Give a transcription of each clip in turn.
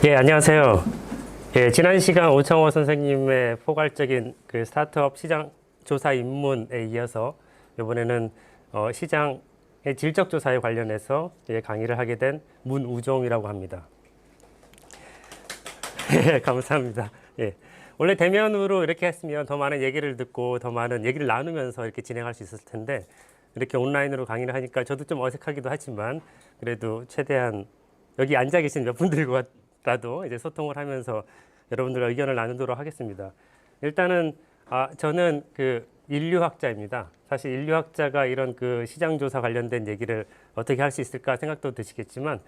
예, 안녕하세요. 예, 지난 시간 오창호 선생님의 포괄적인 그 스타트업 시장 조사 입문에 이어서 이번에는 시장의 질적 조사에 관련해서 강의를 하게 된 문우종이라고 합니다. 예, 감사합니다. 예. 원래 대면으로 이렇게 했으면 더 많은 얘기를 듣고 더 많은 얘기를 나누면서 이렇게 진행할 수 있었을 텐데 이렇게 온라인으로 강의를 하니까 저도 좀 어색하기도 하지만 그래도 최대한 여기 앉아 계신 몇 분들과라도 이제 소통을 하면서 여러분들과 의견을 나누도록 하겠습니다. 일단은 저는 그 인류학자입니다. 사실 인류학자가 이런 그 시장조사 관련된 얘기를 어떻게 할 수 있을까 생각도 드시겠지만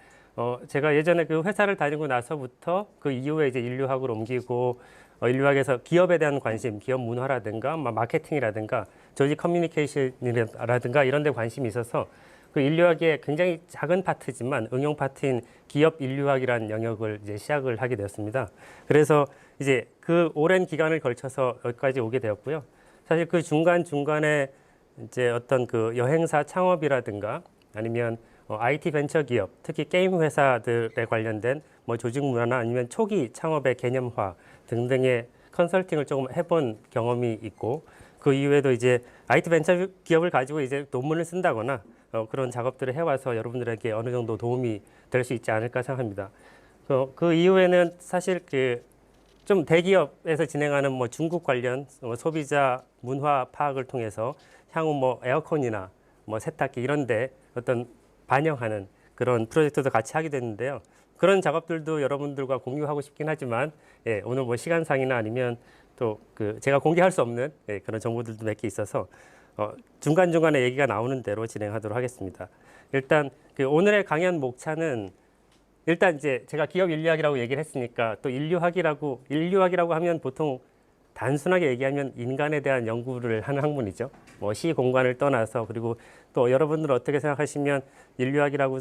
제가 예전에 그 회사를 다니고 나서부터 그 이후에 이제 인류학으로 옮기고 인류학에서 기업에 대한 관심, 기업 문화라든가 마케팅이라든가 조직 커뮤니케이션이라든가 이런 데 관심이 있어서 그 인류학의 굉장히 작은 파트지만 응용 파트인 기업 인류학이라는 영역을 이제 시작을 하게 되었습니다. 그래서 이제 그 오랜 기간을 걸쳐서 여기까지 오게 되었고요. 사실 그 중간중간에 이제 어떤 그 여행사 창업이라든가 아니면 IT 벤처 기업, 특히 게임 회사들에 관련된 뭐 조직 문화나 아니면 초기 창업의 개념화 등등의 컨설팅을 조금 해본 경험이 있고 그 이후에도 이제 IT 벤처 기업을 가지고 이제 논문을 쓴다거나 그런 작업들을 해와서 여러분들에게 어느 정도 도움이 될 수 있지 않을까 생각합니다. 그 이후에는 사실 그 좀 대기업에서 진행하는 뭐 중국 관련 소비자 문화 파악을 통해서 향후 뭐 에어컨이나 뭐 세탁기 이런데 어떤 반영하는 그런 프로젝트도 같이 하게 됐는데요. 그런 작업들도 여러분들과 공유하고 싶긴 하지만 오늘 뭐 시간상이나 아니면 또 그 제가 공개할 수 없는 그런 정보들도 몇 개 있어서 중간중간에 얘기가 나오는 대로 진행하도록 하겠습니다. 일단 그 오늘의 강연 목차는 일단 이제 제가 기업 인류학이라고 얘기를 했으니까 또 인류학이라고 하면 보통 단순하게 얘기하면 인간에 대한 연구를 하는 학문이죠. 뭐 시공간을 떠나서 그리고 또 여러분들 어떻게 생각하시면 인류학이라고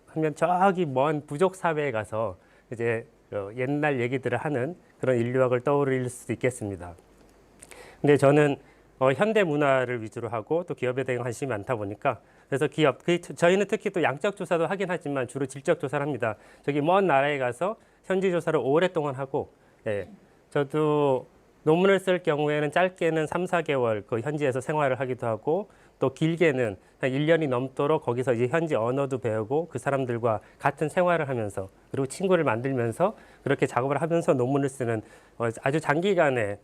하면 저기 먼 부족 사회에 가서 이제 옛날 얘기들을 하는 그런 인류학을 떠올릴 수도 있겠습니다. 근데 저는 현대 문화를 위주로 하고 또 기업에 대한 관심이 많다 보니까 그래서 저희는 특히 또 양적 조사도 하긴 하지만 주로 질적 조사를 합니다. 저기 먼 나라에 가서 현지 조사를 오랫동안 하고 저도 논문을 쓸 경우에는 짧게는 3, 4개월 그 현지에서 생활을 하기도 하고 또 길게는 한 1년이 넘도록 거기서 이제 현지 언어도 배우고 그 사람들과 같은 생활을 하면서 그리고 친구를 만들면서 그렇게 작업을 하면서 논문을 쓰는 아주 장기간의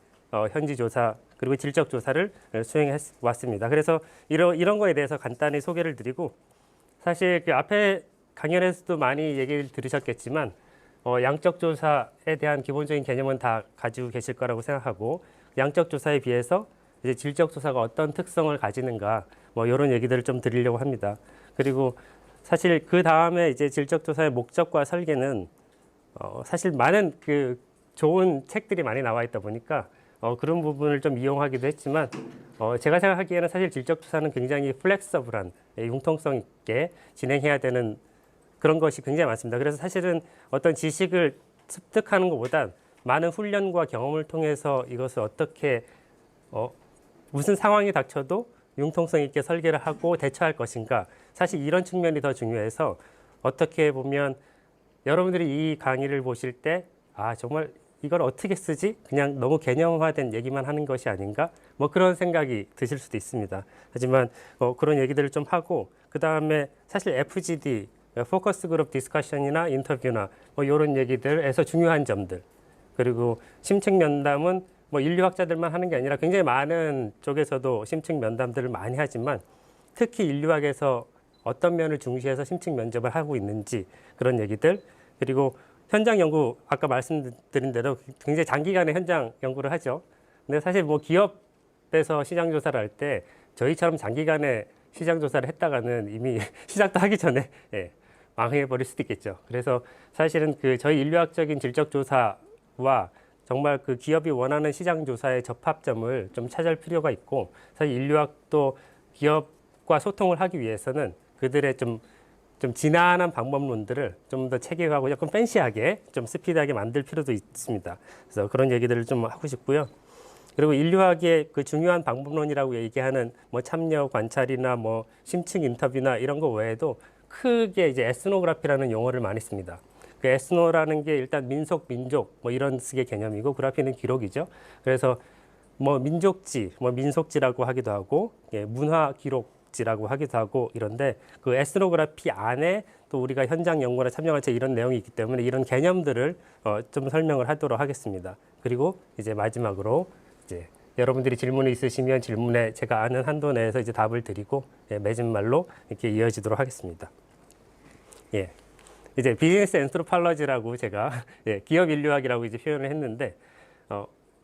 현지 조사 그리고 질적 조사를 수행해 왔습니다. 그래서 이런 거에 대해서 간단히 소개를 드리고 사실 그 앞에 강연에서도 많이 얘기를 들으셨겠지만 양적 조사에 대한 기본적인 개념은 다 가지고 계실 거라고 생각하고 양적 조사에 비해서 이제 질적 조사가 어떤 특성을 가지는가 뭐 이런 얘기들을 좀 드리려고 합니다. 그리고 사실 그 다음에 이제 질적 조사의 목적과 설계는 사실 많은 그 좋은 책들이 많이 나와 있다 보니까 그런 부분을 좀 이용하기도 했지만 제가 생각하기에는 사실 질적 조사는 굉장히 플렉서블한 융통성 있게 진행해야 되는 그런 것이 굉장히 많습니다. 그래서 사실은 어떤 지식을 습득하는 것보다 많은 훈련과 경험을 통해서 이것을 어떻게 무슨 상황이 닥쳐도 융통성 있게 설계를 하고 대처할 것인가 사실 이런 측면이 더 중요해서 어떻게 보면 여러분들이 이 강의를 보실 때 정말 이걸 어떻게 쓰지? 그냥 너무 개념화된 얘기만 하는 것이 아닌가? 뭐 그런 생각이 드실 수도 있습니다. 하지만 그런 얘기들을 좀 하고 그 다음에 사실 FGD, 포커스 그룹 디스커션이나 인터뷰나 뭐 이런 얘기들에서 중요한 점들 그리고 심층 면담은 뭐 인류학자들만 하는 게 아니라 굉장히 많은 쪽에서도 심층 면담들을 많이 하지만 특히 인류학에서 어떤 면을 중시해서 심층 면접을 하고 있는지 그런 얘기들 그리고 현장 연구 아까 말씀드린 대로 굉장히 장기간의 현장 연구를 하죠. 근데 사실 뭐 기업에서 시장 조사를 할 때 저희처럼 장기간의 시장 조사를 했다가는 이미 시작도 하기 전에 망해버릴 수도 있겠죠. 그래서 사실은 그 저희 인류학적인 질적 조사와 정말 그 기업이 원하는 시장 조사의 접합점을 좀 찾을 필요가 있고 사실 인류학도 기업과 소통을 하기 위해서는 그들의 좀 지난한 방법론들을 좀 더 체계화하고 약간 팬시하게 좀 스피드하게 만들 필요도 있습니다. 그래서 그런 얘기들을 좀 하고 싶고요. 그리고 인류학의 그 중요한 방법론이라고 얘기하는 뭐 참여 관찰이나 뭐 심층 인터뷰나 이런 거 외에도 크게 이제 에스노그래피라는 용어를 많이 씁니다. 그 에스노라는 게 일단 민속, 민족 뭐 이런 식의 개념이고 그래피는 기록이죠. 그래서 뭐 민족지, 뭐 민속지라고 하기도 하고 예, 문화 기록지라고 하기도 하고 이런데 그 에스노그래피 안에 또 우리가 현장 연구나 참여관찰 이런 내용이 있기 때문에 이런 개념들을 좀 설명을 하도록 하겠습니다. 그리고 이제 마지막으로 이제 여러분들이 질문이 있으시면 질문에 제가 아는 한도 내에서 이제 답을 드리고 예, 맺은 말로 이렇게 이어지도록 하겠습니다. 예. 이제 비즈니스 앤스트로팔러지라고 제가 예, 기업 인류학이라고 이제 표현을 했는데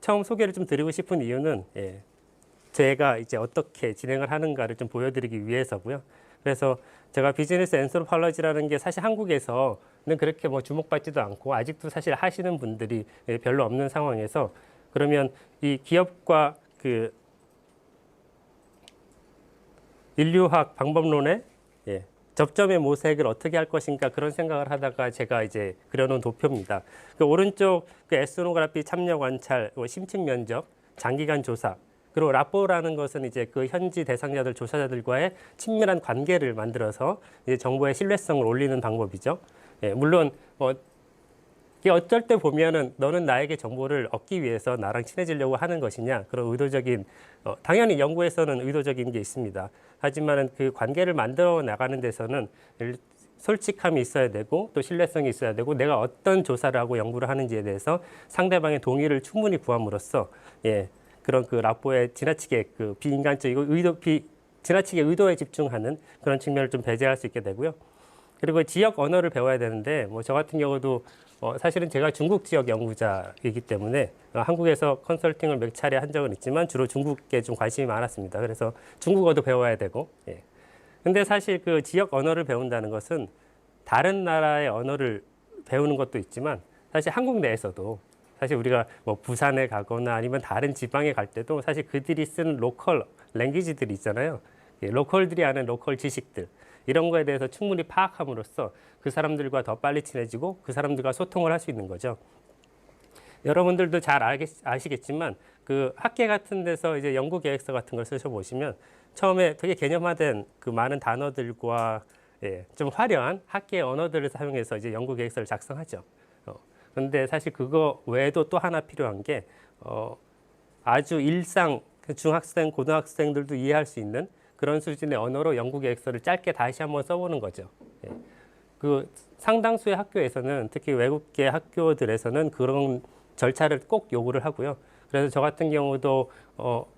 처음 소개를 좀 드리고 싶은 이유는 예, 제가 이제 어떻게 진행을 하는가를 좀 보여드리기 위해서고요. 그래서 제가 비즈니스 앤스트로팔러지라는 게 사실 한국에서는 그렇게 뭐 주목받지도 않고 아직도 사실 하시는 분들이 예, 별로 없는 상황에서 그러면 이 기업과 그 인류학 방법론의 예, 접점의 모색을 어떻게 할 것인가 그런 생각을 하다가 제가 이제 그려놓은 도표입니다. 그 오른쪽 그 에스노그래피 참여 관찰, 심층 면접, 장기간 조사, 그리고 라포라는 것은 이제 그 현지 대상자들 조사자들과의 친밀한 관계를 만들어서 이제 정보의 신뢰성을 올리는 방법이죠. 예, 물론 이게 어쩔 때 보면은 너는 나에게 정보를 얻기 위해서 나랑 친해지려고 하는 것이냐 그런 의도적인 당연히 연구에서는 의도적인 게 있습니다. 하지만은 그 관계를 만들어 나가는 데서는 솔직함이 있어야 되고 또 신뢰성이 있어야 되고 내가 어떤 조사를 하고 연구를 하는지에 대해서 상대방의 동의를 충분히 구함으로써 예 그런 그 라포의 지나치게 그 비인간적이고 지나치게 의도에 집중하는 그런 측면을 좀 배제할 수 있게 되고요. 그리고 지역 언어를 배워야 되는데 뭐 저 같은 경우도 사실은 제가 중국 지역 연구자이기 때문에 한국에서 컨설팅을 몇 차례 한 적은 있지만 주로 중국에 좀 관심이 많았습니다. 그래서 중국어도 배워야 되고. 예. 근데 사실 그 지역 언어를 배운다는 것은 다른 나라의 언어를 배우는 것도 있지만 사실 한국 내에서도 사실 우리가 뭐 부산에 가거나 아니면 다른 지방에 갈 때도 사실 그들이 쓰는 로컬 랭귀지들이 있잖아요. 예, 로컬들이 아는 로컬 지식들. 이런 거에 대해서 충분히 파악함으로써 그 사람들과 더 빨리 친해지고 그 사람들과 소통을 할 수 있는 거죠. 여러분들도 잘 아시겠지만 그 학계 같은 데서 이제 연구 계획서 같은 걸 쓰셔보시면 처음에 되게 개념화된 그 많은 단어들과 예, 좀 화려한 학계 언어들을 사용해서 이제 연구 계획서를 작성하죠. 그런데 사실 그거 외에도 또 하나 필요한 게 아주 일상 중학생, 고등학생들도 이해할 수 있는 그런 수준의 언어로 연구 계획서를 짧게 다시 한번 써보는 거죠. 예. 그 상당수의 학교에서는 특히 외국계 학교들에서는 그런 절차를 꼭 요구를 하고요. 그래서 저 같은 경우도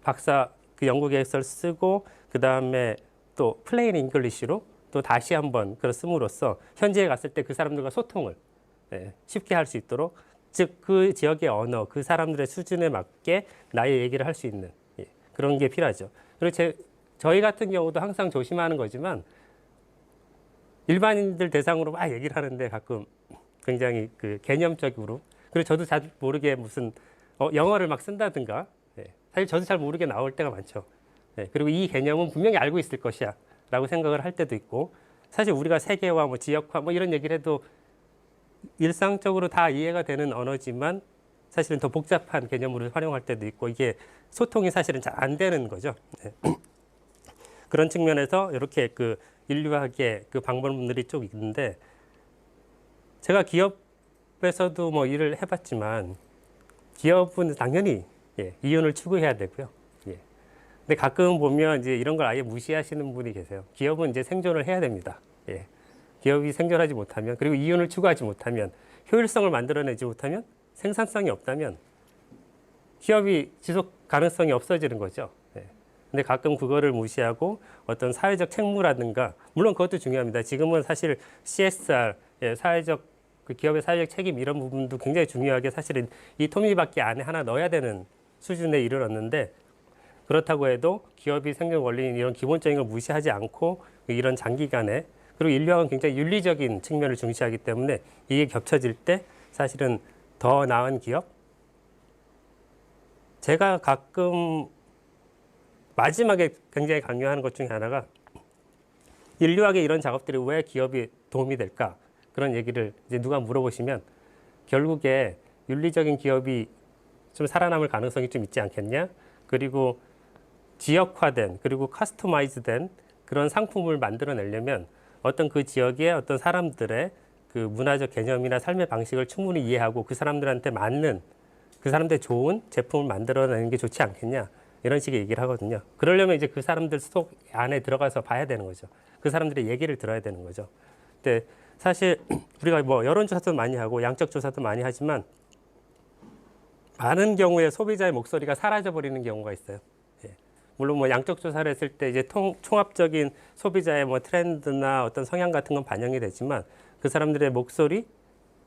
박사 그 연구 계획서를 쓰고 그 다음에 또 플레인 잉글리시로 또 다시 한번 그걸 씀으로써 현지에 갔을 때 그 사람들과 소통을 예, 쉽게 할 수 있도록 즉 그 지역의 언어, 그 사람들의 수준에 맞게 나의 얘기를 할 수 있는 예, 그런 게 필요하죠. 그리고 저희 같은 경우도 항상 조심하는 거지만 일반인들 대상으로 막 얘기를 하는데 가끔 굉장히 그 개념적으로 그리고 저도 잘 모르게 무슨 영어를 막 쓴다든가 예, 사실 저도 잘 모르게 나올 때가 많죠. 예, 그리고 이 개념은 분명히 알고 있을 것이야 라고 생각을 할 때도 있고 사실 우리가 세계화, 뭐 지역화 뭐 이런 얘기를 해도 일상적으로 다 이해가 되는 언어지만 사실은 더 복잡한 개념으로 활용할 때도 있고 이게 소통이 사실은 잘 안 되는 거죠. 예. 그런 측면에서 이렇게 그 인류학의 그 방법론들이 쭉 있는데 제가 기업에서도 뭐 일을 해봤지만 기업은 당연히 예, 이윤을 추구해야 되고요. 예. 근데 가끔 보면 이제 이런 걸 아예 무시하시는 분이 계세요. 기업은 이제 생존을 해야 됩니다. 예. 기업이 생존하지 못하면 그리고 이윤을 추구하지 못하면 효율성을 만들어내지 못하면 생산성이 없다면 기업이 지속 가능성이 없어지는 거죠. 예. 근데 가끔 그거를 무시하고 어떤 사회적 책무라든가 물론 그것도 중요합니다. 지금은 사실 CSR, 예, 사회적 그 기업의 사회적 책임 이런 부분도 굉장히 중요하게 사실은 이 토미바퀴 안에 하나 넣어야 되는 수준에 이르렀는데 그렇다고 해도 기업이 생존 원리인 이런 기본적인 걸 무시하지 않고 이런 장기간에 그리고 인류학은 굉장히 윤리적인 측면을 중시하기 때문에 이게 겹쳐질 때 사실은 더 나은 기업 제가 가끔 마지막에 굉장히 강조하는 것 중에 하나가 인류학의 이런 작업들이 왜 기업이 도움이 될까? 그런 얘기를 이제 누가 물어보시면 결국에 윤리적인 기업이 좀 살아남을 가능성이 좀 있지 않겠냐? 그리고 지역화된 그리고 커스터마이즈된 그런 상품을 만들어내려면 어떤 그 지역의 어떤 사람들의 그 문화적 개념이나 삶의 방식을 충분히 이해하고 그 사람들한테 맞는 그 사람들 좋은 제품을 만들어내는 게 좋지 않겠냐 이런 식의 얘기를 하거든요. 그러려면 이제 그 사람들 속 안에 들어가서 봐야 되는 거죠. 그 사람들의 얘기를 들어야 되는 거죠. 근데 사실 우리가 뭐 여론조사도 많이 하고 양적 조사도 많이 하지만 많은 경우에 소비자의 목소리가 사라져 버리는 경우가 있어요. 예. 물론 뭐 양적 조사를 했을 때 이제 총합적인 소비자의 뭐 트렌드나 어떤 성향 같은 건 반영이 되지만 그 사람들의 목소리,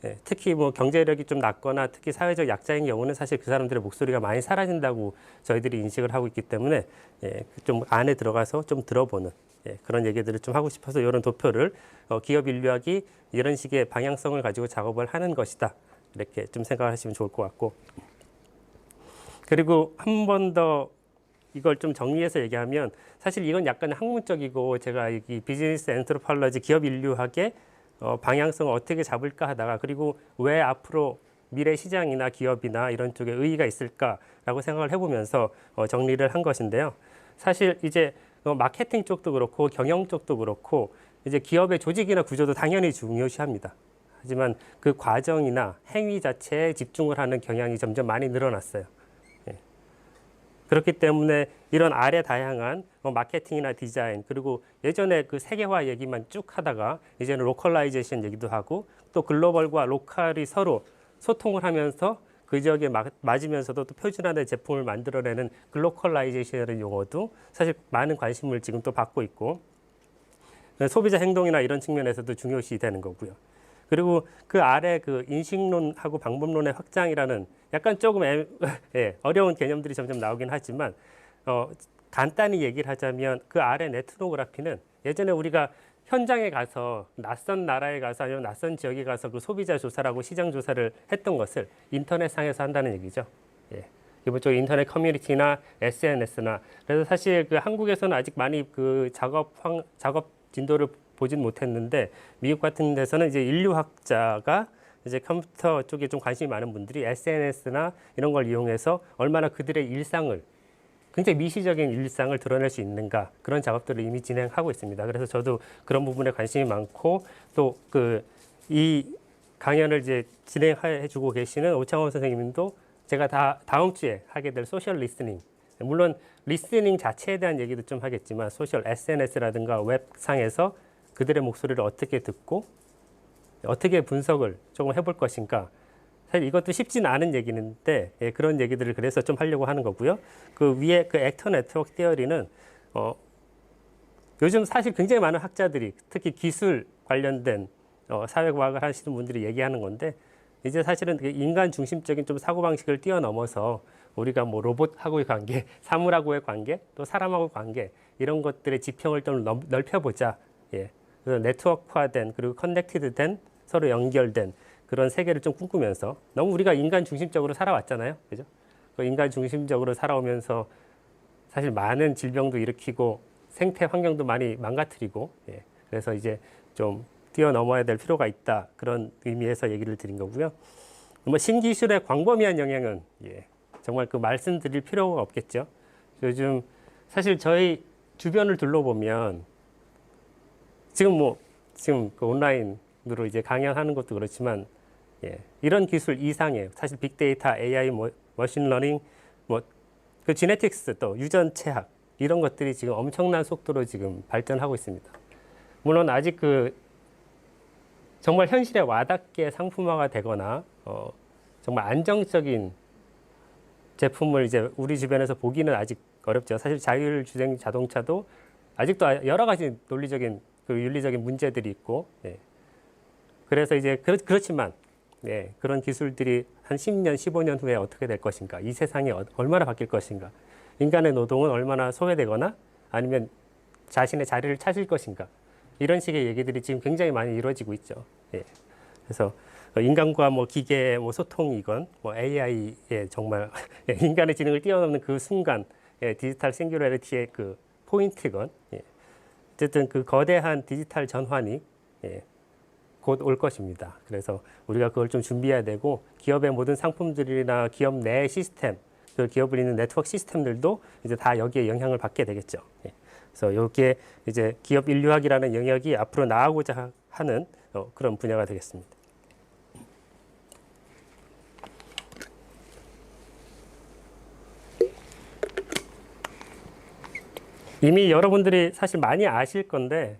예, 특히 뭐 경제력이 좀 낮거나 특히 사회적 약자인 경우는 사실 그 사람들의 목소리가 많이 사라진다고 저희들이 인식을 하고 있기 때문에 예, 좀 안에 들어가서 좀 들어보는 예, 그런 얘기들을 좀 하고 싶어서 이런 도표를 기업 인류학이 이런 식의 방향성을 가지고 작업을 하는 것이다. 이렇게 좀 생각을 하시면 좋을 것 같고 그리고 한 번 더 이걸 좀 정리해서 얘기하면 사실 이건 약간 학문적이고 제가 이 비즈니스 엔트로폴로지 기업 인류학의 방향성을 어떻게 잡을까 하다가 그리고 왜 앞으로 미래 시장이나 기업이나 이런 쪽에 의의가 있을까라고 생각을 해보면서 정리를 한 것인데요. 사실 이제 마케팅 쪽도 그렇고 경영 쪽도 그렇고 이제 기업의 조직이나 구조도 당연히 중요시합니다. 하지만 그 과정이나 행위 자체에 집중을 하는 경향이 점점 많이 늘어났어요. 예. 그렇기 때문에 이런 아래 다양한 마케팅이나 디자인 그리고 예전에 그 세계화 얘기만 쭉 하다가 이제는 로컬라이제이션 얘기도 하고 또 글로벌과 로컬이 서로 소통을 하면서 그 지역에 맞으면서도 또 표준화된 제품을 만들어내는 글로컬라이제이션이라는 용어도 사실 많은 관심을 지금 또 받고 있고 소비자 행동이나 이런 측면에서도 중요시 되는 거고요. 그리고 그 아래 그 인식론하고 방법론의 확장이라는 약간 조금 예, 어려운 개념들이 점점 나오긴 하지만 간단히 얘기를 하자면 그 아래 네트노그래피는 예전에 우리가 현장에 가서 낯선 나라에 가서 아니면 낯선 지역에 가서 그 소비자 조사라고 시장 조사를 했던 것을 인터넷상에서 한다는 얘기죠. 예. 기본적으로 인터넷 커뮤니티나 SNS나 그래서 사실 그 한국에서는 아직 많이 그 작업 진도를 보진 못했는데 미국 같은 데서는 이제 인류학자가 이제 컴퓨터 쪽에 좀 관심이 많은 분들이 SNS나 이런 걸 이용해서 얼마나 그들의 일상을 굉장히 미시적인 일상을 드러낼 수 있는가 그런 작업들을 이미 진행하고 있습니다. 그래서 저도 그런 부분에 관심이 많고 또 그 이 강연을 이제 진행해주고 계시는 오창원 선생님도 제가 다음 주에 하게 될 소셜 리스닝 물론 리스닝 자체에 대한 얘기도 좀 하겠지만 소셜 SNS라든가 웹상에서 그들의 목소리를 어떻게 듣고 어떻게 분석을 조금 해볼 것인가 사실 이것도 쉽지는 않은 얘기인데 예, 그런 얘기들을 그래서 좀 하려고 하는 거고요. 그 위에 그 액터 네트워크 티어리는 요즘 사실 굉장히 많은 학자들이 특히 기술 관련된 사회과학을 하시는 분들이 얘기하는 건데 이제 사실은 인간 중심적인 좀 사고방식을 뛰어넘어서 우리가 뭐 로봇하고의 관계, 사물하고의 관계, 또 사람하고의 관계 이런 것들의 지평을 좀 넓혀보자. 예. 그래서 네트워크화된 그리고 커넥티드된 서로 연결된 그런 세계를 좀 꿈꾸면서 너무 우리가 인간 중심적으로 살아왔잖아요. 그죠? 그 인간 중심적으로 살아오면서 사실 많은 질병도 일으키고 생태 환경도 많이 망가뜨리고 예. 그래서 이제 좀 뛰어넘어야 될 필요가 있다. 그런 의미에서 얘기를 드린 거고요. 뭐 신기술의 광범위한 영향은 예. 정말 그 말씀드릴 필요가 없겠죠. 요즘 사실 저희 주변을 둘러보면 지금 그 온라인으로 이제 강연하는 것도 그렇지만 예, 이런 기술 이상의 사실 빅데이터, AI, 머신러닝, 그 지네틱스 또 유전체학 이런 것들이 지금 엄청난 속도로 지금 발전하고 있습니다. 물론 아직 그 정말 현실에 와닿게 상품화가 되거나 정말 안정적인 제품을 이제 우리 주변에서 보기는 아직 어렵죠. 사실 자율주행 자동차도 아직도 여러 가지 논리적인 그 윤리적인 문제들이 있고 예. 그래서 이제 그렇지만 예, 그런 기술들이 한 10년, 15년 후에 어떻게 될 것인가, 이 세상이 얼마나 바뀔 것인가, 인간의 노동은 얼마나 소외되거나 아니면 자신의 자리를 찾을 것인가 이런 식의 얘기들이 지금 굉장히 많이 이루어지고 있죠. 예. 그래서 인간과 뭐 기계의 뭐 소통이건 뭐 AI의 정말 인간의 지능을 뛰어넘는 그 순간 예, 디지털 싱귤러리티의 그 포인트건 예. 어쨌든 그 거대한 디지털 전환이 예, 곧 올 것입니다. 그래서 우리가 그걸 좀 준비해야 되고 기업의 모든 상품들이나 기업 내 시스템, 그 기업을 잇는 네트워크 시스템들도 이제 다 여기에 영향을 받게 되겠죠. 예. 그래서 여기에 이제 기업 인류학이라는 영역이 앞으로 나아가고자 하는 그런 분야가 되겠습니다. 이미 여러분들이 사실 많이 아실 건데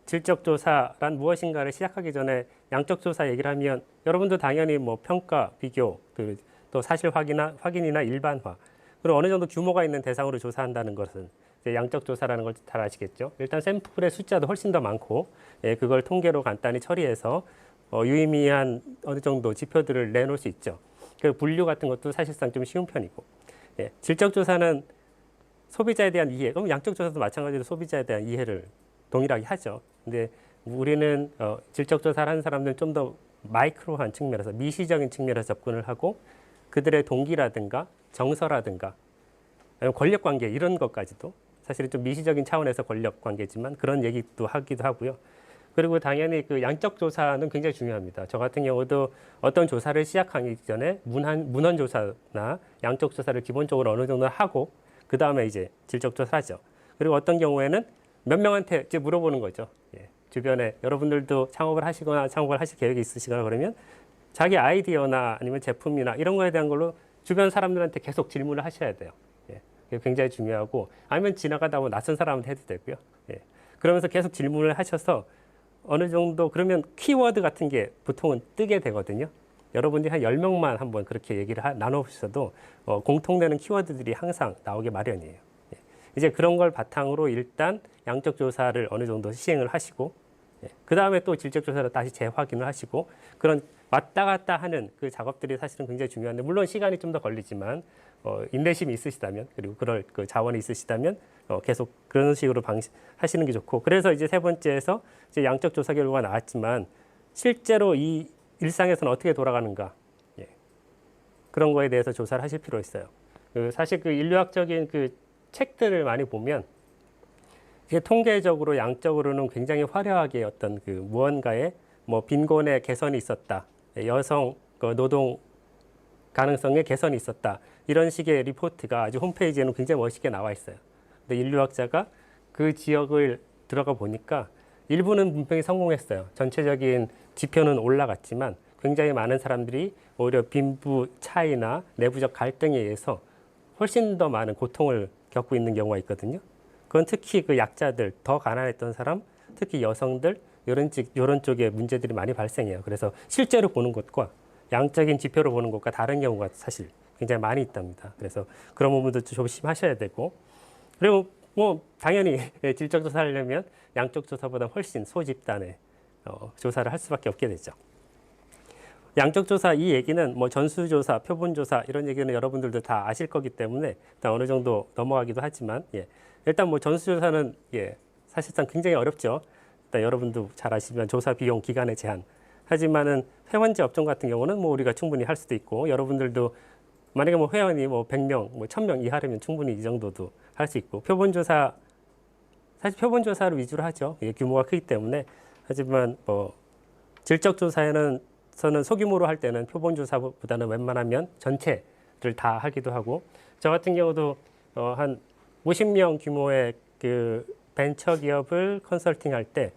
질적조사란 무엇인가를 시작하기 전에 양적조사 얘기를 하면 여러분도 당연히 뭐 평가, 비교, 또 사실 확인이나 일반화, 그리고 어느 정도 규모가 있는 대상으로 조사한다는 것은 이제 양적조사라는 걸 잘 아시겠죠. 일단 샘플의 숫자도 훨씬 더 많고, 그걸 통계로 간단히 처리해서 유의미한 어느 정도 지표들을 내놓을 수 있죠. 그 분류 같은 것도 사실상 좀 쉬운 편이고, 질적조사는 소비자에 대한 이해, 그럼 양적조사도 마찬가지로 소비자에 대한 이해를 동일하게 하죠. 근데 우리는 질적조사를 하는 사람들은 좀 더 마이크로한 측면에서, 미시적인 측면에서 접근을 하고 그들의 동기라든가 정서라든가 권력관계 이런 것까지도 사실은 좀 미시적인 차원에서 권력관계지만 그런 얘기도 하기도 하고요. 그리고 당연히 그 양적조사는 굉장히 중요합니다. 저 같은 경우도 어떤 조사를 시작하기 전에 문헌조사나 양적조사를 기본적으로 어느 정도 하고 그 다음에 이제 질적조사를 하죠. 그리고 어떤 경우에는 몇 명한테 이제 물어보는 거죠. 주변에 여러분들도 창업을 하시거나 창업을 하실 계획이 있으시거나 그러면 자기 아이디어나 아니면 제품이나 이런 거에 대한 걸로 주변 사람들한테 계속 질문을 하셔야 돼요. 그게 굉장히 중요하고, 아니면 지나가다 보면 낯선 사람한테 해도 되고요. 그러면서 계속 질문을 하셔서 어느 정도 그러면 키워드 같은 게 보통은 뜨게 되거든요. 여러분들이 한 10명만 한번 그렇게 얘기를 나눠보셔도 공통되는 키워드들이 항상 나오게 마련이에요. 이제 그런 걸 바탕으로 일단 양적 조사를 어느 정도 시행을 하시고, 그 다음에 또 질적 조사를 다시 재확인을 하시고, 그런 왔다 갔다 하는 그 작업들이 사실은 굉장히 중요한데, 물론 시간이 좀 더 걸리지만 인내심이 있으시다면, 그리고 그럴 그 자원이 있으시다면 계속 그런 식으로 하시는 게 좋고, 그래서 이제 세 번째에서 이제 양적 조사 결과가 나왔지만 실제로 이 일상에서는 어떻게 돌아가는가, 그런 거에 대해서 조사를 하실 필요 있어요. 사실 그 인류학적인 그 책들을 많이 보면 이게 통계적으로 양적으로는 굉장히 화려하게 어떤 그 무언가의 뭐 빈곤의 개선이 있었다, 여성 그 노동 가능성의 개선이 있었다, 이런 식의 리포트가 아주 홈페이지에는 굉장히 멋있게 나와 있어요. 근데 인류학자가 그 지역을 들어가 보니까 일부는 분명히 성공했어요. 전체적인 지표는 올라갔지만 굉장히 많은 사람들이 오히려 빈부 차이나 내부적 갈등에 의해서 훨씬 더 많은 고통을 겪고 있는 경우가 있거든요. 그건 특히 그 약자들, 더 가난했던 사람, 특히 여성들, 이런 쪽에 문제들이 많이 발생해요. 그래서 실제로 보는 것과 양적인 지표로 보는 것과 다른 경우가 사실 굉장히 많이 있답니다. 그래서 그런 부분도 조심하셔야 되고, 그리고 뭐 당연히 질적 조사를 하려면 양적 조사보다 훨씬 소집단의 조사를 할 수밖에 없게 되죠. 양적 조사 이 얘기는 뭐 전수조사, 표본조사 이런 얘기는 여러분들도 다 아실 거기 때문에 일단 어느 정도 넘어가기도 하지만, 일단 뭐 전수조사는 사실상 굉장히 어렵죠. 일단 여러분도 잘 아시면 조사 비용, 기간의 제한. 하지만은 회원제 업종 같은 경우는 뭐 우리가 충분히 할 수도 있고, 여러분들도 만약에 뭐 회원이 뭐 100명, 뭐 1000명 이하라면 충분히 이 정도도 할 수 있고, 표본조사 사실 표본조사를 위주로 하죠. 이게 규모가 크기 때문에. 하지만 뭐 질적조사에는 소규모로 할 때는 표본조사보다는 웬만하면 전체를 다 하기도 하고, 저 같은 경우도 한 50명 규모의 그 벤처 기업을 컨설팅 할 때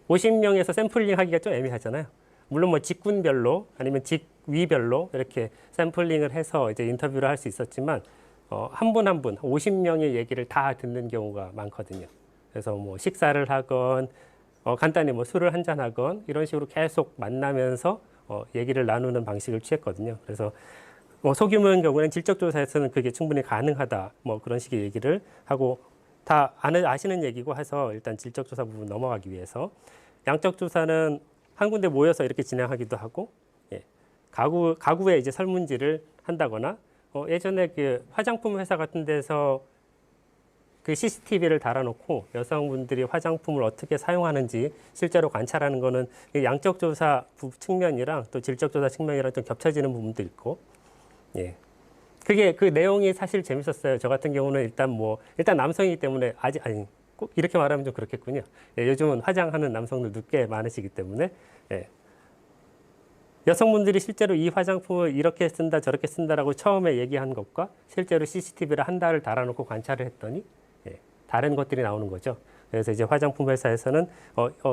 50명에서 샘플링 하기가 좀 애매하잖아요. 물론 뭐 직군별로 아니면 직위별로 이렇게 샘플링을 해서 이제 인터뷰를 할 수 있었지만 한 분 한 분 50명의 얘기를 다 듣는 경우가 많거든요. 그래서 뭐 식사를 하건 간단히 뭐 술을 한잔 하건 이런 식으로 계속 만나면서 얘기를 나누는 방식을 취했거든요. 그래서 소규모인 경우에는 질적조사에서는 그게 충분히 가능하다, 뭐 그런 식의 얘기를 하고, 다 아시는 얘기고 해서 일단 질적조사 부분 넘어가기 위해서 양적조사는 한 군데 모여서 이렇게 진행하기도 하고, 가구에 이제 설문지를 한다거나, 예전에 그 화장품 회사 같은 데서 그 CCTV를 달아놓고 여성분들이 화장품을 어떻게 사용하는지 실제로 관찰하는 거는 양적조사 측면이랑 또 질적조사 측면이랑 좀 겹쳐지는 부분도 있고, 그게 그 내용이 사실 재밌었어요. 저 같은 경우는 일단 남성이기 때문에 꼭 이렇게 말하면 좀 그렇겠군요. 요즘은 화장하는 남성들도 꽤 많으시기 때문에, 여성분들이 실제로 이 화장품을 이렇게 쓴다 저렇게 쓴다라고 처음에 얘기한 것과 실제로 CCTV를 한 달을 달아놓고 관찰을 했더니 다른 것들이 나오는 거죠. 그래서 이제 화장품 회사에서는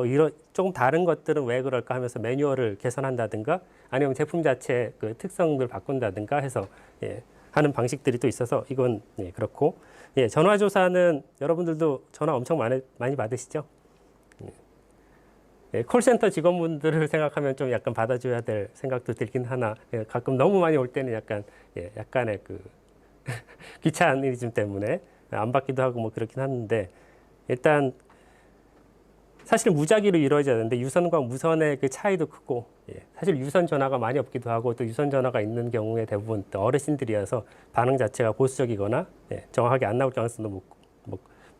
이런 조금 다른 것들은 왜 그럴까 하면서 매뉴얼을 개선한다든가 아니면 제품 자체 그 특성을 바꾼다든가 해서 예, 하는 방식들이 또 있어서 이건 예, 그렇고 예, 전화조사는 여러분들도 전화 엄청 많이 받으시죠? 예, 콜센터 직원분들을 생각하면 좀 약간 받아줘야 될 생각도 들긴 하나 예, 가끔 너무 많이 올 때는 약간 예, 약간의 그 귀차니즘 때문에 안 받기도 하고 뭐 그렇긴 하는데 일단 사실 무작위로 이루어져야 되는데 유선과 무선의 그 차이도 크고 예, 사실 유선 전화가 많이 없기도 하고 또 유선 전화가 있는 경우에 대부분 또 어르신들이어서 반응 자체가 보수적이거나 예, 정확하게 안 나올 가능성도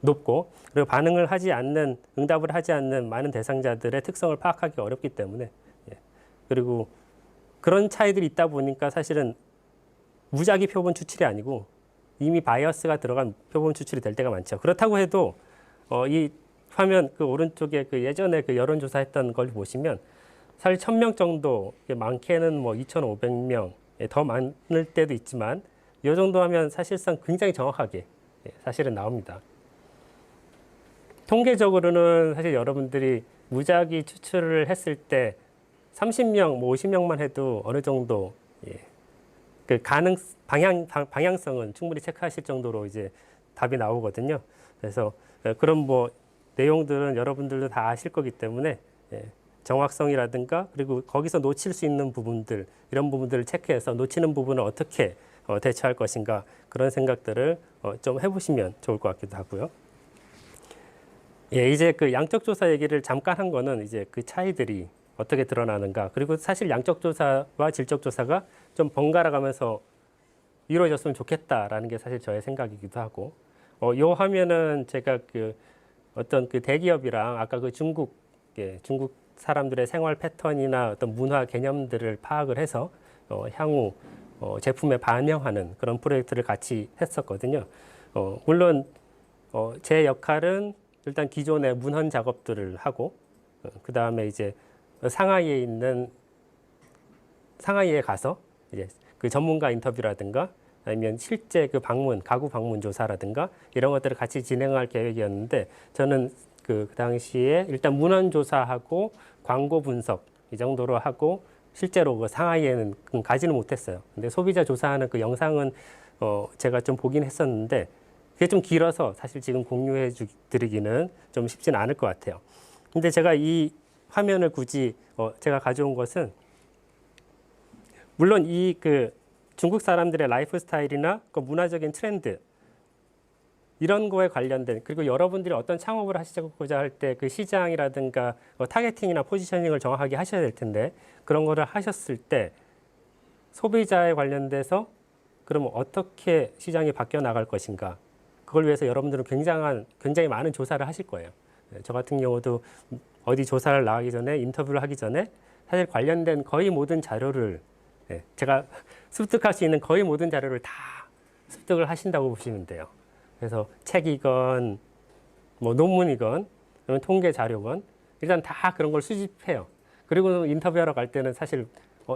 높고 그리고 반응을 하지 않는 응답을 하지 않는 많은 대상자들의 특성을 파악하기 어렵기 때문에 예, 그리고 그런 차이들이 있다 보니까 사실은 무작위 표본 추출이 아니고 이미 바이어스가 들어간 표본 추출이 될 때가 많죠. 그렇다고 해도 이 화면 그 오른쪽에 그 예전에 그 여론조사 했던 걸 보시면 사실 1,000명 정도 많게는 뭐 2,500명 더 많을 때도 있지만 이 정도 하면 사실상 굉장히 정확하게 사실은 나옵니다. 통계적으로는 사실 여러분들이 무작위 추출을 했을 때 30명, 뭐 50명만 해도 어느 정도 그 방향성은 충분히 체크하실 정도로 이제 답이 나오거든요. 그래서 그런 뭐 내용들은 여러분들도 다 아실 거기 때문에 정확성이라든가 그리고 거기서 놓칠 수 있는 부분들 이런 부분들을 체크해서 놓치는 부분을 어떻게 대처할 것인가 그런 생각들을 좀 해보시면 좋을 것 같기도 하고요. 예, 이제 그 양적 조사 얘기를 잠깐 한 거는 이제 그 차이들이 어떻게 드러나는가 그리고 사실 양적 조사와 질적 조사가 좀 번갈아 가면서 이루어졌으면 좋겠다라는 게 사실 저의 생각이기도 하고 요 화면은 제가 그 어떤 그 대기업이랑 아까 그 중국 사람들의 생활 패턴이나 어떤 문화 개념들을 파악을 해서 향후 제품에 반영하는 그런 프로젝트를 같이 했었거든요. 물론 제 역할은 일단 기존의 문헌 작업들을 하고 그 다음에 이제 상하이에 가서 이제 그 전문가 인터뷰라든가 아니면 실제 그 가구 방문 조사라든가 이런 것들을 같이 진행할 계획이었는데 저는 그 당시에 일단 문헌 조사하고 광고 분석 이 정도로 하고 실제로 그 상하이에는 가지는 못했어요. 근데 소비자 조사하는 그 영상은 제가 좀 보긴 했었는데 그게 좀 길어서 사실 지금 공유해 드리기는 좀 쉽지는 않을 것 같아요. 근데 제가 이 화면을 굳이 제가 가져온 것은 물론 이 그 중국 사람들의 라이프 스타일이나 그 문화적인 트렌드 이런 거에 관련된 그리고 여러분들이 어떤 창업을 하시고자 할 때 그 시장이라든가 타겟팅이나 포지셔닝을 정확하게 하셔야 될 텐데 그런 거를 하셨을 때 소비자에 관련돼서 그러면 어떻게 시장이 바뀌어 나갈 것인가 그걸 위해서 여러분들은 굉장히 많은 조사를 하실 거예요. 저 같은 경우도 어디 조사를 나가기 전에 인터뷰를 하기 전에 사실 관련된 거의 모든 자료를 제가 습득할 수 있는 거의 모든 자료를 다 습득을 하신다고 보시면 돼요. 그래서 책이건 뭐 논문이건 통계 자료건 일단 다 그런 걸 수집해요. 그리고 인터뷰하러 갈 때는 사실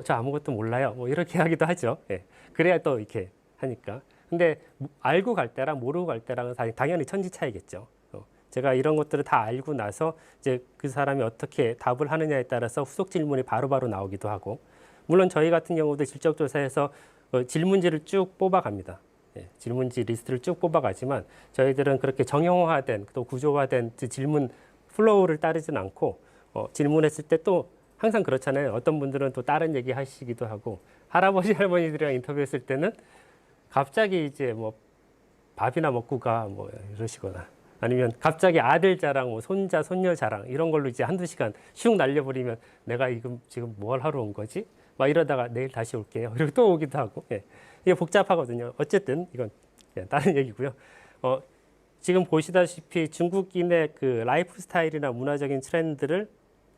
저 아무것도 몰라요. 뭐 이렇게 하기도 하죠. 그래야 또 이렇게 하니까. 근데 알고 갈 때랑 모르고 갈 때랑은 당연히 천지 차이겠죠. 제가 이런 것들을 다 알고 나서 이제 그 사람이 어떻게 답을 하느냐에 따라서 후속 질문이 바로바로 나오기도 하고 물론 저희 같은 경우도 질적조사에서 질문지를 쭉 뽑아갑니다. 질문지 리스트를 쭉 뽑아가지만 저희들은 그렇게 정형화된 또 구조화된 질문 플로우를 따르진 않고 질문했을 때 또 항상 그렇잖아요. 어떤 분들은 또 다른 얘기 하시기도 하고 할아버지 할머니들이랑 인터뷰했을 때는 갑자기 이제 뭐 밥이나 먹고 가 뭐 이러시거나 아니면 갑자기 아들 자랑, 뭐 손자, 손녀 자랑 이런 걸로 이제 한두 시간 슉 날려버리면 내가 지금 뭘 하러 온 거지? 막 이러다가 내일 다시 올게요. 이렇게 또 오기도 하고 이게 복잡하거든요. 어쨌든 이건 다른 얘기고요. 지금 보시다시피 중국인의 그 라이프 스타일이나 문화적인 트렌드를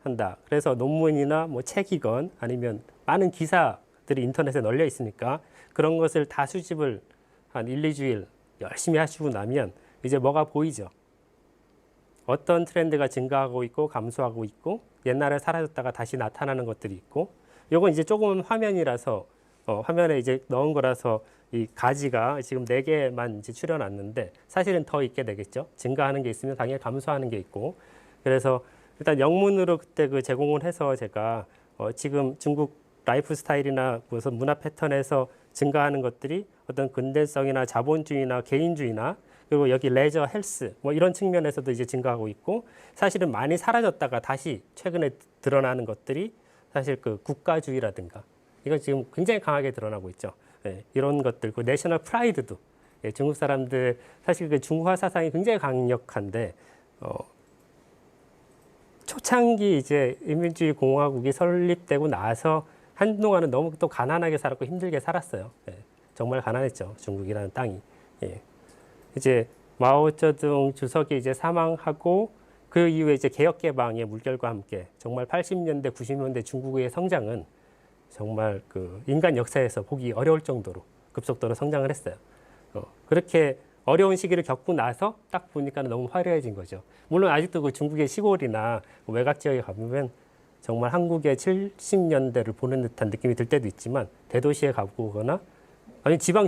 한다. 그래서 논문이나 뭐 책이건 아니면 많은 기사들이 인터넷에 널려 있으니까 그런 것을 다 수집을 한 1, 2주일 열심히 하시고 나면 이제 뭐가 보이죠. 어떤 트렌드가 증가하고 있고 감소하고 있고 옛날에 사라졌다가 다시 나타나는 것들이 있고 요건 이제 조금 화면이라서 화면에 이제 넣은 거라서 이 가지가 지금 4개만 이제 추려놨는데 사실은 더 있게 되겠죠. 증가하는 게 있으면 당연히 감소하는 게 있고. 그래서 일단 영문으로 그때 그 제공을 해서 제가 지금 중국 라이프 스타일이나 무슨 문화 패턴에서 증가하는 것들이 어떤 근대성이나 자본주의나 개인주의나 그리고 여기 레저, 헬스 뭐 이런 측면에서도 이제 증가하고 있고 사실은 많이 사라졌다가 다시 최근에 드러나는 것들이 사실 그 국가주의라든가 이거 지금 굉장히 강하게 드러나고 있죠. 예, 이런 것들, 그 내셔널 프라이드도 예, 중국 사람들 사실 그 중화 사상이 굉장히 강력한데 초창기 이제 인민주의 공화국이 설립되고 나서 한동안은 너무 또 가난하게 살았고 힘들게 살았어요. 예, 정말 가난했죠. 중국이라는 땅이. 예. 이제 마오쩌둥 주석이 이제 사망하고 그 이후에 이제 개혁개방의 물결과 함께 정말 80년대, 90년대 중국의 성장은 정말 그 인간 역사에서 보기 어려울 정도로 급속도로 성장을 했어요. 그렇게 어려운 시기를 겪고 나서 딱 보니까 너무 화려해진 거죠. 물론 아직도 그 중국의 시골이나 외곽 지역에 가보면 정말 한국의 70년대를 보는 듯한 느낌이 들 때도 있지만 대도시에 가보거나 아니 지방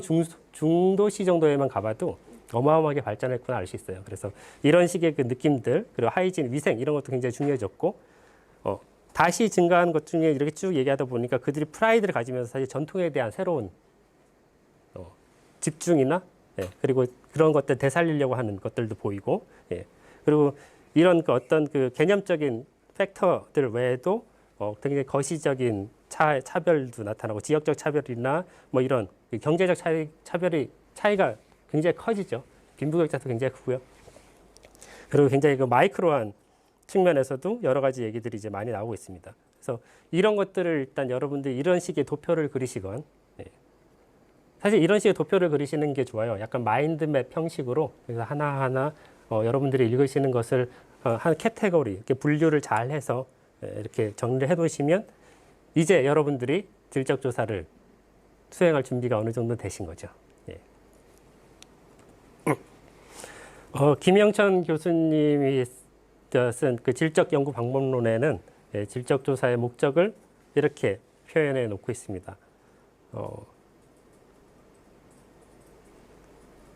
중도시 정도에만 가봐도 어마어마하게 발전했구나 알 수 있어요. 그래서 이런 식의 그 느낌들 그리고 하이진, 위생 이런 것도 굉장히 중요해졌고 다시 증가하는 것 중에 이렇게 쭉 얘기하다 보니까 그들이 프라이드를 가지면서 사실 전통에 대한 새로운 집중이나 예, 그리고 그런 것들 되살리려고 하는 것들도 보이고 예, 그리고 이런 그 어떤 그 개념적인 팩터들 외에도 굉장히 거시적인 차별도 나타나고 지역적 차별이나 뭐 이런 경제적 차이가 굉장히 커지죠. 빈부격차도 굉장히 크고요. 그리고 굉장히 그 마이크로한 측면에서도 여러 가지 얘기들이 이제 많이 나오고 있습니다. 그래서 이런 것들을 일단 여러분들이 이런 식의 도표를 그리시건 예. 사실 이런 식의 도표를 그리시는 게 좋아요. 약간 마인드맵 형식으로 그래서 하나하나 여러분들이 읽으시는 것을 한 카테고리 이렇게 분류를 잘 해서 이렇게 정리를 해 놓으시면 이제 여러분들이 질적 조사를 수행할 준비가 어느 정도 되신 거죠. 예. 김영천 교수님이 쓴 그 질적 연구 방법론에는 예, 질적 조사의 목적을 이렇게 표현해 놓고 있습니다.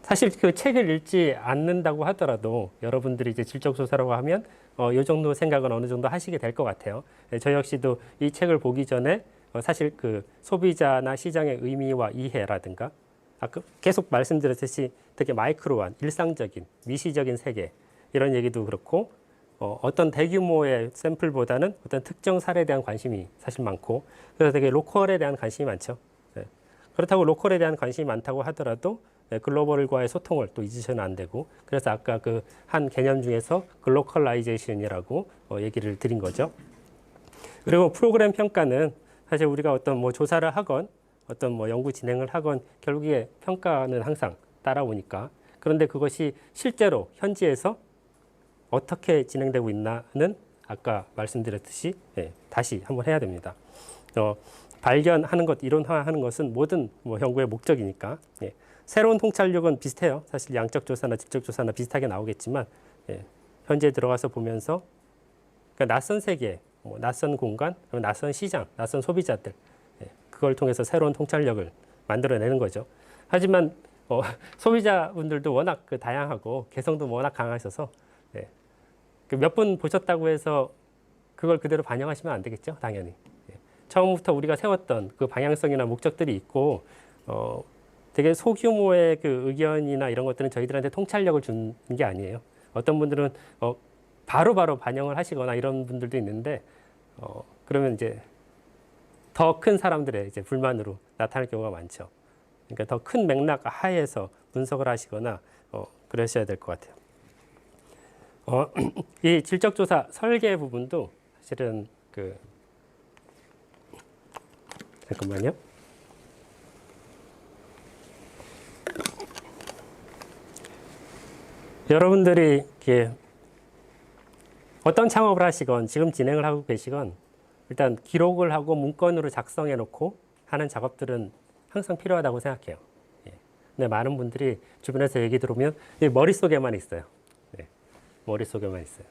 사실 그 책을 읽지 않는다고 하더라도 여러분들이 이제 질적 조사라고 하면 이 정도 생각은 어느 정도 하시게 될 것 같아요. 예, 저 역시도 이 책을 보기 전에 사실 그 소비자나 시장의 의미와 이해라든가 아까 계속 말씀드렸듯이 되게 마이크로한 일상적인 미시적인 세계 이런 얘기도 그렇고 어떤 대규모의 샘플보다는 어떤 특정 사례에 대한 관심이 사실 많고 그래서 되게 로컬에 대한 관심이 많죠. 예. 그렇다고 로컬에 대한 관심이 많다고 하더라도 글로벌과의 소통을 또 잊으셔는 안 되고 그래서 아까 그 한 개념 중에서 글로컬라이제이션이라고 얘기를 드린 거죠. 그리고 프로그램 평가는 사실 우리가 어떤 뭐 조사를 하건 어떤 뭐 연구 진행을 하건 결국에 평가는 항상 따라오니까 그런데 그것이 실제로 현지에서 어떻게 진행되고 있나는 아까 말씀드렸듯이 다시 한번 해야 됩니다. 발견하는 것, 이론화하는 것은 모든 뭐 연구의 목적이니까 새로운 통찰력은 비슷해요. 사실 양적 조사나 질적 조사나 비슷하게 나오겠지만 현재 들어가서 보면서 그러니까 낯선 세계, 뭐 낯선 공간, 낯선 시장, 낯선 소비자들 그걸 통해서 새로운 통찰력을 만들어내는 거죠. 하지만 소비자분들도 워낙 그 다양하고 개성도 워낙 강하셔서 그 몇 분 보셨다고 해서 그걸 그대로 반영하시면 안 되겠죠, 당연히. 처음부터 우리가 세웠던 그 방향성이나 목적들이 있고 되게 소규모의 그 의견이나 이런 것들은 저희들한테 통찰력을 준 게 아니에요. 어떤 분들은 바로바로 반영을 하시거나 이런 분들도 있는데 그러면 이제 더 큰 사람들의 이제 불만으로 나타날 경우가 많죠. 그러니까 더 큰 맥락 하에서 분석을 하시거나 그러셔야 될 것 같아요. 이 질적조사 설계 부분도 사실은 잠깐만요. 여러분들이 이렇게 어떤 창업을 하시건 지금 진행을 하고 계시건 일단 기록을 하고 문건으로 작성해 놓고 하는 작업들은 항상 필요하다고 생각해요. 근데 많은 분들이 주변에서 얘기 들어오면 머릿속에만 있어요. 머릿속에만 있어요.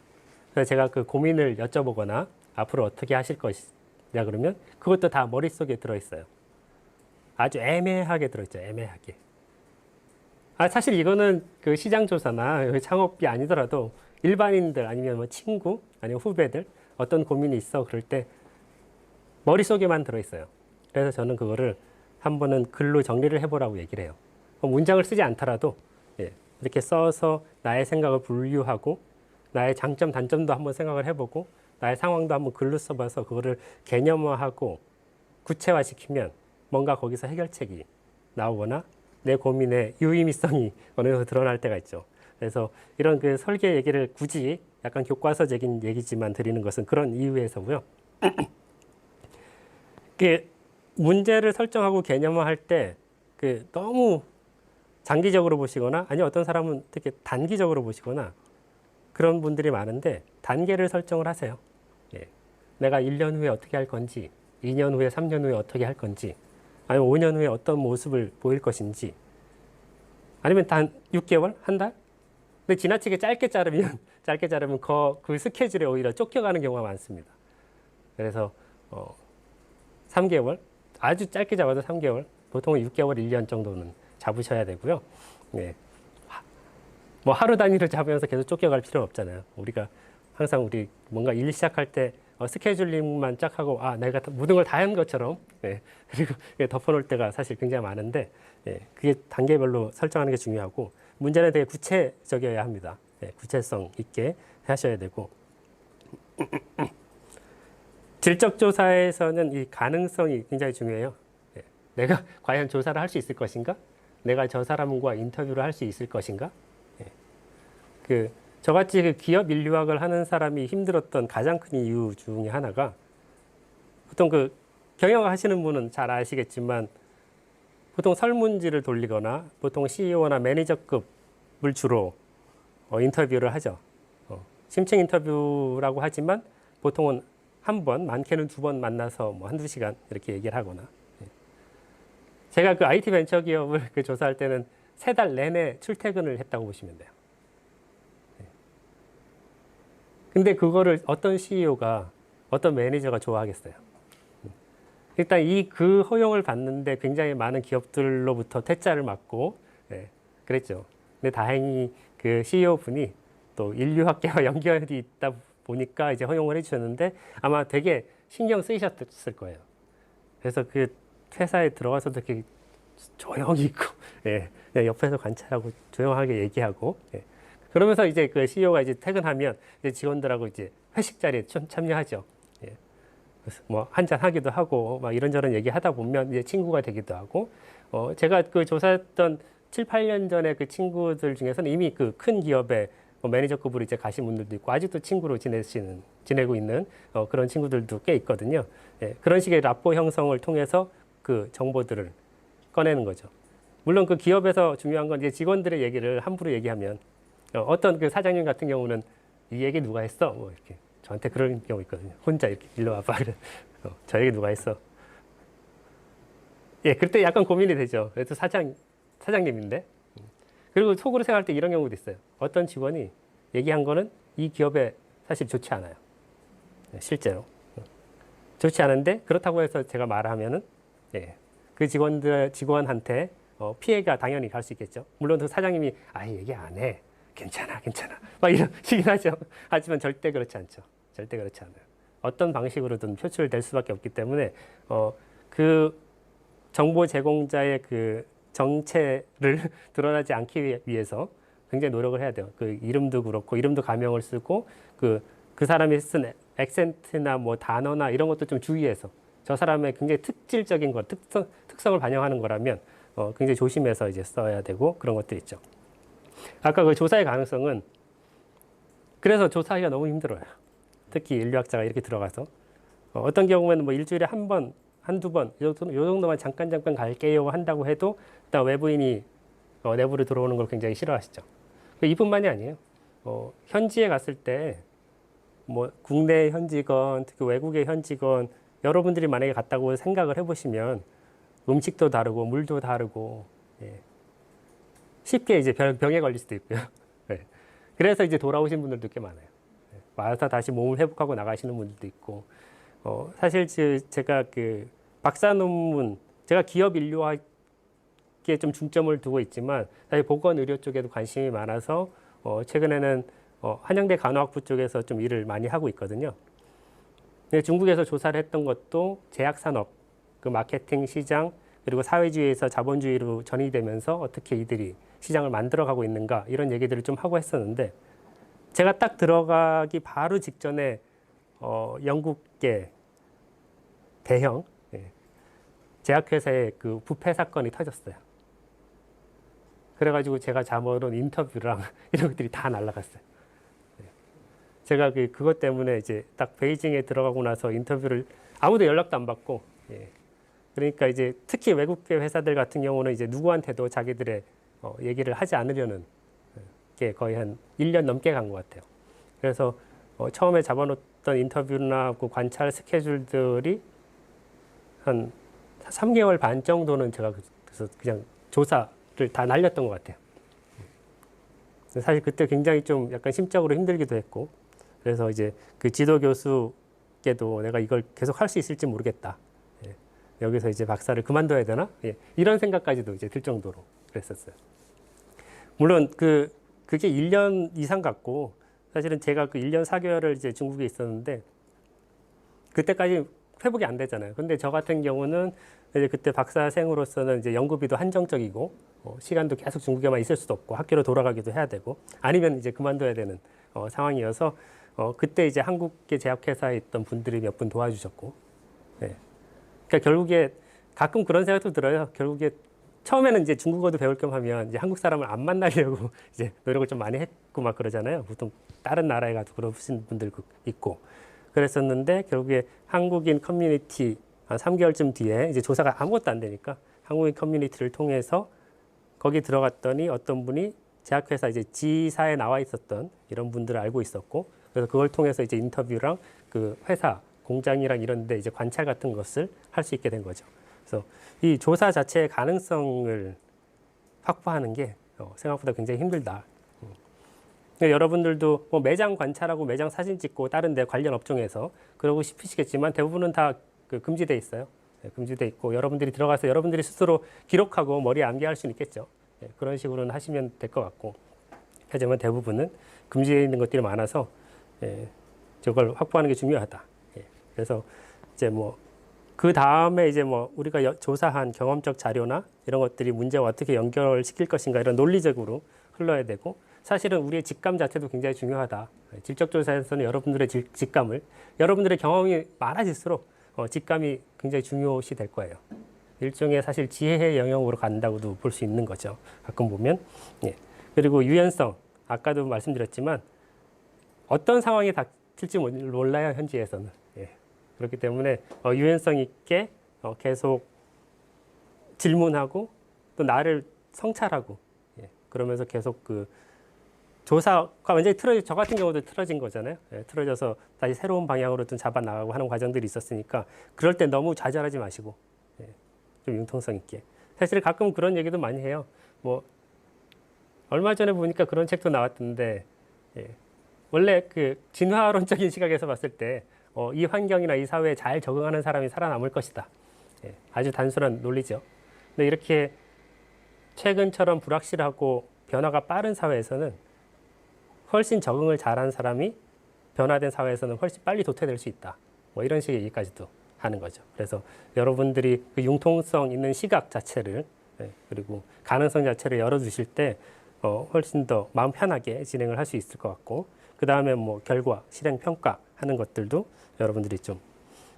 그래서 제가 그 고민을 여쭤보거나 앞으로 어떻게 하실 것이냐 그러면 그것도 다 머릿속에 들어있어요. 아주 애매하게 들어있죠. 애매하게. 사실 이거는 그 시장 조사나 창업이 아니더라도 일반인들 아니면 뭐 친구 아니면 후배들 어떤 고민이 있어 그럴 때 머릿속에만 들어있어요. 그래서 저는 그거를 한 번은 글로 정리를 해보라고 얘기를 해요. 문장을 쓰지 않더라도 예, 이렇게 써서 나의 생각을 분류하고 나의 장점, 단점도 한번 생각을 해보고 나의 상황도 한번 글로 써봐서 그거를 개념화하고 구체화시키면 뭔가 거기서 해결책이 나오거나 내 고민의 유의미성이 어느 정도 드러날 때가 있죠. 그래서 이런 그 설계 얘기를 굳이 약간 교과서적인 얘기지만 드리는 것은 그런 이유에서고요. 그 문제를 설정하고 개념화할 때 그 너무 장기적으로 보시거나 아니 어떤 사람은 되게 단기적으로 보시거나 그런 분들이 많은데 단계를 설정을 하세요. 예. 내가 1년 후에 어떻게 할 건지, 2년 후에, 3년 후에 어떻게 할 건지, 아니면 5년 후에 어떤 모습을 보일 것인지, 아니면 단 6개월, 한 달? 근데 지나치게 짧게 자르면 그 스케줄에 오히려 쫓겨가는 경우가 많습니다. 그래서 3개월, 아주 짧게 잡아도 3개월, 보통 6개월, 1년 정도는 잡으셔야 되고요. 네. 뭐 하루 단위를 잡으면서 계속 쫓겨갈 필요는 없잖아요. 우리가 항상 우리 뭔가 일 시작할 때 스케줄링만 쫙 하고 내가 모든 걸 다 한 것처럼 네. 그리고 덮어놓을 때가 사실 굉장히 많은데 그게 단계별로 설정하는 게 중요하고 문제는 되게 구체적이어야 합니다. 구체성 있게 하셔야 되고 질적 조사에서는 이 가능성이 굉장히 중요해요. 내가 과연 조사를 할 수 있을 것인가? 내가 저 사람과 인터뷰를 할 수 있을 것인가? 저같이 그 기업 인류학을 하는 사람이 힘들었던 가장 큰 이유 중에 하나가 보통 경영하시는 분은 잘 아시겠지만 보통 설문지를 돌리거나 보통 CEO나 매니저급을 주로 인터뷰를 하죠. 심층 인터뷰라고 하지만 보통은 한 번, 많게는 2번 만나서 뭐 한두 시간 이렇게 얘기를 하거나 제가 그 IT 벤처 기업을 조사할 때는 3달 내내 출퇴근을 했다고 보시면 돼요. 근데 그거를 어떤 CEO가 어떤 매니저가 좋아하겠어요. 일단 그 허용을 받는데 굉장히 많은 기업들로부터 퇴짜를 맞고 그랬죠. 근데 다행히 그 CEO 분이 또 인류학계와 연결이 있다 보니까 이제 허용을 해주셨는데 아마 되게 신경 쓰이셨을 거예요. 그래서 그 회사에 들어가서도 이렇게 조용히 있고 옆에서 관찰하고 조용하게 얘기하고 그러면서 이제 그 CEO가 이제 퇴근하면 이제 직원들하고 이제 회식 자리에 참여하죠. 뭐 한잔 하기도 하고 막 이런저런 얘기하다 보면 이제 친구가 되기도 하고 제가 그 조사했던 7, 8년 전에 그 친구들 중에서는 이미 그 큰 기업에 매니저급으로 이제 가신 분들도 있고 아직도 친구로 지내고 있는 그런 친구들도 꽤 있거든요. 그런 식의 라포 형성을 통해서 그 정보들을 꺼내는 거죠. 물론 그 기업에서 중요한 건 이제 직원들의 얘기를 함부로 얘기하면 어떤 그 사장님 같은 경우는 이 얘기 누가 했어? 뭐 이렇게 저한테 그런 경우 있거든요. 혼자 이렇게 일로 와봐. 저 얘기 누가 했어? 그때 약간 고민이 되죠. 그래도 사장님인데. 그리고 속으로 생각할 때 이런 경우도 있어요. 어떤 직원이 얘기한 거는 이 기업에 사실 좋지 않아요. 실제로. 좋지 않은데 그렇다고 해서 제가 말하면은 그 직원한테 피해가 당연히 갈 수 있겠죠. 물론 그 사장님이 얘기 안 해. 괜찮아. 막 이런 식이긴 하죠. 하지만 절대 그렇지 않죠. 절대 그렇지 않아요. 어떤 방식으로든 표출될 수밖에 없기 때문에 그 정보 제공자의 그 정체를 드러나지 않기 위해서 굉장히 노력을 해야 돼요. 그 이름도 그렇고 이름도 가명을 쓰고 그 사람이 쓴 액센트나 뭐 단어나 이런 것도 좀 주의해서 저 사람의 굉장히 특질적인 것, 특성을 반영하는 거라면 굉장히 조심해서 이제 써야 되고 그런 것도 있죠. 아까 그 조사의 가능성은 그래서 조사하기가 너무 힘들어요. 특히 인류학자가 이렇게 들어가서 어떤 경우에는 뭐 일주일에 한 번, 한두 번, 요 정도만 잠깐 갈게요 한다고 해도 일단 외부인이 내부로 들어오는 걸 굉장히 싫어하시죠. 이뿐만이 아니에요. 현지에 갔을 때 뭐 국내 현지건 특히 외국의 현지건 여러분들이 만약에 갔다고 생각을 해보시면 음식도 다르고 물도 다르고 쉽게 이제 병에 걸릴 수도 있고요. 그래서 이제 돌아오신 분들도 꽤 많아요. 와서 다시 몸을 회복하고 나가시는 분들도 있고 사실 제가 그 박사 논문 제가 기업 인류학에 좀 중점을 두고 있지만 사실 보건 의료 쪽에도 관심이 많아서 최근에는 한양대 간호학부 쪽에서 좀 일을 많이 하고 있거든요. 근데 중국에서 조사를 했던 것도 제약산업, 그 마케팅 시장, 그리고 사회주의에서 자본주의로 전이되면서 어떻게 이들이 시장을 만들어가고 있는가 이런 얘기들을 좀 하고 했었는데 제가 딱 들어가기 바로 직전에 영국계 대형 제약회사의 그 부패 사건이 터졌어요. 그래가지고 제가 잠어놓은 인터뷰랑 이런 것들이 다 날라갔어요. 제가 그것 때문에 이제 딱 베이징에 들어가고 나서 인터뷰를 아무도 연락도 안 받고, 그러니까 이제 특히 외국계 회사들 같은 경우는 이제 누구한테도 자기들의 얘기를 하지 않으려는 게 거의 한 1년 넘게 간 것 같아요. 그래서 처음에 잡아놓던 인터뷰나 그 관찰 스케줄들이 한 3개월 반 정도는 제가 그래서 그냥 조사를 다 날렸던 것 같아요. 사실 그때 굉장히 좀 약간 심적으로 힘들기도 했고, 그래서 이제 그 지도 교수께도 내가 이걸 계속 할 수 있을지 모르겠다. 여기서 이제 박사를 그만둬야 되나? 이런 생각까지도 이제 들 정도로 그랬었어요. 물론 그게 1년 이상 갔고, 사실은 제가 그 1년 4개월을 이제 중국에 있었는데, 그때까지 회복이 안 되잖아요. 근데 저 같은 경우는 이제 그때 박사생으로서는 이제 연구비도 한정적이고, 시간도 계속 중국에만 있을 수도 없고, 학교로 돌아가기도 해야 되고, 아니면 이제 그만둬야 되는 상황이어서, 그때 이제 한국계 제약회사에 있던 분들이 몇 분 도와주셨고, 그러니까 결국에 가끔 그런 생각도 들어요. 결국에 처음에는 이제 중국어도 배울 겸 하면 이제 한국 사람을 안 만나려고 이제 노력을 좀 많이 했고 막 그러잖아요. 보통 다른 나라에 가도 그러신 분들 있고 그랬었는데 결국에 한국인 커뮤니티 한 3개월쯤 뒤에 이제 조사가 아무것도 안 되니까 한국인 커뮤니티를 통해서 거기 들어갔더니 어떤 분이 제약회사 이제 지사에 나와 있었던 이런 분들을 알고 있었고 그래서 그걸 통해서 이제 인터뷰랑 그 회사 공장이랑 이런 데 이제 관찰 같은 것을 할 수 있게 된 거죠. 그래서 이 조사 자체의 가능성을 확보하는 게 생각보다 굉장히 힘들다. 여러분들도 뭐 매장 관찰하고 매장 사진 찍고 다른 데 관련 업종에서 그러고 싶으시겠지만 대부분은 다 금지돼 있어요. 금지돼 있고 여러분들이 들어가서 여러분들이 스스로 기록하고 머리에 암기할 수는 있겠죠. 그런 식으로는 하시면 될 것 같고 하지만 대부분은 금지되어 있는 것들이 많아서 저걸 확보하는 게 중요하다. 그래서 이제 뭐 그 다음에 이제 뭐 우리가 조사한 경험적 자료나 이런 것들이 문제와 어떻게 연결시킬 것인가 이런 논리적으로 흘러야 되고 사실은 우리의 직감 자체도 굉장히 중요하다. 질적 조사에서는 여러분들의 직감을 여러분들의 경험이 많아질수록 직감이 굉장히 중요시 될 거예요. 일종의 사실 지혜의 영역으로 간다고도 볼 수 있는 거죠. 가끔 보면. 그리고 유연성 아까도 말씀드렸지만 어떤 상황이 닥칠지 몰라요. 현지에서는. 그렇기 때문에 유연성 있게 계속 질문하고 또 나를 성찰하고 그러면서 계속 그 조사가 완전히 저 같은 경우도 틀어진 거잖아요. 틀어져서 다시 새로운 방향으로 좀 잡아 나가고 하는 과정들이 있었으니까 그럴 때 너무 좌절하지 마시고 좀 융통성 있게. 사실 가끔 그런 얘기도 많이 해요. 뭐 얼마 전에 보니까 그런 책도 나왔던데 원래 그 진화론적인 시각에서 봤을 때 이 환경이나 이 사회에 잘 적응하는 사람이 살아남을 것이다. 아주 단순한 논리죠. 근데 이렇게 최근처럼 불확실하고 변화가 빠른 사회에서는 훨씬 적응을 잘한 사람이 변화된 사회에서는 훨씬 빨리 도태될 수 있다. 뭐 이런 식의 얘기까지도 하는 거죠. 그래서 여러분들이 그 융통성 있는 시각 자체를 그리고 가능성 자체를 열어두실 때 훨씬 더 마음 편하게 진행을 할 수 있을 것 같고 그 다음에 뭐 결과, 실행, 평가 하는 것들도 여러분들이 좀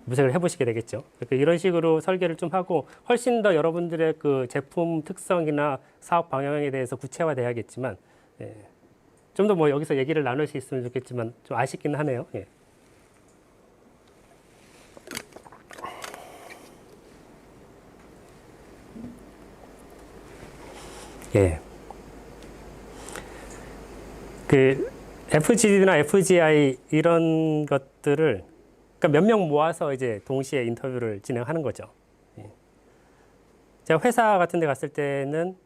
모색을 해보시게 되겠죠. 그러니까 이런 식으로 설계를 좀 하고 훨씬 더 여러분들의 그 제품 특성이나 사업 방향에 대해서 구체화돼야겠지만 좀 더 뭐 여기서 얘기를 나눌 수 있으면 좋겠지만 좀 아쉽긴 하네요. 그 FGD나 FGI 이런 것들을 그러니까 몇 명 모아서 이제 동시에 인터뷰를 진행하는 거죠. 제가 회사 같은 데 갔을 때는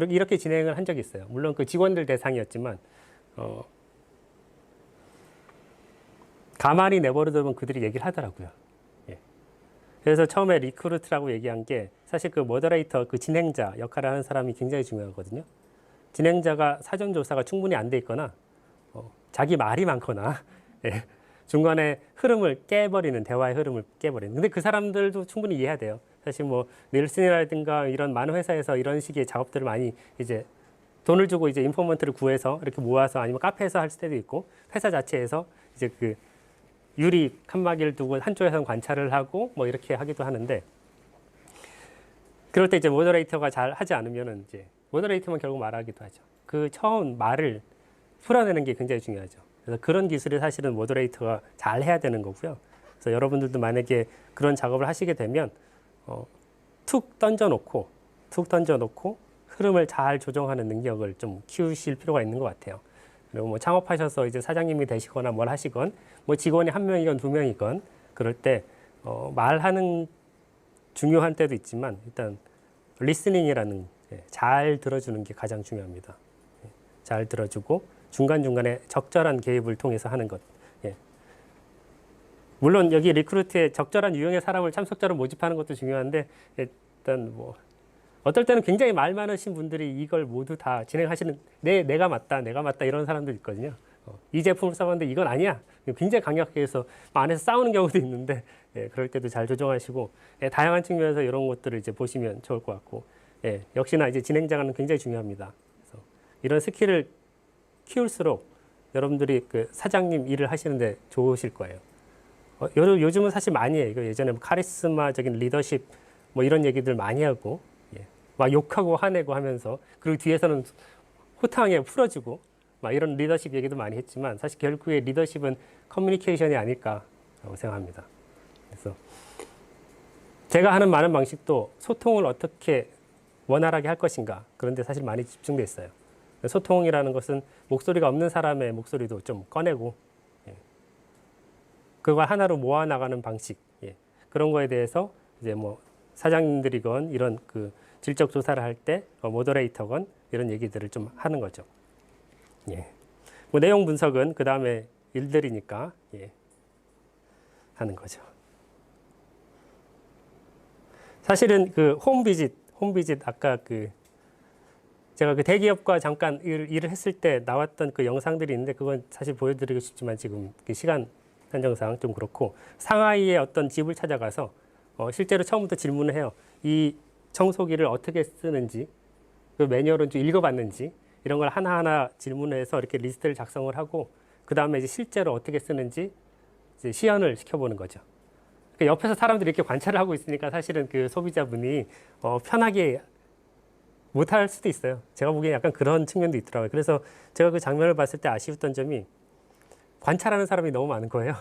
이렇게 진행을 한 적이 있어요. 물론 그 직원들 대상이었지만 가만히 내버려두면 그들이 얘기를 하더라고요. 그래서 처음에 리크루트라고 얘기한 게 사실 그 모더레이터, 그 진행자 역할을 하는 사람이 굉장히 중요하거든요. 진행자가 사전 조사가 충분히 안 돼 있거나 자기 말이 많거나 예, 중간에 흐름을 깨버리는, 대화의 흐름을 깨버리는. 근데 그 사람들도 충분히 이해해야 돼요. 사실 뭐 닐슨이라든가 이런 많은 회사에서 이런 식의 작업들을 많이 이제 돈을 주고 이제 인포먼트를 구해서 이렇게 모아서 아니면 카페에서 할 때도 있고 회사 자체에서 이제 그 유리 칸막이를 두고 한쪽에서는 관찰을 하고 뭐 이렇게 하기도 하는데, 그럴 때 이제 모더레이터가 잘 하지 않으면은 이제 모더레이터만 결국 말하기도 하죠. 그 처음 말을 풀어내는 게 굉장히 중요하죠. 그래서 그런 기술이 사실은 모더레이터가 잘 해야 되는 거고요. 그래서 여러분들도 만약에 그런 작업을 하시게 되면 툭 던져놓고 흐름을 잘 조정하는 능력을 좀 키우실 필요가 있는 것 같아요. 그리고 뭐 창업하셔서 이제 사장님이 되시거나 뭘 하시건 뭐 직원이 한 명이건 두 명이건 그럴 때 말하는 중요한 때도 있지만 일단 리스닝이라는 잘 들어주는 게 가장 중요합니다. 잘 들어주고 중간중간에 적절한 개입을 통해서 하는 것. 물론 여기 리크루트에 적절한 유형의 사람을 참석자로 모집하는 것도 중요한데 일단 뭐 어떨 때는 굉장히 말 많으신 분들이 이걸 모두 다 진행하시는 내가 맞다 이런 사람도 있거든요. 이 제품을 써봤는데 이건 아니야. 굉장히 강력하게 해서 안에서 싸우는 경우도 있는데 그럴 때도 잘 조정하시고 다양한 측면에서 이런 것들을 이제 보시면 좋을 것 같고 역시나 이제 진행자는 굉장히 중요합니다. 그래서 이런 스킬을 키울수록 여러분들이 그 사장님 일을 하시는데 좋으실 거예요. 요즘은 사실 많이 해요. 이거 예전에 뭐 카리스마적인 리더십 뭐 이런 얘기들 많이 하고 막 욕하고 화내고 하면서 그리고 뒤에서는 호탕하게 풀어주고 막 이런 리더십 얘기도 많이 했지만 사실 결국에 리더십은 커뮤니케이션이 아닐까라고 생각합니다. 그래서 제가 하는 많은 방식도 소통을 어떻게 원활하게 할 것인가 그런데 사실 많이 집중돼 있어요. 소통이라는 것은 목소리가 없는 사람의 목소리도 좀 꺼내고 그걸 하나로 모아 나가는 방식 그런 거에 대해서 이제 뭐 사장님들이건 이런 그 질적 조사를 할 때 모더레이터건 이런 얘기들을 좀 하는 거죠. 뭐 내용 분석은 그 다음에 일들이니까 하는 거죠. 사실은 그 홈비짓 아까 그 제가 그 대기업과 잠깐 일을 했을 때 나왔던 그 영상들이 있는데 그건 사실 보여드리고 싶지만 지금 시간 한정상 좀 그렇고 상하이의 어떤 집을 찾아가서 실제로 처음부터 질문을 해요. 이 청소기를 어떻게 쓰는지 그 매뉴얼은 좀 읽어봤는지 이런 걸 하나하나 질문해서 이렇게 리스트를 작성을 하고 그 다음에 이제 실제로 어떻게 쓰는지 이제 시연을 시켜보는 거죠. 옆에서 사람들이 이렇게 관찰을 하고 있으니까 사실은 그 소비자분이 편하게 못할 수도 있어요. 제가 보기엔 약간 그런 측면도 있더라고요. 그래서 제가 그 장면을 봤을 때 아쉬웠던 점이 관찰하는 사람이 너무 많은 거예요.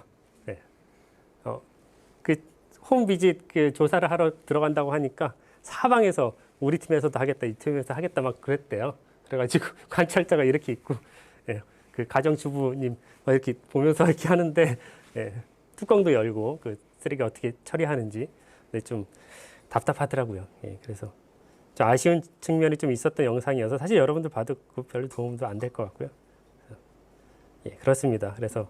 그 홈비짓 그 조사를 하러 들어간다고 하니까 사방에서 우리 팀에서도 하겠다, 이 팀에서 하겠다 막 그랬대요. 그래가지고 관찰자가 이렇게 있고 그 가정주부님 막 이렇게 보면서 이렇게 하는데 뚜껑도 열고 그 쓰레기 어떻게 처리하는지 좀 답답하더라고요. 그래서 좀 아쉬운 측면이 좀 있었던 영상이어서 사실 여러분들 봐도 그 별로 도움도 안 될 것 같고요. 그렇습니다. 그래서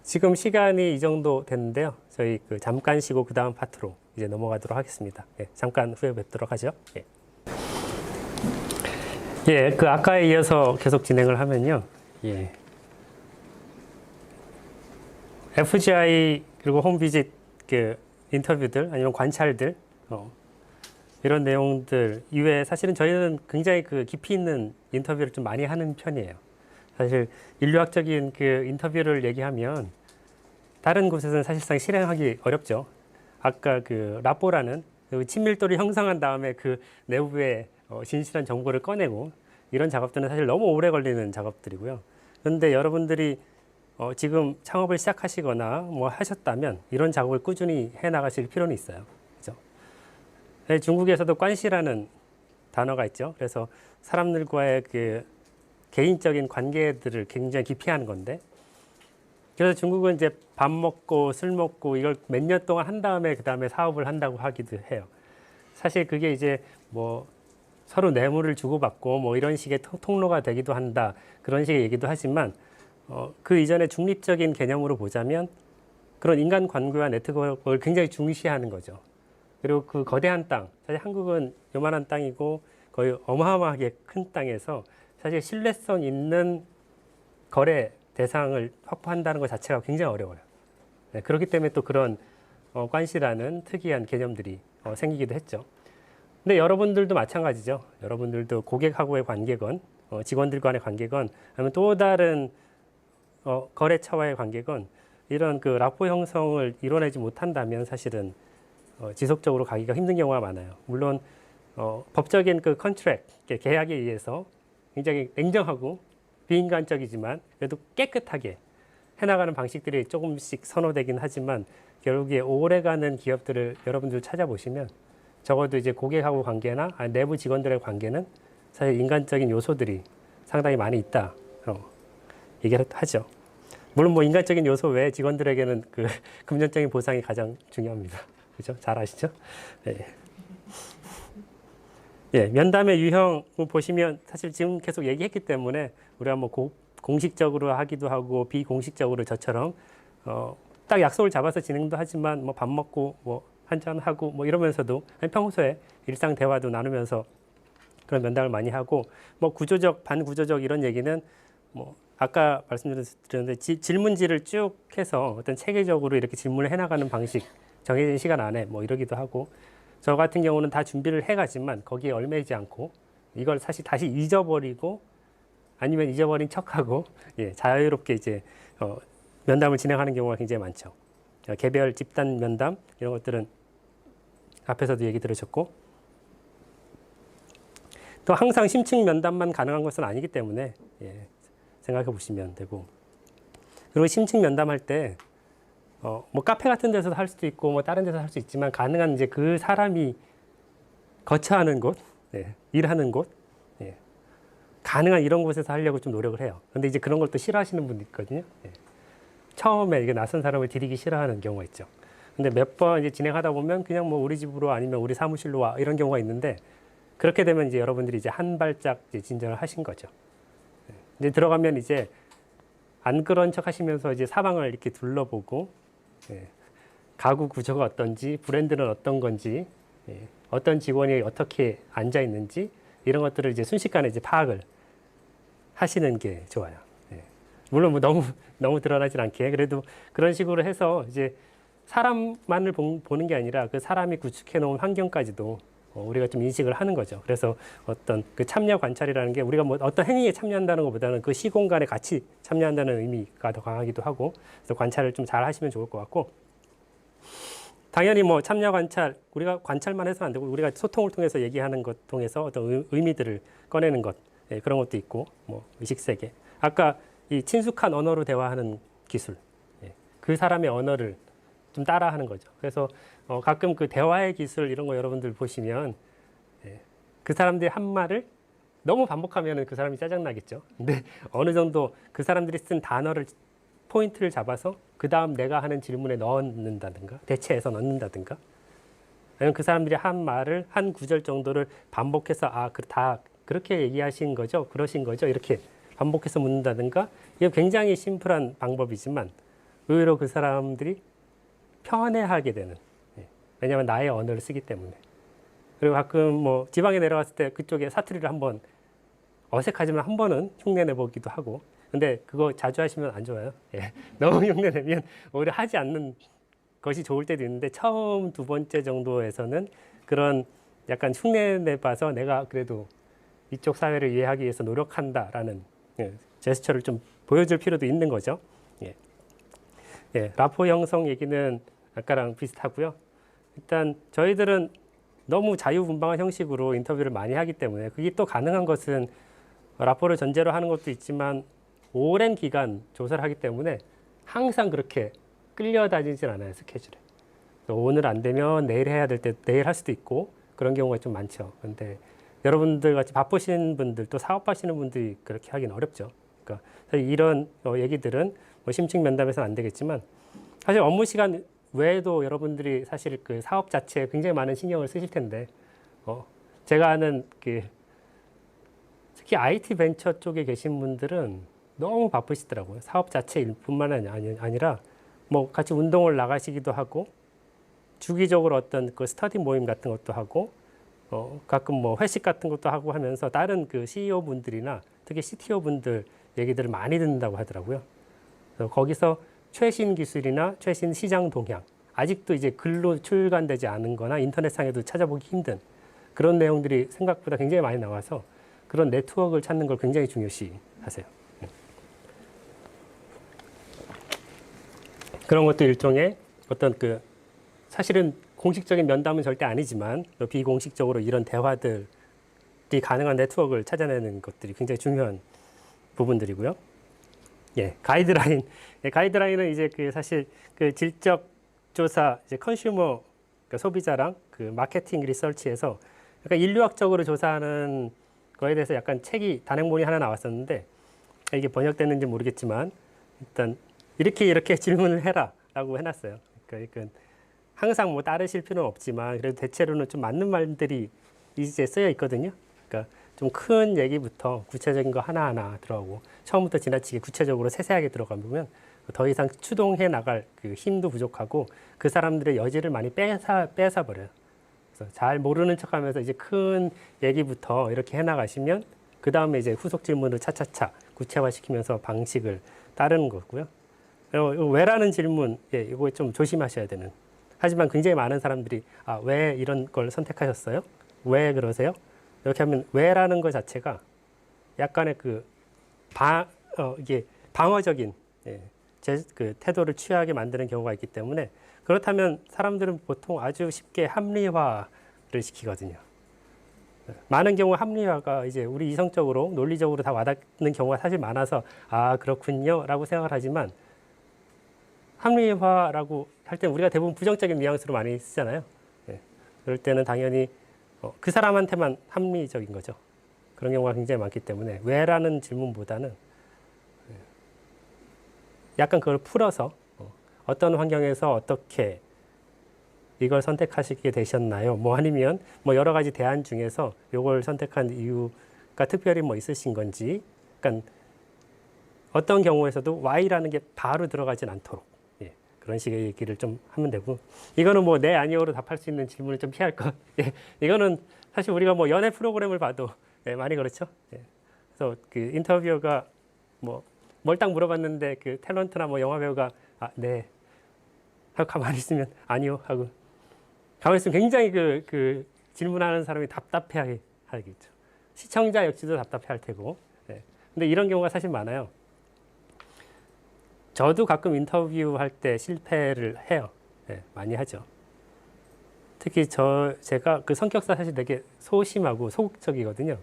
지금 시간이 이 정도 됐는데요. 저희 그 잠깐 쉬고 그 다음 파트로 이제 넘어가도록 하겠습니다. 잠깐 후에 뵙도록 하죠. 그 아까에 이어서 계속 진행을 하면요. FGI 그리고 홈비짓 그 인터뷰들 아니면 관찰들 이런 내용들 이외에 사실은 저희는 굉장히 그 깊이 있는 인터뷰를 좀 많이 하는 편이에요. 사실 인류학적인 그 인터뷰를 얘기하면 다른 곳에서는 사실상 실행하기 어렵죠. 아까 그 라뽀라는 친밀도를 형성한 다음에 그 내부의 진실한 정보를 꺼내고 이런 작업들은 사실 너무 오래 걸리는 작업들이고요. 그런데 여러분들이 지금 창업을 시작하시거나 뭐 하셨다면 이런 작업을 꾸준히 해 나가실 필요는 있어요. 그죠? 중국에서도 관시라는 단어가 있죠. 그래서 사람들과의 그 개인적인 관계들을 굉장히 깊이 하는 건데, 그래서 중국은 이제 밥 먹고 술 먹고 이걸 몇 년 동안 한 다음에 그 다음에 사업을 한다고 하기도 해요. 사실 그게 이제 뭐 서로 뇌물을 주고받고 뭐 이런 식의 통로가 되기도 한다 그런 식의 얘기도 하지만 그 이전에 중립적인 개념으로 보자면 그런 인간관계와 네트워크를 굉장히 중시하는 거죠. 그리고 그 거대한 땅, 사실 한국은 요만한 땅이고 거의 어마어마하게 큰 땅에서 사실 신뢰성 있는 거래 대상을 확보한다는 것 자체가 굉장히 어려워요. 네, 그렇기 때문에 또 그런 관시라는 특이한 개념들이 생기기도 했죠. 근데 여러분들도 마찬가지죠. 여러분들도 고객하고의 관계건, 직원들 간의 관계건, 아니면 또 다른 거래처와의 관계건, 이런 그 라포 형성을 이뤄내지 못한다면 사실은 지속적으로 가기가 힘든 경우가 많아요. 물론 법적인 그 컨트랙, 계약에 의해서 굉장히 냉정하고 비인간적이지만 그래도 깨끗하게 해나가는 방식들이 조금씩 선호되긴 하지만 결국에 오래가는 기업들을 여러분들 찾아보시면 적어도 이제 고객하고 관계나 내부 직원들의 관계는 사실 인간적인 요소들이 상당히 많이 있다 얘기를 하죠. 물론 뭐 인간적인 요소 외에 직원들에게는 그 금전적인 보상이 가장 중요합니다. 그죠? 잘 아시죠? 예. 예, 면담의 유형 보시면 사실 지금 계속 얘기했기 때문에 우리가 뭐 공식적으로 하기도 하고 비공식적으로 저처럼 딱 약속을 잡아서 진행도 하지만 뭐 밥 먹고 뭐 한잔 하고 뭐 이러면서도 평소에 일상 대화도 나누면서 그런 면담을 많이 하고 뭐 구조적 반구조적 이런 얘기는 뭐 아까 말씀드렸는데 질문지를 쭉 해서 어떤 체계적으로 이렇게 질문을 해나가는 방식 정해진 시간 안에 뭐 이러기도 하고 저 같은 경우는 다 준비를 해가지만 거기에 얽매이지 않고 이걸 사실 다시 잊어버리고 아니면 잊어버린 척하고 예, 자유롭게 이제 면담을 진행하는 경우가 굉장히 많죠. 개별 집단 면담 이런 것들은 앞에서도 얘기 들으셨고 또 항상 심층 면담만 가능한 것은 아니기 때문에 예, 생각해 보시면 되고 그리고 심층 면담할 때 뭐 카페 같은 데서도 할 수도 있고 뭐 다른 데서 할 수 있지만 가능한 이제 그 사람이 거처하는 곳, 예, 일하는 곳, 예, 가능한 이런 곳에서 하려고 좀 노력을 해요. 근데 이제 그런 걸 또 싫어하시는 분도 있거든요. 예. 처음에 이게 낯선 사람을 들이기 싫어하는 경우가 있죠. 근데 몇 번 이제 진행하다 보면 그냥 뭐 우리 집으로 아니면 우리 사무실로 와 이런 경우가 있는데 그렇게 되면 이제 여러분들이 이제 한 발짝 이제 진전을 하신 거죠. 예. 이제 들어가면 이제 안 그런 척 하시면서 이제 사방을 이렇게 둘러보고 예, 가구 구조가 어떤지, 브랜드는 어떤 건지, 예, 어떤 직원이 어떻게 앉아 있는지 이런 것들을 이제 순식간에 이제 파악을 하시는 게 좋아요. 예. 물론 뭐 너무 드러나진 않게 그래도 그런 식으로 해서 이제 사람만을 보는 게 아니라 그 사람이 구축해 놓은 환경까지도 우리가 좀 인식을 하는 거죠. 그래서 어떤 그 참여 관찰이라는 게 우리가 뭐 어떤 행위에 참여한다는 것보다는 그 시공간에 같이 참여한다는 의미가 더 강하기도 하고 그래서 관찰을 좀 잘 하시면 좋을 것 같고 당연히 뭐 참여 관찰 우리가 관찰만 해서는 안 되고 우리가 소통을 통해서 얘기하는 것 통해서 어떤 의미들을 꺼내는 것 예, 그런 것도 있고 뭐 의식세계 아까 이 친숙한 언어로 대화하는 기술 예, 그 사람의 언어를 좀 따라하는 거죠. 그래서 가끔 그 대화의 기술 이런 거 여러분들 보시면 예, 그 사람들이 한 말을 너무 반복하면 그 사람이 짜증나겠죠. 근데 어느 정도 그 사람들이 쓴 단어를 포인트를 잡아서 그 다음 내가 하는 질문에 넣는다든가 대체해서 넣는다든가 아니면 그 사람들이 한 말을 한 구절 정도를 반복해서 다 그렇게 얘기하신 거죠? 그러신 거죠? 이렇게 반복해서 묻는다든가 이게 굉장히 심플한 방법이지만 의외로 그 사람들이 편해하게 되는 왜냐하면 나의 언어를 쓰기 때문에 그리고 가끔 뭐 지방에 내려갔을 때 그쪽에 사투리를 한번 어색하지만 한 번은 흉내내 보기도 하고 근데 그거 자주 하시면 안 좋아요. 예. 너무 흉내내면 오히려 하지 않는 것이 좋을 때도 있는데 처음 두 번째 정도에서는 그런 약간 흉내내 봐서 내가 그래도 이쪽 사회를 이해하기 위해서 노력한다라는 예, 제스처를 좀 보여줄 필요도 있는 거죠. 예. 예, 라포 형성 얘기는 아까랑 비슷하고요. 일단 저희들은 너무 자유분방한 형식으로 인터뷰를 많이 하기 때문에 그게 또 가능한 것은 라포를 전제로 하는 것도 있지만 오랜 기간 조사를 하기 때문에 항상 그렇게 끌려다니진 않아요, 스케줄에. 오늘 안 되면 내일 해야 될 때 내일 할 수도 있고 그런 경우가 좀 많죠. 그런데 여러분들 같이 바쁘신 분들 또 사업하시는 분들이 그렇게 하기는 어렵죠. 그러니까 이런 얘기들은 뭐 심층 면담에서는 안 되겠지만 사실 업무 시간 외에도 여러분들이 사실 그 사업 자체에 굉장히 많은 신경을 쓰실 텐데 제가 아는 그 특히 IT 벤처 쪽에 계신 분들은 너무 바쁘시더라고요. 사업 자체 일뿐만 아니라 뭐 같이 운동을 나가시기도 하고 주기적으로 어떤 그 스터디 모임 같은 것도 하고 가끔 뭐 회식 같은 것도 하고 하면서 다른 그 CEO 분들이나 특히 CTO 분들 얘기들을 많이 듣는다고 하더라고요. 그래서 거기서 최신 기술이나 최신 시장 동향, 아직도 이제 글로 출간되지 않은 거나 인터넷상에도 찾아보기 힘든 그런 내용들이 생각보다 굉장히 많이 나와서 그런 네트워크를 찾는 걸 굉장히 중요시 하세요. 그런 것도 일종의 어떤 그 사실은 공식적인 면담은 절대 아니지만 비공식적으로 이런 대화들이 가능한 네트워크를 찾아내는 것들이 굉장히 중요한 부분들이고요. 예, 가이드라인. 예, 가이드라인은 이제 그 사실 그 질적 조사, 이제 컨슈머 그러니까 소비자랑 그 마케팅 리서치에서 약간 인류학적으로 조사하는 거에 대해서 약간 책이 단행본이 하나 나왔었는데 이게 번역됐는지 모르겠지만 일단 이렇게 질문을 해라라고 해놨어요. 그러니까 항상 뭐 따르실 필요는 없지만 그래도 대체로는 좀 맞는 말들이 이제 쓰여 있거든요. 그러니까 좀 큰 얘기부터 구체적인 거 하나하나 들어가고 처음부터 지나치게 구체적으로 세세하게 들어가면 더 이상 추동해 나갈 그 힘도 부족하고 그 사람들의 여지를 많이 뺏어 버려요. 그래서 잘 모르는 척하면서 이제 큰 얘기부터 이렇게 해 나가시면 그 다음에 이제 후속 질문을 차차차 구체화시키면서 방식을 따르는 거고요. 왜라는 질문, 예, 이거 좀 조심하셔야 되는. 하지만 굉장히 많은 사람들이 왜 이런 걸 선택하셨어요? 왜 그러세요? 이렇게 하면 왜라는 것 자체가 약간의 이게 방어적인 예, 그 태도를 취하게 만드는 경우가 있기 때문에 그렇다면 사람들은 보통 아주 쉽게 합리화를 시키거든요. 많은 경우 합리화가 이제 우리 이성적으로 논리적으로 다 와닿는 경우가 사실 많아서 그렇군요라고 생각을 하지만 합리화라고 할 때 우리가 대부분 부정적인 뉘앙스로 많이 쓰잖아요. 예. 그럴 때는 당연히 그 사람한테만 합리적인 거죠. 그런 경우가 굉장히 많기 때문에 왜라는 질문보다는 약간 그걸 풀어서 어떤 환경에서 어떻게 이걸 선택하시게 되셨나요? 뭐 아니면 뭐 여러 가지 대안 중에서 이걸 선택한 이유가 특별히 뭐 있으신 건지, 그러니까 어떤 경우에서도 Y라는 게 바로 들어가진 않도록 예, 그런 식의 얘기를 좀 하면 되고, 이거는 뭐 네 아니오로 답할 수 있는 질문을 좀 피할 것. 예, 이거는 사실 우리가 뭐 연애 프로그램을 봐도 예, 많이 그렇죠. 예. 그래서 그 인터뷰어가 뭐 뭘 딱 물어봤는데 그 탤런트나 뭐 영화 배우가 네 하고 가만히 있으면 아니요 하고 가만히 있으면 굉장히 그 질문하는 사람이 답답해 하겠죠. 시청자 역시도 답답해 할 테고. 예. 근데 이런 경우가 사실 많아요. 저도 가끔 인터뷰할 때 실패를 해요. 예, 많이 하죠. 특히 제가 그 성격상 사실 되게 소심하고 소극적이거든요.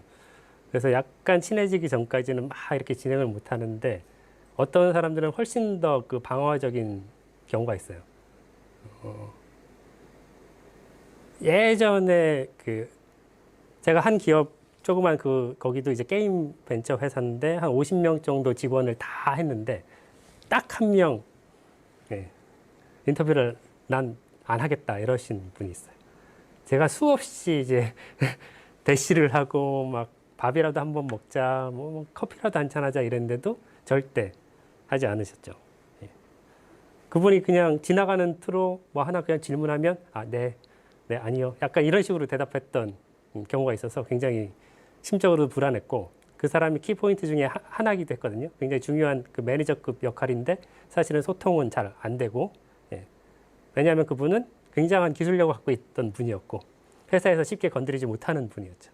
그래서 약간 친해지기 전까지는 막 이렇게 진행을 못 하는데 어떤 사람들은 훨씬 더 그 방어적인 경우가 있어요. 예전에 제가 한 기업 조그만 거기도 이제 게임 벤처 회사인데 한 50명 정도 직원을 다 했는데 딱 한 명 인터뷰를 난 안 하겠다 이러신 분이 있어요. 제가 수없이 이제 대시를 하고 막 밥이라도 한번 먹자, 뭐 커피라도 한잔 하자 이랬는데도 절대 하지 않으셨죠. 예. 그분이 그냥 지나가는 투로 뭐 하나 그냥 질문하면 네, 아니요. 약간 이런 식으로 대답했던 경우가 있어서 굉장히 심적으로 불안했고 그 사람이 키포인트 중에 하나이기도 했거든요. 굉장히 중요한 그 매니저급 역할인데 사실은 소통은 잘 안 되고 예. 왜냐하면 그분은 굉장한 기술력을 갖고 있던 분이었고 회사에서 쉽게 건드리지 못하는 분이었죠.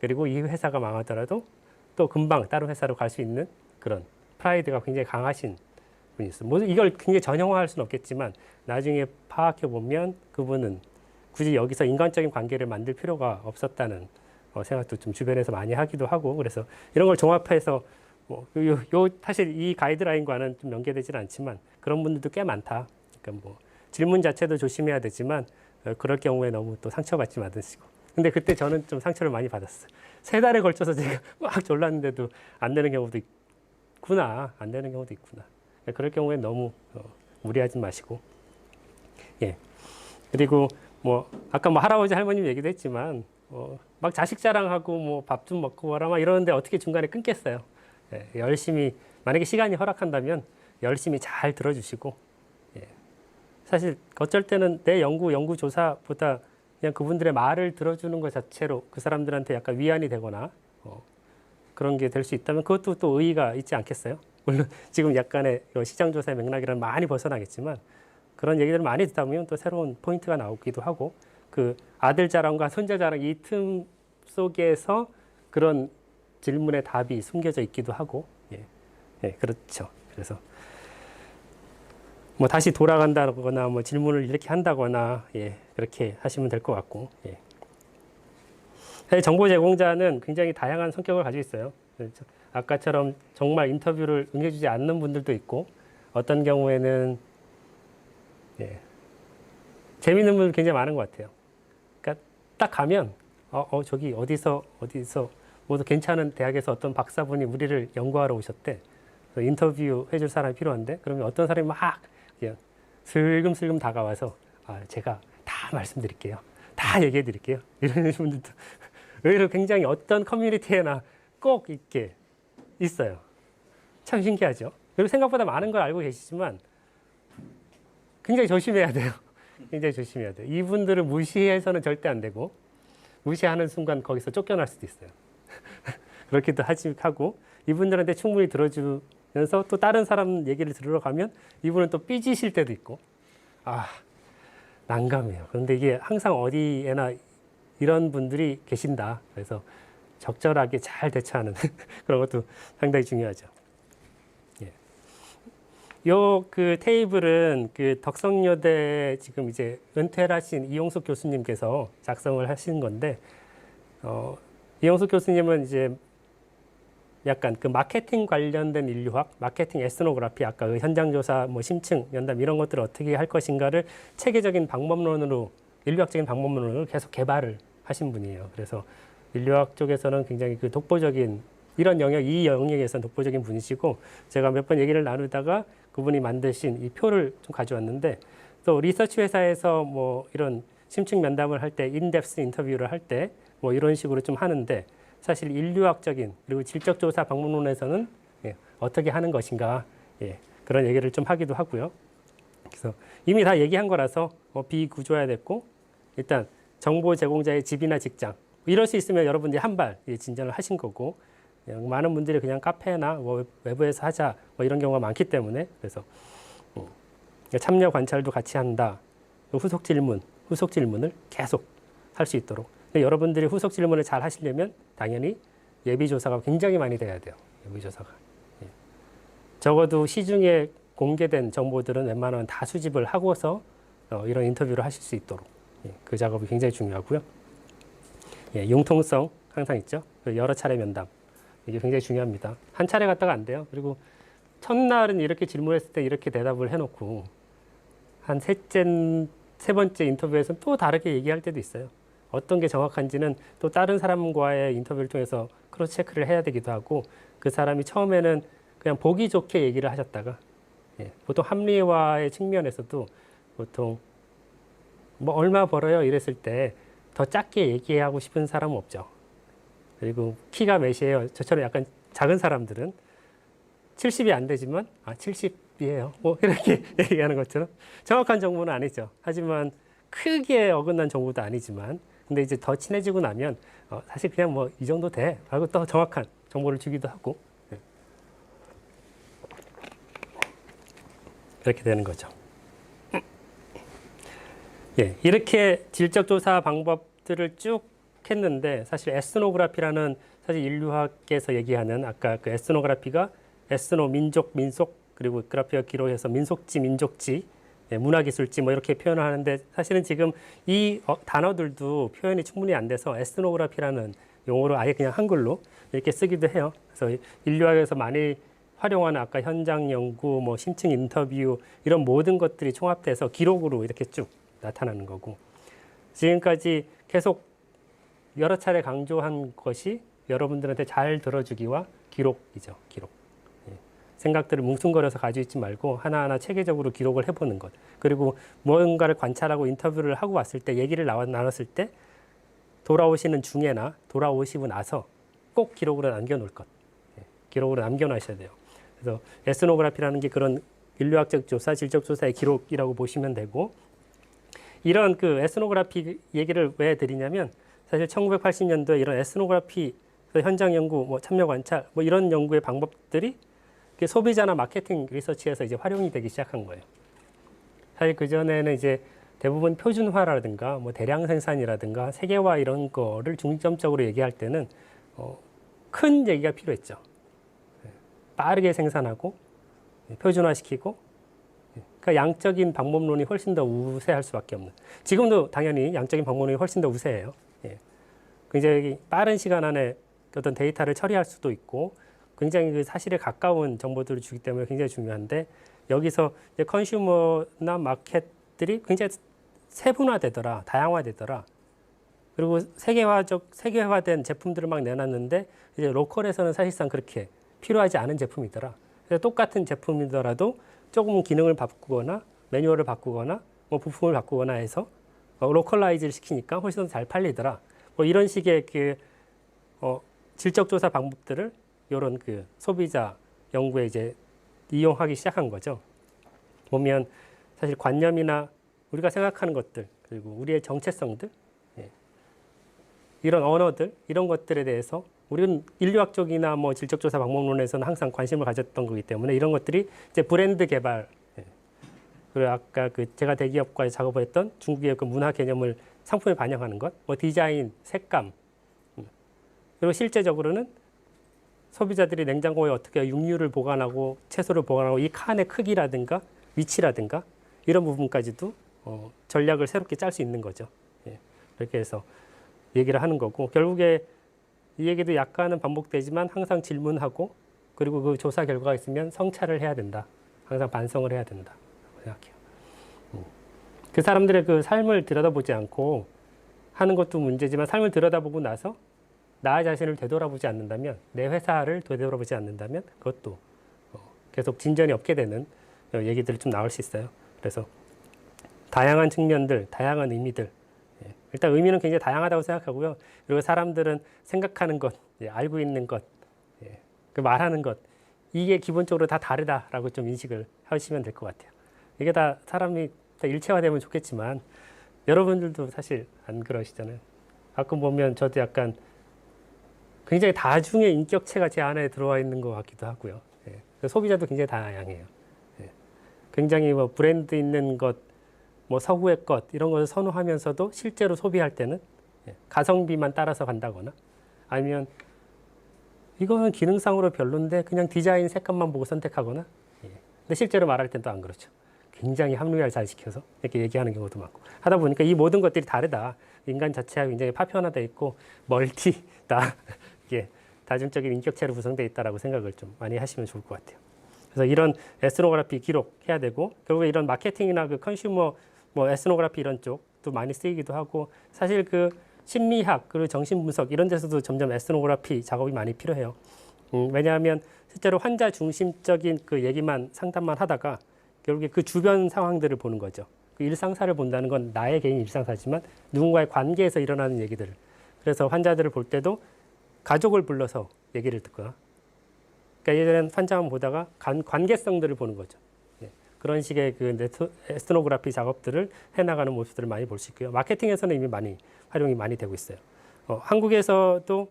그리고 이 회사가 망하더라도 또 금방 다른 회사로 갈 수 있는 그런 프라이드가 굉장히 강하신 분이 있어요. 뭐 이걸 굉장히 전형화할 수는 없겠지만 나중에 파악해 보면 그분은 굳이 여기서 인간적인 관계를 만들 필요가 없었다는 생각도 좀 주변에서 많이 하기도 하고 그래서 이런 걸 종합해서 사실 이 가이드라인과는 좀 연계되지는 않지만 그런 분들도 꽤 많다. 그러니까 뭐 질문 자체도 조심해야 되지만 그럴 경우에 너무 또 상처받지 않으시고. 근데 그때 저는 좀 상처를 많이 받았어요. 3달에 걸쳐서 제가 막 졸랐는데도 안 되는 경우도 있구나. 안 되는 경우도 있구나. 그럴 경우에 너무 무리하지 마시고. 예. 그리고 뭐 아까 뭐 할아버지 할머님 얘기도 했지만 막 자식 자랑하고 뭐 밥 좀 먹고 와라 막 이러는데 어떻게 중간에 끊겠어요. 예. 열심히 만약에 시간이 허락한다면 열심히 잘 들어주시고 예. 사실 어쩔 때는 내 연구 조사보다 그냥 그분들의 말을 들어주는 것 자체로 그 사람들한테 약간 위안이 되거나 그런 게 될 수 있다면 그것도 또 의의가 있지 않겠어요? 물론 지금 약간의 시장 조사의 맥락이랑 많이 벗어나겠지만 그런 얘기들을 많이 듣다 보면 또 새로운 포인트가 나오기도 하고 그 아들 자랑과 손자 자랑 이 틈 속에서 그런 질문의 답이 숨겨져 있기도 하고 그렇죠. 그래서 뭐 다시 돌아간다거나 뭐 질문을 이렇게 한다거나 그렇게 하시면 될 것 같고 사실 정보 제공자는 굉장히 다양한 성격을 가지고 있어요. 아까처럼 정말 인터뷰를 응해주지 않는 분들도 있고 어떤 경우에는 재밌는 분들 굉장히 많은 것 같아요. 그러니까 딱 가면 저기 어디서 모두 괜찮은 대학에서 어떤 박사분이 우리를 연구하러 오셨대. 인터뷰 해줄 사람이 필요한데 그러면 어떤 사람이 막 그냥 슬금슬금 다가와서 제가 다 말씀드릴게요. 다 얘기해 드릴게요. 이런 분들도 의외로 굉장히 어떤 커뮤니티에나 꼭 있게 있어요. 참 신기하죠. 그리고 생각보다 많은 걸 알고 계시지만 굉장히 조심해야 돼요. 굉장히 조심해야 돼요. 이분들을 무시해서는 절대 안 되고 무시하는 순간 거기서 쫓겨날 수도 있어요. 그렇기도 하고 이분들한테 충분히 들어주면서 또 다른 사람 얘기를 들으러 가면 이분은 또 삐지실 때도 있고 난감해요. 그런데 이게 항상 어디에나 이런 분들이 계신다. 그래서 적절하게 잘 대처하는 그런 것도 상당히 중요하죠. 요 그 테이블은 그 덕성여대 지금 이제 은퇴를 하신 이용숙 교수님께서 작성을 하신 건데 이용숙 교수님은 이제 약간 그 마케팅 관련된 인류학, 마케팅 에스노그래피, 아까 그 현장조사, 뭐 심층, 면담 이런 것들을 어떻게 할 것인가를 체계적인 방법론으로, 인류학적인 방법론으로 계속 개발을 하신 분이에요. 그래서 인류학 쪽에서는 굉장히 그 독보적인 이런 영역, 이 영역에서는 독보적인 분이시고 제가 몇 번 얘기를 나누다가 그분이 만드신 이 표를 좀 가져왔는데 또 리서치 회사에서 뭐 이런 심층 면담을 할 때, 인덱스 인터뷰를 할 때 뭐 이런 식으로 좀 하는데 사실 인류학적인 그리고 질적조사 방법론에서는 어떻게 하는 것인가 그런 얘기를 좀 하기도 하고요. 그래서 이미 다 얘기한 거라서 비구조화야 됐고 일단 정보 제공자의 집이나 직장 이럴 수 있으면 여러분들이 한 발 진전을 하신 거고 많은 분들이 그냥 카페나 뭐 외부에서 하자 뭐 이런 경우가 많기 때문에 그래서 참여 관찰도 같이 한다. 후속 질문을 계속 할 수 있도록. 여러분들이 후속 질문을 잘 하시려면 당연히 예비 조사가 굉장히 많이 돼야 돼요. 예비 조사가. 적어도 시중에 공개된 정보들은 웬만하면 다 수집을 하고서 이런 인터뷰를 하실 수 있도록 그 작업이 굉장히 중요하고요. 융통성 항상 있죠. 여러 차례 면담 이게 굉장히 중요합니다. 한 차례 갔다가 안 돼요. 그리고 첫날은 이렇게 질문했을 때 이렇게 대답을 해놓고 한 세 번째 인터뷰에서는 또 다르게 얘기할 때도 있어요. 어떤 게 정확한지는 또 다른 사람과의 인터뷰를 통해서 크로스 체크를 해야 되기도 하고 그 사람이 처음에는 그냥 보기 좋게 얘기를 하셨다가 보통 합리화의 측면에서도 보통 뭐 얼마 벌어요 이랬을 때 더 작게 얘기하고 싶은 사람은 없죠. 그리고 키가 몇이에요? 저처럼 약간 작은 사람들은 70이 안 되지만 70이에요. 뭐 이렇게 얘기하는 것처럼 정확한 정보는 아니죠. 하지만 크게 어긋난 정보도 아니지만 근데 이제 더 친해지고 나면 사실 그냥 뭐 이 정도 돼 하고 또 정확한 정보를 주기도 하고 그렇게 되는 거죠. 이렇게 질적 조사 방법들을 쭉 했는데 사실 에스노그래피라는 사실 인류학에서 얘기하는 아까 그 에스노그래피가 에스노 민족 민속 그리고 그래피가 기록해서 민속지 민족지 문화기술지 뭐 이렇게 표현을 하는데 사실은 지금 이 단어들도 표현이 충분히 안 돼서 에스노그래피라는 용어로 아예 그냥 한글로 이렇게 쓰기도 해요. 그래서 인류학에서 많이 활용하는 아까 현장 연구, 뭐 심층 인터뷰 이런 모든 것들이 총합돼서 기록으로 이렇게 쭉 나타나는 거고 지금까지 계속 여러 차례 강조한 것이 여러분들한테 잘 들어주기와 기록이죠. 기록. 생각들을 뭉뚱거려서 가지고 있지 말고 하나하나 체계적으로 기록을 해보는 것. 그리고 무언가를 관찰하고 인터뷰를 하고 왔을 때 얘기를 나눴을 때 돌아오시는 중에나 돌아오시고 나서 꼭 기록으로 남겨놓을 것. 기록으로 남겨놓으셔야 돼요. 그래서 에스노그래피라는 게 그런 인류학적 조사, 질적 조사의 기록이라고 보시면 되고 이런 그 에스노그래피 얘기를 왜 드리냐면 사실 1980년도에 이런 에스노그래피 현장 연구, 뭐 참여 관찰, 뭐 이런 연구의 방법들이 소비자나 마케팅 리서치에서 이제 활용이 되기 시작한 거예요. 사실 그 전에는 이제 대부분 표준화라든가 뭐 대량 생산이라든가 세계화 이런 거를 중점적으로 얘기할 때는 큰 얘기가 필요했죠. 빠르게 생산하고 표준화시키고 그러니까 양적인 방법론이 훨씬 더 우세할 수밖에 없는. 지금도 당연히 양적인 방법론이 훨씬 더 우세해요. 굉장히 빠른 시간 안에 어떤 데이터를 처리할 수도 있고 굉장히 그 사실에 가까운 정보들을 주기 때문에 굉장히 중요한데 여기서 이제 컨슈머나 마켓들이 굉장히 세분화되더라, 다양화되더라. 그리고 세계화된 제품들을 막 내놨는데 이제 로컬에서는 사실상 그렇게 필요하지 않은 제품이더라. 그래서 똑같은 제품이더라도 조금 기능을 바꾸거나 매뉴얼을 바꾸거나 뭐 부품을 바꾸거나 해서 로컬라이즈를 시키니까 훨씬 더 잘 팔리더라. 뭐 이런 식의 그 질적 조사 방법들을 이런 그 소비자 연구에 이제 이용하기 시작한 거죠. 보면 사실 관념이나 우리가 생각하는 것들 그리고 우리의 정체성들 이런 언어들 이런 것들에 대해서 우리는 인류학적이나 뭐 질적 조사 방법론에서는 항상 관심을 가졌던 거기 때문에 이런 것들이 이제 브랜드 개발 그리고 아까 그 제가 대기업과의 작업을 했던 중국의 그 문화 개념을 상품에 반영하는 것, 뭐 디자인, 색감 그리고 실제적으로는 소비자들이 냉장고에 어떻게 육류를 보관하고 채소를 보관하고 이 칸의 크기라든가 위치라든가 이런 부분까지도 전략을 새롭게 짤 수 있는 거죠. 이렇게 해서 얘기를 하는 거고 결국에 이 얘기도 약간은 반복되지만 항상 질문하고 그리고 그 조사 결과가 있으면 성찰을 해야 된다. 항상 반성을 해야 된다. 생각해요. 그 사람들의 그 삶을 들여다보지 않고 하는 것도 문제지만 삶을 들여다보고 나서 나 자신을 되돌아보지 않는다면 내 회사를 되돌아보지 않는다면 그것도 계속 진전이 없게 되는 얘기들이 좀 나올 수 있어요. 그래서 다양한 측면들, 다양한 의미들 일단 의미는 굉장히 다양하다고 생각하고요. 그리고 사람들은 생각하는 것, 알고 있는 것, 그 말하는 것 이게 기본적으로 다 다르다라고 좀 인식을 하시면 될 것 같아요. 이게 다 사람이 다 일체화되면 좋겠지만 여러분들도 사실 안 그러시잖아요. 가끔 보면 저도 약간 굉장히 다중의 인격체가 제 안에 들어와 있는 것 같기도 하고요. 소비자도 굉장히 다양해요. 굉장히 뭐 브랜드 있는 것, 뭐 서구의 것 이런 것을 선호하면서도 실제로 소비할 때는 가성비만 따라서 간다거나 아니면 이거는 기능상으로 별론데 그냥 디자인 색감만 보고 선택하거나 근데 실제로 말할 땐 또 안 그렇죠. 굉장히 합리화를 잘 시켜서 이렇게 얘기하는 경우도 많고 하다 보니까 이 모든 것들이 다르다. 인간 자체가 굉장히 파편화되어 있고 멀티다. 이게 다중적인 인격체로 구성되어 있다라고 생각을 좀 많이 하시면 좋을 것 같아요. 그래서 이런 에스노그래피 기록해야 되고 결국에 이런 마케팅이나 그 컨슈머 뭐 에스노그래피 이런 쪽도 많이 쓰이기도 하고 사실 그 심리학 그리고 정신분석 이런 데서도 점점 에스노그래피 작업이 많이 필요해요. 왜냐하면 실제로 환자 중심적인 그 얘기만 상담만 하다가 결국에 그 주변 상황들을 보는 거죠. 그 일상사를 본다는 건 나의 개인 일상사지만 누군가의 관계에서 일어나는 얘기들. 그래서 환자들을 볼 때도 가족을 불러서 얘기를 듣거나 그러니까 예전엔 환자만 보다가 관계성들을 보는 거죠. 그런 식의 그 에스노그래피 작업들을 해나가는 모습들을 많이 볼 수 있고요. 마케팅에서는 이미 많이 활용이 많이 되고 있어요. 한국에서도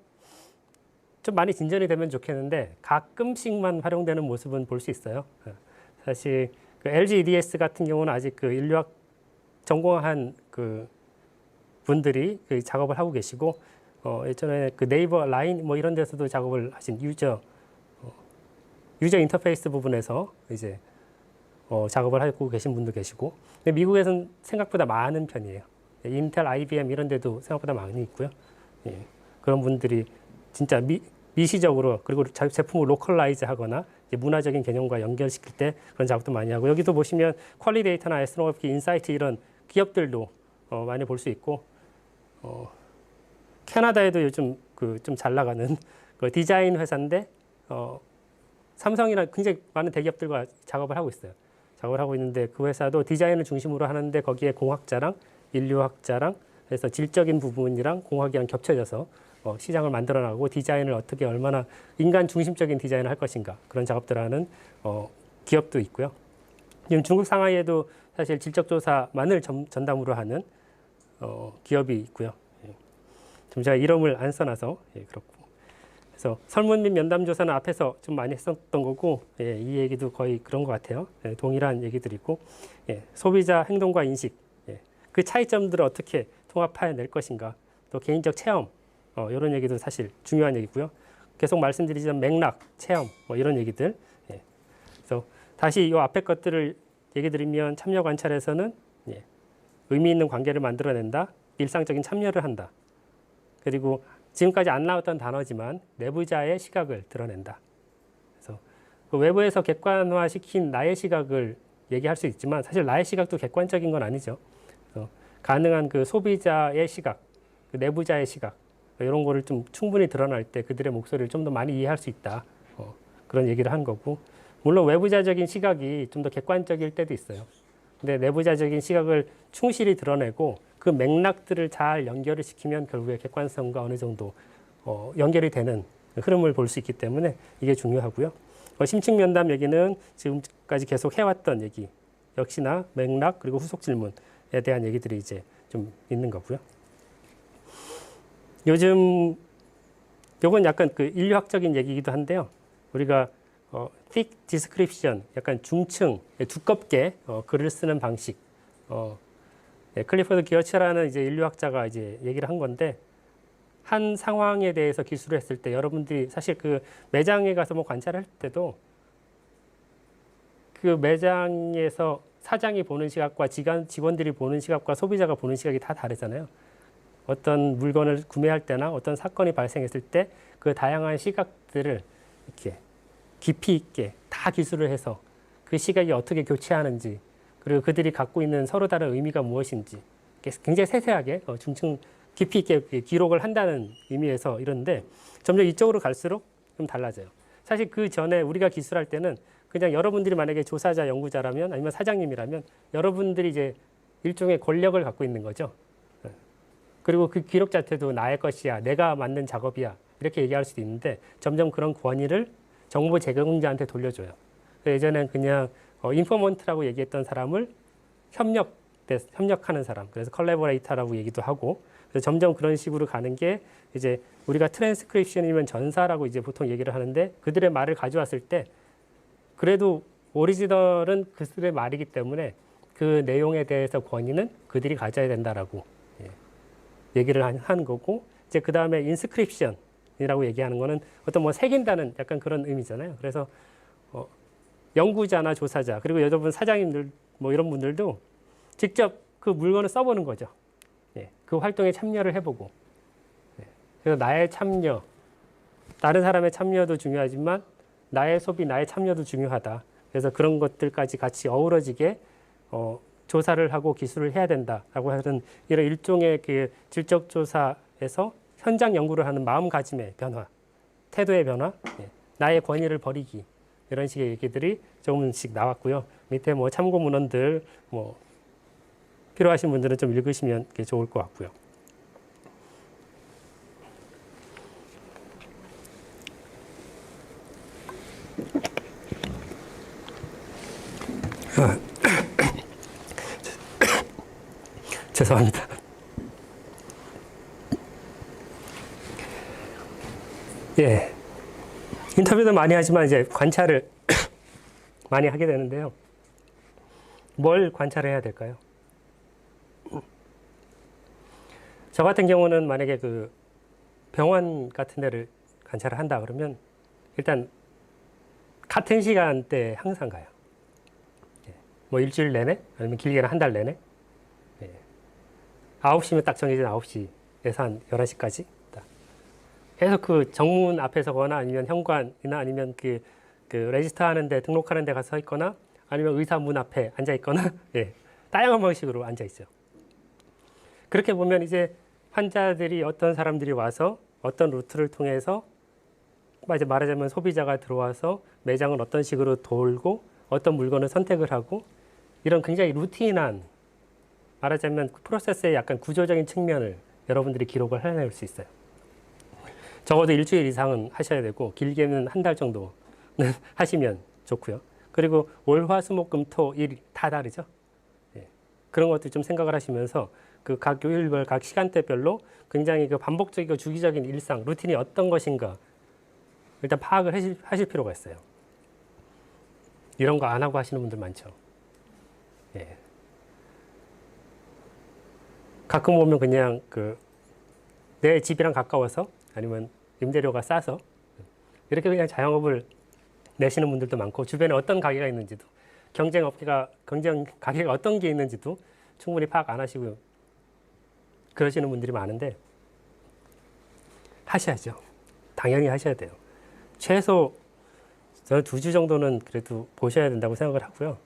좀 많이 진전이 되면 좋겠는데 가끔씩만 활용되는 모습은 볼 수 있어요. 사실 그 LG EDS 같은 경우는 아직 그 인류학 전공한 그 분들이 그 작업을 하고 계시고 예전에 그 네이버 라인 뭐 이런 데서도 작업을 하신 유저 인터페이스 부분에서 이제 작업을 하고 계신 분도 계시고 근데 미국에서는 생각보다 많은 편이에요. 인텔, IBM 이런 데도 생각보다 많이 있고요. 그런 분들이 진짜 미시적으로 그리고 제품을 로컬라이즈 하거나 문화적인 개념과 연결시킬 때 그런 작업도 많이 하고 여기도 보시면 퀄리데이터나 에스노그래피 인사이트 이런 기업들도 많이 볼 수 있고 캐나다에도 요즘 그 좀 잘 나가는 그 디자인 회사인데 삼성이나 굉장히 많은 대기업들과 작업을 하고 있어요. 작업을 하고 있는데 그 회사도 디자인을 중심으로 하는데 거기에 공학자랑 인류학자랑 그래서 질적인 부분이랑 공학이랑 겹쳐져서 시장을 만들어나가고 디자인을 어떻게 얼마나 인간 중심적인 디자인을 할 것인가 그런 작업들을 하는 기업도 있고요. 지금 중국 상하이에도 사실 질적조사만을 전담으로 하는 기업이 있고요. 예. 좀 제가 이름을 안 써놔서 예, 그렇고. 그래서 설문 및 면담 조사는 앞에서 좀 많이 했었던 거고, 예, 이 얘기도 거의 그런 것 같아요. 예, 동일한 얘기들이고, 예, 소비자 행동과 인식, 예, 그 차이점들을 어떻게 통합해낼 것인가, 또 개인적 체험, 이런 얘기도 사실 중요한 얘기고요. 계속 말씀드리지만 맥락, 체험, 뭐 이런 얘기들. 예. 그래서 다시 이 앞에 것들을 얘기 드리면 참여 관찰에서는 예, 의미 있는 관계를 만들어낸다, 일상적인 참여를 한다. 그리고 지금까지 안 나왔던 단어지만 내부자의 시각을 드러낸다. 그래서 그 외부에서 객관화시킨 나의 시각을 얘기할 수 있지만 사실 나의 시각도 객관적인 건 아니죠. 그래서 가능한 그 소비자의 시각, 그 내부자의 시각 이런 거를 좀 충분히 드러날 때 그들의 목소리를 좀 더 많이 이해할 수 있다. 그런 얘기를 한 거고 물론 외부자적인 시각이 좀 더 객관적일 때도 있어요. 근데 내부자적인 시각을 충실히 드러내고 그 맥락들을 잘 연결을 시키면 결국에 객관성과 어느 정도 연결이 되는 흐름을 볼 수 있기 때문에 이게 중요하고요. 심층 면담 얘기는 지금까지 계속 해왔던 얘기 역시나 맥락 그리고 후속 질문에 대한 얘기들이 이제 좀 있는 거고요. 요즘 요건 약간 그 인류학적인 얘기이기도 한데요. 우리가 thick description, 약간 중층, 두껍게 글을 쓰는 방식. 클리포드 기어츠라는 이제 인류학자가 이제 얘기를 한 건데 한 상황에 대해서 기술을 했을 때 여러분들이 사실 그 매장에 가서 뭐 관찰할 때도 그 매장에서 사장이 보는 시각과 직원들이 보는 시각과 소비자가 보는 시각이 다 다르잖아요. 어떤 물건을 구매할 때나 어떤 사건이 발생했을 때 그 다양한 시각들을 이렇게 깊이 있게 다 기술을 해서 그 시각이 어떻게 교체하는지 그리고 그들이 갖고 있는 서로 다른 의미가 무엇인지 굉장히 세세하게 중층 깊이 있게 기록을 한다는 의미에서 이런데 점점 이쪽으로 갈수록 좀 달라져요. 사실 그 전에 우리가 기술할 때는 그냥 여러분들이 만약에 조사자, 연구자라면 아니면 사장님이라면 여러분들이 이제 일종의 권력을 갖고 있는 거죠. 그리고 그 기록 자체도 나의 것이야, 내가 만든 작업이야 이렇게 얘기할 수도 있는데 점점 그런 권위를 정보 제공자한테 돌려줘요. 예전엔 그냥 인포먼트라고 얘기했던 사람을 협력하는 사람, 그래서 컬래버레이터라고 얘기도 하고, 그래서 점점 그런 식으로 가는 게 이제 우리가 트랜스크립션이면 전사라고 이제 보통 얘기를 하는데 그들의 말을 가져왔을 때 그래도 오리지널은 그들의 말이기 때문에 그 내용에 대해서 권위는 그들이 가져야 된다라고 얘기를 한 거고, 이제 그 다음에 인스크립션이라고 얘기하는 거는 어떤 뭐 새긴다는 약간 그런 의미잖아요. 그래서 연구자나 조사자 그리고 여러분 사장님들 뭐 이런 분들도 직접 그 물건을 써보는 거죠. 그 활동에 참여를 해보고, 그래서 나의 참여, 다른 사람의 참여도 중요하지만 나의 소비, 나의 참여도 중요하다. 그래서 그런 것들까지 같이 어우러지게 조사를 하고 기술을 해야 된다라고 하는 이런 일종의 그 질적 조사에서 현장 연구를 하는 마음가짐의 변화, 태도의 변화, 나의 권위를 버리기 이런 식의 얘기들이 조금씩 나왔고요. 밑에 뭐 참고 문헌들 뭐 필요하신 분들은 좀 읽으시면 좋을 것 같고요. 죄송합니다. 예. 인터뷰도 많이 하지만 이제 관찰을 많이 하게 되는데요. 뭘 관찰을 해야 될까요? 저 같은 경우는 만약에 그 병원 같은 데를 관찰을 한다 그러면 일단 같은 시간대에 항상 가요. 뭐 일주일 내내 아니면 길게는 한 달 내내. 9시면 딱 정해진 9시에서 한 11시까지. 계속 그 정문 앞에 서거나 아니면 현관이나 아니면 그 레지스터 하는데 등록하는 데 가서 서 있거나 아니면 의사 문 앞에 앉아 있거나 다양한 방식으로 앉아 있어요. 그렇게 보면 이제 환자들이 어떤 사람들이 와서 어떤 루트를 통해서 이제 말하자면 소비자가 들어와서 매장을 어떤 식으로 돌고 어떤 물건을 선택을 하고 이런 굉장히 루틴한 말하자면 프로세스의 약간 구조적인 측면을 여러분들이 기록을 해낼 수 있어요. 적어도 일주일 이상은 하셔야 되고 길게는 한 달 정도는 하시면 좋고요. 그리고 월, 화, 수, 목, 금, 토, 일 다 다르죠. 예. 그런 것들 좀 생각을 하시면서 그 각 요일별, 각 시간대별로 굉장히 그 반복적이고 주기적인 일상, 루틴이 어떤 것인가 일단 파악을 하실 필요가 있어요. 이런 거 안 하고 하시는 분들 많죠. 예. 가끔 보면 그냥 내 집이랑 가까워서 아니면 임대료가 싸서 이렇게 그냥 자영업을 내시는 분들도 많고 주변에 어떤 가게가 있는지도 경쟁 가게가 어떤 게 있는지도 충분히 파악 안 하시고 그러시는 분들이 많은데 하셔야죠. 당연히 하셔야 돼요. 최소 저는 2주 정도는 그래도 보셔야 된다고 생각을 하고요.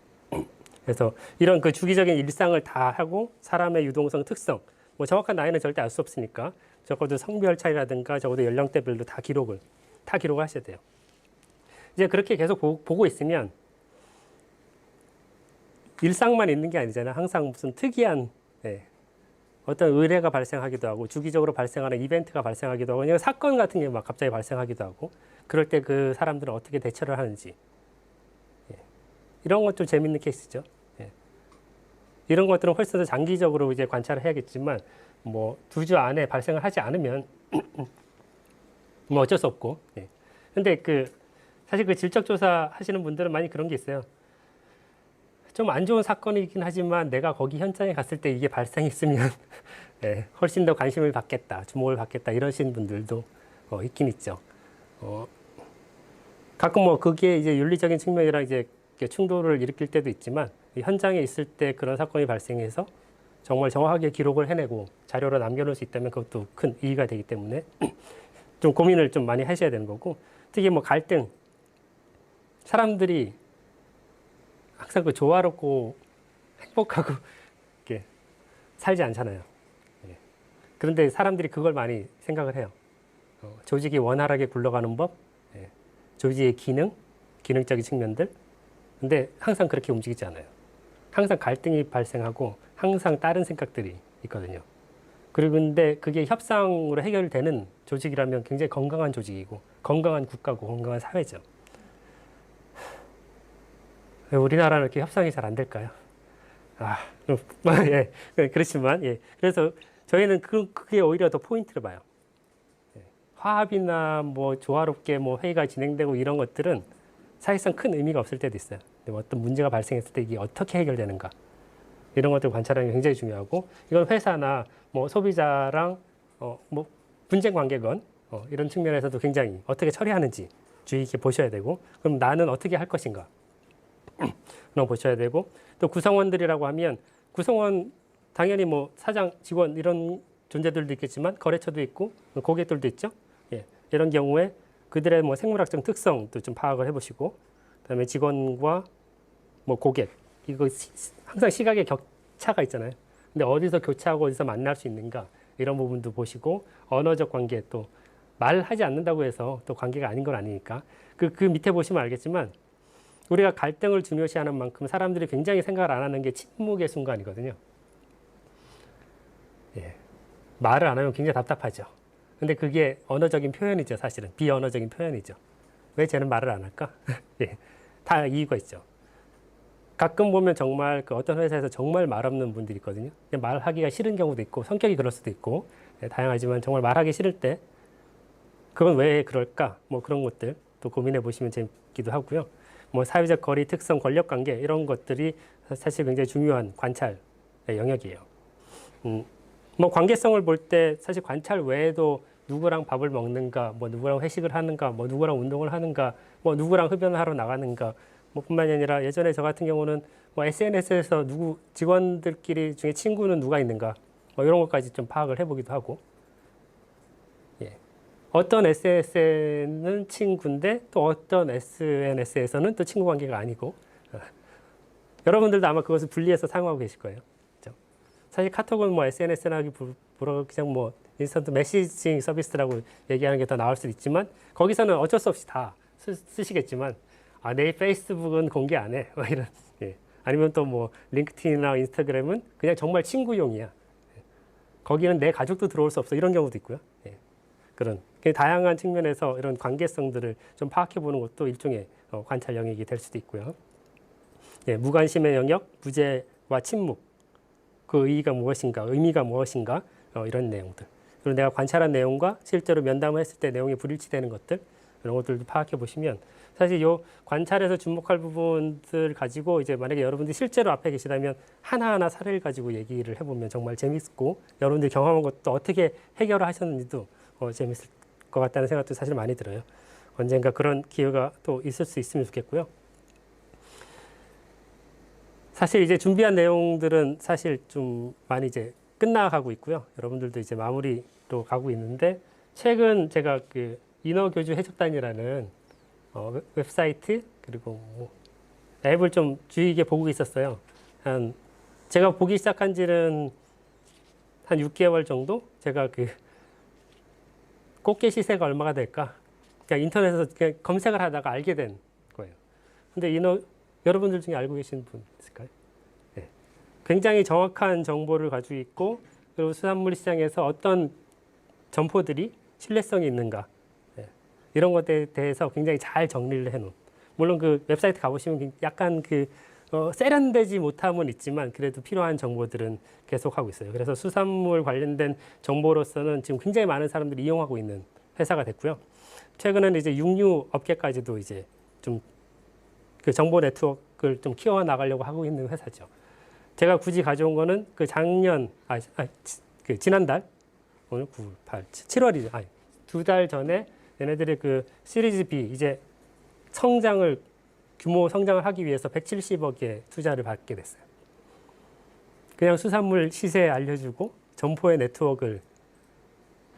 그래서 이런 그 주기적인 일상을 다 하고 사람의 유동성 특성, 뭐 정확한 나이는 절대 알 수 없으니까 적어도 성별 차이라든가 적어도 연령대별로 다 기록을 하셔야 돼요. 이제 그렇게 계속 보고 있으면 일상만 있는 게 아니잖아요. 항상 무슨 특이한 어떤 의례가 발생하기도 하고 주기적으로 발생하는 이벤트가 발생하기도 하고 그냥 사건 같은 게 막 갑자기 발생하기도 하고 그럴 때 그 사람들은 어떻게 대처를 하는지 이런 것도 재밌는 케이스죠. 이런 것들은 훨씬 더 장기적으로 이제 관찰을 해야겠지만 뭐 2주 안에 발생을 하지 않으면 뭐 어쩔 수 없고. 근데 사실 그 질적조사 하시는 분들은 많이 그런 게 있어요. 좀 안 좋은 사건이긴 하지만 내가 거기 현장에 갔을 때 이게 발생했으면 훨씬 더 관심을 받겠다, 주목을 받겠다 이러신 분들도 있긴 있죠. 가끔 뭐 그게 이제 윤리적인 측면이랑 이제 충돌을 일으킬 때도 있지만 현장에 있을 때 그런 사건이 발생해서 정말 정확하게 기록을 해내고 자료로 남겨놓을 수 있다면 그것도 큰 이의가 되기 때문에 좀 고민을 좀 많이 하셔야 되는 거고 특히 뭐 갈등 사람들이 항상 그 조화롭고 행복하고 이렇게 살지 않잖아요. 그런데 사람들이 그걸 많이 생각을 해요. 조직이 원활하게 굴러가는 법, 조직의 기능적인 측면들. 근데 항상 그렇게 움직이지 않아요. 항상 갈등이 발생하고 항상 다른 생각들이 있거든요. 그리고 근데 그게 협상으로 해결되는 조직이라면 굉장히 건강한 조직이고 건강한 국가고 건강한 사회죠. 왜 우리나라는 이렇게 협상이 잘 안 될까요? 그렇지만, 그래서 저희는 그게 오히려 더 포인트를 봐요. 화합이나 뭐 조화롭게 뭐 회의가 진행되고 이런 것들은 사실상 큰 의미가 없을 때도 있어요. 근데 어떤 문제가 발생했을 때 이게 어떻게 해결되는가. 이런 것들 관찰하는 게 굉장히 중요하고, 이건 회사나 뭐 소비자랑, 뭐 분쟁 관계건, 이런 측면에서도 굉장히 어떻게 처리하는지 주의 깊게 보셔야 되고, 그럼 나는 어떻게 할 것인가. 그런 거 보셔야 되고 또 구성원들이라고 하면 구성원 당연히 뭐 사장, 직원 이런 존재들도 있겠지만 거래처도 있고 고객들도 있죠. 이런 경우에 그들의 뭐 생물학적 특성도 좀 파악을 해보시고 그다음에 직원과 뭐 고객 이거 항상 시각의 격차가 있잖아요. 근데 어디서 교차하고 어디서 만날 수 있는가 이런 부분도 보시고 언어적 관계 또 말하지 않는다고 해서 또 관계가 아닌 건 아니니까 그 밑에 보시면 알겠지만 우리가 갈등을 중요시하는 만큼 사람들이 굉장히 생각을 안 하는 게 침묵의 순간이거든요. 말을 안 하면 굉장히 답답하죠. 근데 그게 언어적인 표현이죠, 사실은. 비언어적인 표현이죠. 왜 쟤는 말을 안 할까? 다 이유가 있죠. 가끔 보면 정말 어떤 회사에서 정말 말 없는 분들이 있거든요. 말하기가 싫은 경우도 있고, 성격이 그럴 수도 있고, 다양하지만 정말 말하기 싫을 때, 그건 왜 그럴까? 뭐 그런 것들 또 고민해 보시면 재밌기도 하고요. 뭐 사회적 거리, 특성, 권력 관계 이런 것들이 사실 굉장히 중요한 관찰의 영역이에요. 뭐 관계성을 볼 때 사실 관찰 외에도 누구랑 밥을 먹는가, 뭐 누구랑 회식을 하는가, 뭐 누구랑 운동을 하는가, 뭐 누구랑 흡연을 하러 나가는가, 뭐 뿐만이 아니라 예전에 저 같은 경우는 뭐 SNS에서 누구 직원들끼리 중에 친구는 누가 있는가, 뭐 이런 것까지 좀 파악을 해보기도 하고. 어떤 SNS는 친구인데 또 어떤 SNS에서는 또 친구 관계가 아니고 여러분들도 아마 그것을 분리해서 사용하고 계실 거예요. 그렇죠? 사실 카톡은 뭐 SNS나 하기 불어 그냥 뭐 인스턴트 메시징 서비스라고 얘기하는 게 더 나을 수도 있지만 거기서는 어쩔 수 없이 다 쓰시겠지만 내 페이스북은 공개 안 해. 뭐 이런. 아니면 또 뭐 링크드인이나 인스타그램은 그냥 정말 친구용이야. 거기는 내 가족도 들어올 수 없어. 이런 경우도 있고요. 그런 다양한 측면에서 이런 관계성들을 좀 파악해 보는 것도 일종의 관찰 영역이 될 수도 있고요. 예, 무관심의 영역, 무죄와 침묵, 그 의미가 무엇인가 이런 내용들. 그리고 내가 관찰한 내용과 실제로 면담을 했을 때 내용이 불일치되는 것들 이런 것들도 파악해 보시면 사실 이 관찰에서 주목할 부분들 가지고 이제 만약에 여러분들이 실제로 앞에 계시다면 하나하나 사례를 가지고 얘기를 해보면 정말 재밌고 여러분들이 경험한 것도 어떻게 해결하셨는지도 재밌을 것 같다는 생각도 사실 많이 들어요. 언젠가 그런 기회가 또 있을 수 있으면 좋겠고요. 사실 이제 준비한 내용들은 사실 좀 많이 이제 끝나가고 있고요. 여러분들도 이제 마무리로 가고 있는데 최근 제가 그 인어교주 해적단이라는 웹사이트 그리고 뭐 앱을 좀 주의 깊게 보고 있었어요. 제가 보기 시작한 지는 한 6개월 정도? 제가 그 꽃게 시세가 얼마가 될까? 그냥 인터넷에서 그냥 검색을 하다가 알게 된 거예요. 근데 여러분들 중에 알고 계신 분 있을까요? 네. 굉장히 정확한 정보를 가지고 있고 그리고 수산물 시장에서 어떤 점포들이 신뢰성이 있는가 이런 것에 대해서 굉장히 잘 정리를 해놓은. 물론 그 웹사이트 가보시면 약간 그 세련되지 못함은 있지만 그래도 필요한 정보들은 계속 하고 있어요. 그래서 수산물 관련된 정보로서는 지금 굉장히 많은 사람들이 이용하고 있는 회사가 됐고요. 최근에는 이제 육류 업계까지도 이제 좀 그 정보 네트워크를 좀 키워 나가려고 하고 있는 회사죠. 제가 굳이 가져온 거는 그 그 지난달 오늘 9, 8, 7월이죠. 2달 전에 얘네들의 그 시리즈 B 이제 규모 성장을 하기 위해서 170억의 투자를 받게 됐어요. 그냥 수산물 시세 알려주고 점포의 네트워크를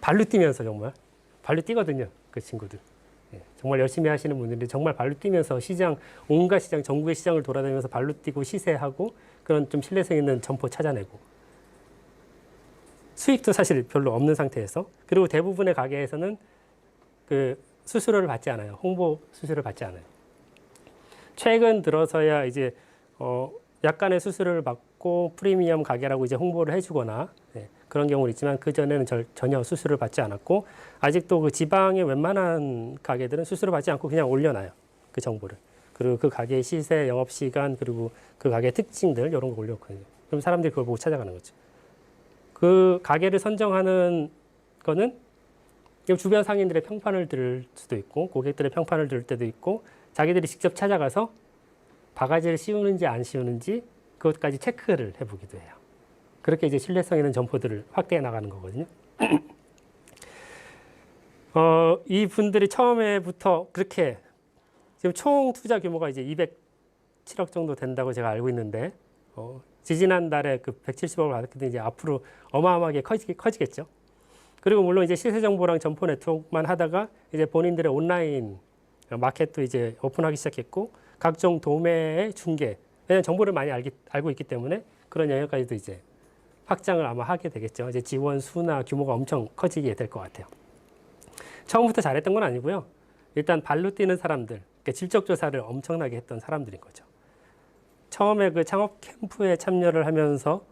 발로 뛰면서 정말 발로 뛰거든요. 그 친구들. 정말 열심히 하시는 분들이 정말 발로 뛰면서 온갖 시장, 전국의 시장을 돌아다니면서 발로 뛰고 시세하고 그런 좀 신뢰성 있는 점포 찾아내고 수익도 사실 별로 없는 상태에서 그리고 대부분의 가게에서는 그 수수료를 받지 않아요. 홍보 수수료를 받지 않아요. 최근 들어서야 이제 약간의 수수료를 받고 프리미엄 가게라고 이제 홍보를 해주거나 그런 경우는 있지만 그 전에는 전혀 수수료를 받지 않았고 아직도 그 지방의 웬만한 가게들은 수수료 받지 않고 그냥 올려놔요. 그 정보를. 그리고 그 가게의 시세, 영업 시간 그리고 그 가게의 특징들 이런 거 올려놓거든요. 그럼 사람들이 그걸 보고 찾아가는 거죠. 그 가게를 선정하는 거는 주변 상인들의 평판을 들을 수도 있고 고객들의 평판을 들을 때도 있고 자기들이 직접 찾아가서 바가지를 씌우는지 안 씌우는지 그것까지 체크를 해보기도 해요. 그렇게 이제 신뢰성 있는 점포들을 확대해 나가는 거거든요. 이 분들이 처음에부터 그렇게 지금 총 투자 규모가 이제 207억 정도 된다고 제가 알고 있는데 지지난달에 그 170억을 받았기 때문에 이제 앞으로 어마어마하게 커지겠죠. 그리고 물론 이제 시세 정보랑 점포 네트워크만 하다가 이제 본인들의 온라인 마켓도 이제 오픈하기 시작했고 각종 도매의 중개, 왜냐하면 정보를 많이 알고 있기 때문에 그런 영역까지도 이제 확장을 아마 하게 되겠죠. 이제 지원 수나 규모가 엄청 커지게 될 것 같아요. 처음부터 잘했던 건 아니고요. 일단 발로 뛰는 사람들, 그러니까 질적 조사를 엄청나게 했던 사람들인 거죠. 처음에 그 창업 캠프에 참여를 하면서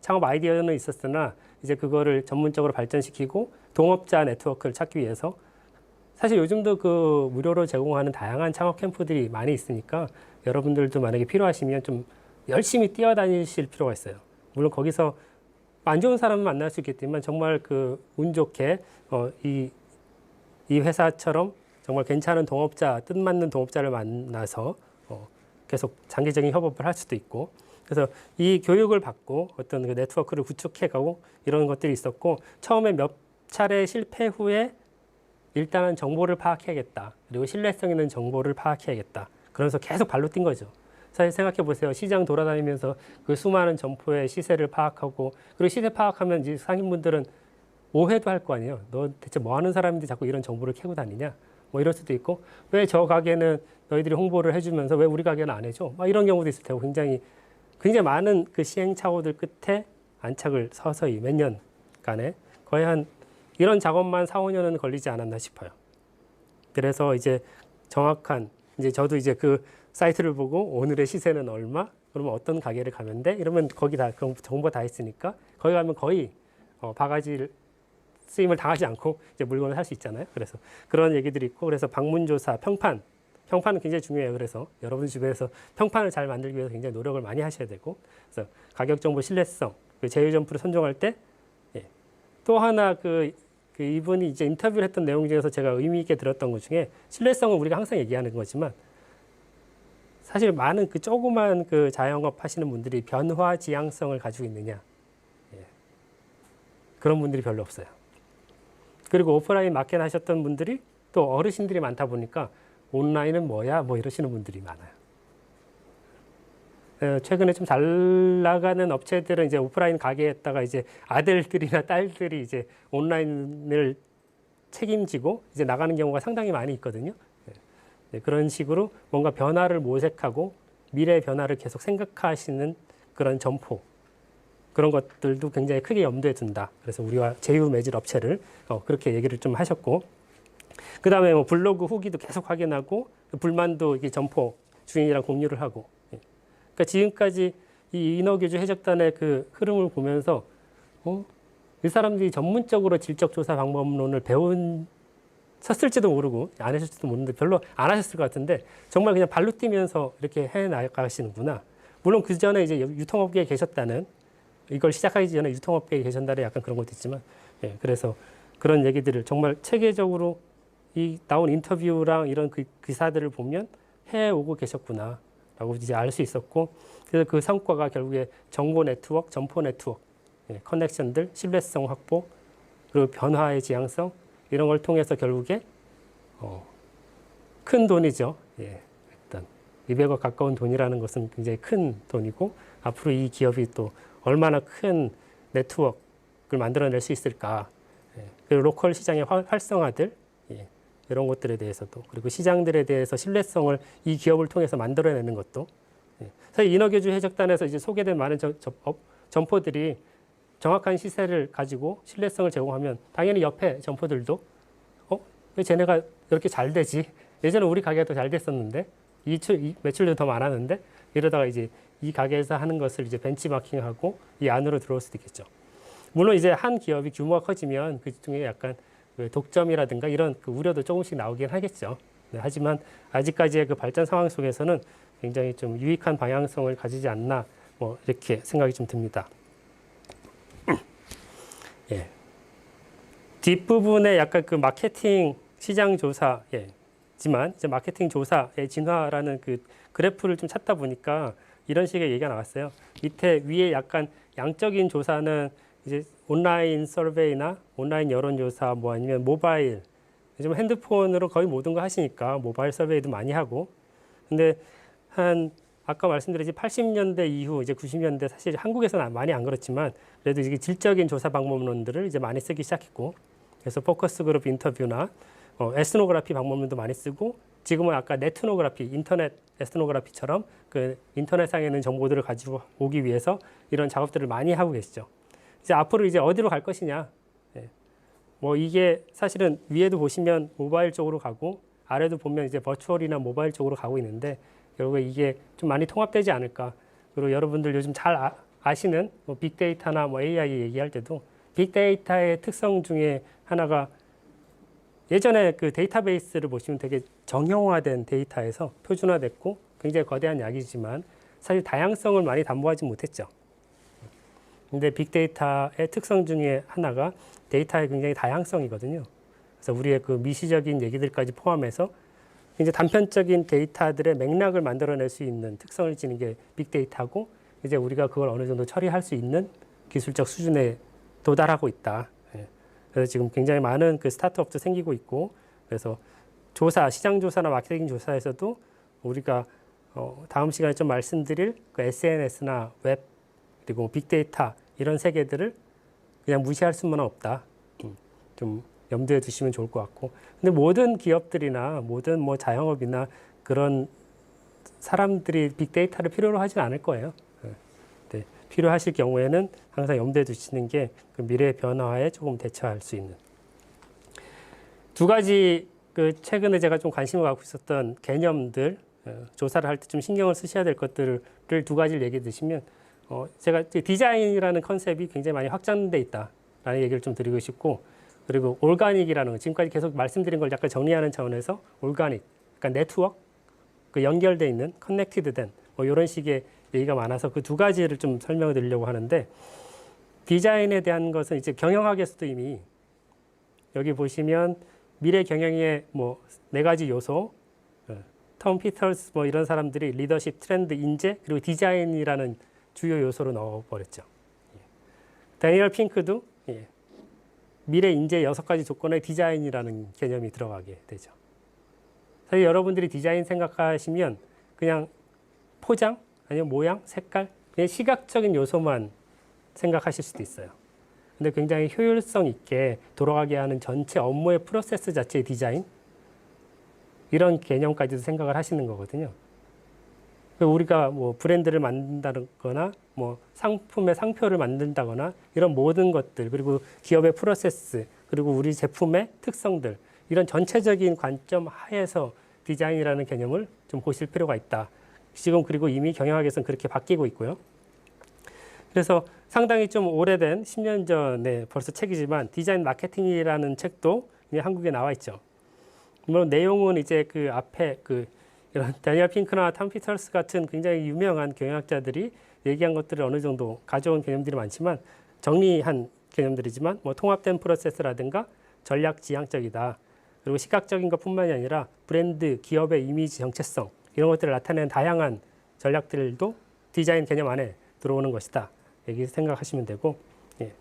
창업 아이디어는 있었으나 이제 그거를 전문적으로 발전시키고 동업자 네트워크를 찾기 위해서 사실 요즘도 그 무료로 제공하는 다양한 창업 캠프들이 많이 있으니까 여러분들도 만약에 필요하시면 좀 열심히 뛰어다니실 필요가 있어요. 물론 거기서 안 좋은 사람은 만날 수 있겠지만 정말 그 운 좋게 이 회사처럼 정말 괜찮은 동업자, 뜻맞는 동업자를 만나서 계속 장기적인 협업을 할 수도 있고 그래서 이 교육을 받고 어떤 그 네트워크를 구축해가고 이런 것들이 있었고 처음에 몇 차례 실패 후에 일단은 정보를 파악해야겠다. 그리고 신뢰성 있는 정보를 파악해야겠다. 그러면서 계속 발로 뛴 거죠. 사실 생각해 보세요. 시장 돌아다니면서 그 수많은 점포의 시세를 파악하고 그리고 시세 파악하면 이제 상인분들은 오해도 할 거 아니에요. 너 대체 뭐 하는 사람인데 자꾸 이런 정보를 캐고 다니냐? 뭐 이럴 수도 있고 왜 저 가게는 너희들이 홍보를 해주면서 왜 우리 가게는 안 해줘? 막 이런 경우도 있을 테고 굉장히 많은 그 시행착오들 끝에 안착을 서서히 몇 년간에 거의 한 이런 작업만 4, 5년은 걸리지 않았나 싶어요. 그래서 이제 정확한 이제 저도 이제 그 사이트를 보고 오늘의 시세는 얼마? 그러면 어떤 가게를 가면 돼? 이러면 거기 다 그런 정보 다 있으니까 거기 가면 거의 바가지 쓰임을 당하지 않고 이제 물건을 살 수 있잖아요. 그래서 그런 얘기들이 있고 그래서 방문조사, 평판 평판은 굉장히 중요해요. 그래서 여러분 주변에서 평판을 잘 만들기 위해서 굉장히 노력을 많이 하셔야 되고, 그래서 가격 정보 신뢰성, 그 제휴 점포를 선정할 때 또 하나 이분이 이제 인터뷰를 했던 내용 중에서 제가 의미 있게 들었던 것 중에 신뢰성은 우리가 항상 얘기하는 거지만 사실 많은 그 조그만 그 자영업 하시는 분들이 변화 지향성을 가지고 있느냐, 그런 분들이 별로 없어요. 그리고 오프라인 마켓 하셨던 분들이 또 어르신들이 많다 보니까 온라인은 뭐야? 뭐 이러시는 분들이 많아요. 최근에 좀 잘 나가는 업체들은 이제 오프라인 가게에다가 이제 아들들이나 딸들이 이제 온라인을 책임지고 이제 나가는 경우가 상당히 많이 있거든요. 그런 식으로 뭔가 변화를 모색하고 미래 변화를 계속 생각하시는 그런 점포, 그런 것들도 굉장히 크게 염두에 둔다. 그래서 우리와 제휴 맺을 업체를 그렇게 얘기를 좀 하셨고, 그 다음에 뭐 블로그 후기도 계속 확인하고 불만도 이게 점포 주인이랑 공유를 하고. 그러니까 지금까지 이 인허교주 해적단의 그 흐름을 보면서 이 사람들이 전문적으로 질적조사 방법론을 섰을지도 모르고 안 하셨을지도 모르는데 별로 안 하셨을 것 같은데 정말 그냥 발로 뛰면서 이렇게 해 나가시는구나. 물론 그 전에 이제 유통업계에 계셨다는, 이걸 시작하기 전에 유통업계에 계셨다는 약간 그런 것도 있지만, 그래서 그런 얘기들을 정말 체계적으로 이 나온 인터뷰랑 이런 기사들을 보면 해오고 계셨구나 라고 이제 알 수 있었고, 그래서 그 성과가 결국에 정보 네트워크, 점포 네트워크, 커넥션들, 신뢰성 확보, 그리고 변화의 지향성, 이런 걸 통해서 결국에 큰 돈이죠. 일단 200억 가까운 돈이라는 것은 굉장히 큰 돈이고, 앞으로 이 기업이 또 얼마나 큰 네트워크를 만들어낼 수 있을까. 그리고 로컬 시장의 활성화들, 이런 것들에 대해서도, 그리고 시장들에 대해서 신뢰성을 이 기업을 통해서 만들어내는 것도. 사실 인허교주 해적단에서 이제 소개된 많은 점포들이 정확한 시세를 가지고 신뢰성을 제공하면 당연히 옆에 점포들도 왜 쟤네가 이렇게 잘 되지? 예전에 우리 가게가 더 잘 됐었는데 매출도 더 많았는데, 이러다가 이제 이 가게에서 하는 것을 이제 벤치마킹하고 이 안으로 들어올 수도 있겠죠. 물론 이제 한 기업이 규모가 커지면 그 중에 약간 독점이라든가 이런 그 우려도 조금씩 나오긴 하겠죠. 하지만 아직까지의 그 발전 상황 속에서는 굉장히 좀 유익한 방향성을 가지지 않나, 뭐 이렇게 생각이 좀 듭니다. 뒷부분에 약간 그 마케팅 시장 조사지만 이제 마케팅 조사의 진화라는 그 그래프를 좀 찾다 보니까 이런 식의 얘기가 나왔어요. 밑에 위에 약간 양적인 조사는 이제 온라인 서베이나 온라인 여론조사, 뭐 아니면 모바일, 요즘 핸드폰으로 거의 모든 거 하시니까 모바일 서베이도 많이 하고. 근데 아까 말씀드렸지 80년대 이후 이제 90년대, 사실 한국에서는 많이 안 그렇지만 그래도 이게 질적인 조사 방법론들을 이제 많이 쓰기 시작했고, 그래서 포커스 그룹 인터뷰나 에스노그래피 방법론도 많이 쓰고, 지금은 아까 네트노그래피, 인터넷 에스노그래피처럼 그 인터넷상에 있는 정보들을 가지고 오기 위해서 이런 작업들을 많이 하고 계시죠. 이제 앞으로 이제 어디로 갈 것이냐. 뭐 이게 사실은 위에도 보시면 모바일 쪽으로 가고 아래도 보면 이제 버추얼이나 모바일 쪽으로 가고 있는데, 결국에 이게 좀 많이 통합되지 않을까. 그리고 여러분들 요즘 잘 아시는 뭐 빅데이터나 뭐 AI 얘기할 때도 빅데이터의 특성 중에 하나가, 예전에 그 데이터베이스를 보시면 되게 정형화된 데이터에서 표준화됐고 굉장히 거대한 약이지만 사실 다양성을 많이 담보하지 못했죠. 근데 빅데이터의 특성 중에 하나가 데이터의 굉장히 다양성이거든요. 그래서 우리의 그 미시적인 얘기들까지 포함해서 이제 단편적인 데이터들의 맥락을 만들어낼 수 있는 특성을 지닌 게 빅데이터고, 이제 우리가 그걸 어느 정도 처리할 수 있는 기술적 수준에 도달하고 있다. 그래서 지금 굉장히 많은 그 스타트업도 생기고 있고, 그래서 시장 조사나 마케팅 조사에서도 우리가 다음 시간에 좀 말씀드릴 그 SNS나 웹, 그리고 빅데이터 이런 세계들을 그냥 무시할 수는 없다. 좀 염두에 두시면 좋을 것 같고. 근데 모든 기업들이나 모든 뭐 자영업이나 그런 사람들이 빅데이터를 필요로 하진 않을 거예요. 네, 필요하실 경우에는 항상 염두에 두시는 게 그 미래 변화에 조금 대처할 수 있는 두 가지, 그 최근에 제가 좀 관심을 갖고 있었던 개념들, 조사를 할 때 좀 신경을 쓰셔야 될 것들을 두 가지를 얘기해 드시면, 제가 디자인이라는 컨셉이 굉장히 많이 확장돼 있다라는 얘기를 좀 드리고 싶고, 그리고 올가닉이라는 거, 지금까지 계속 말씀드린 걸 약간 정리하는 차원에서 올가닉, 그러니까 네트워크, 그 연결돼 있는 커넥티드 된 뭐 이런 식의 얘기가 많아서 그 두 가지를 좀 설명을 드리려고 하는데 디자인에 대한 것은 이제 경영학에서도 이미 여기 보시면 미래 경영의 뭐 네 가지 요소, 톰 피터스 뭐 이런 사람들이 리더십, 트렌드, 인재 그리고 디자인이라는 주요 요소로 넣어버렸죠. 데니얼 핑크도 미래 인재 6가지 조건에 디자인이라는 개념이 들어가게 되죠. 사실 여러분들이 디자인 생각하시면 그냥 포장, 아니면 모양, 색깔, 그냥 시각적인 요소만 생각하실 수도 있어요. 근데 굉장히 효율성 있게 돌아가게 하는 전체 업무의 프로세스 자체의 디자인, 이런 개념까지도 생각을 하시는 거거든요. 우리가 뭐 브랜드를 만든다거나 뭐 상품의 상표를 만든다거나 이런 모든 것들, 그리고 기업의 프로세스, 그리고 우리 제품의 특성들, 이런 전체적인 관점 하에서 디자인이라는 개념을 좀 보실 필요가 있다. 지금 그리고 이미 경영학에서는 그렇게 바뀌고 있고요. 그래서 상당히 좀 오래된 10년 전에 벌써 책이지만 디자인 마케팅이라는 책도 한국에 나와 있죠. 물론 내용은 이제 그 앞에 이런 데니얼 핑크나 톰 피터스 같은 굉장히 유명한 경영학자들이 얘기한 것들을 어느 정도 가져온 개념들이 많지만 정리한 개념들이지만 뭐 통합된 프로세스라든가 전략 지향적이다. 그리고 시각적인 것뿐만이 아니라 브랜드, 기업의 이미지 정체성 이런 것들을 나타내는 다양한 전략들도 디자인 개념 안에 들어오는 것이다. 여기 생각하시면 되고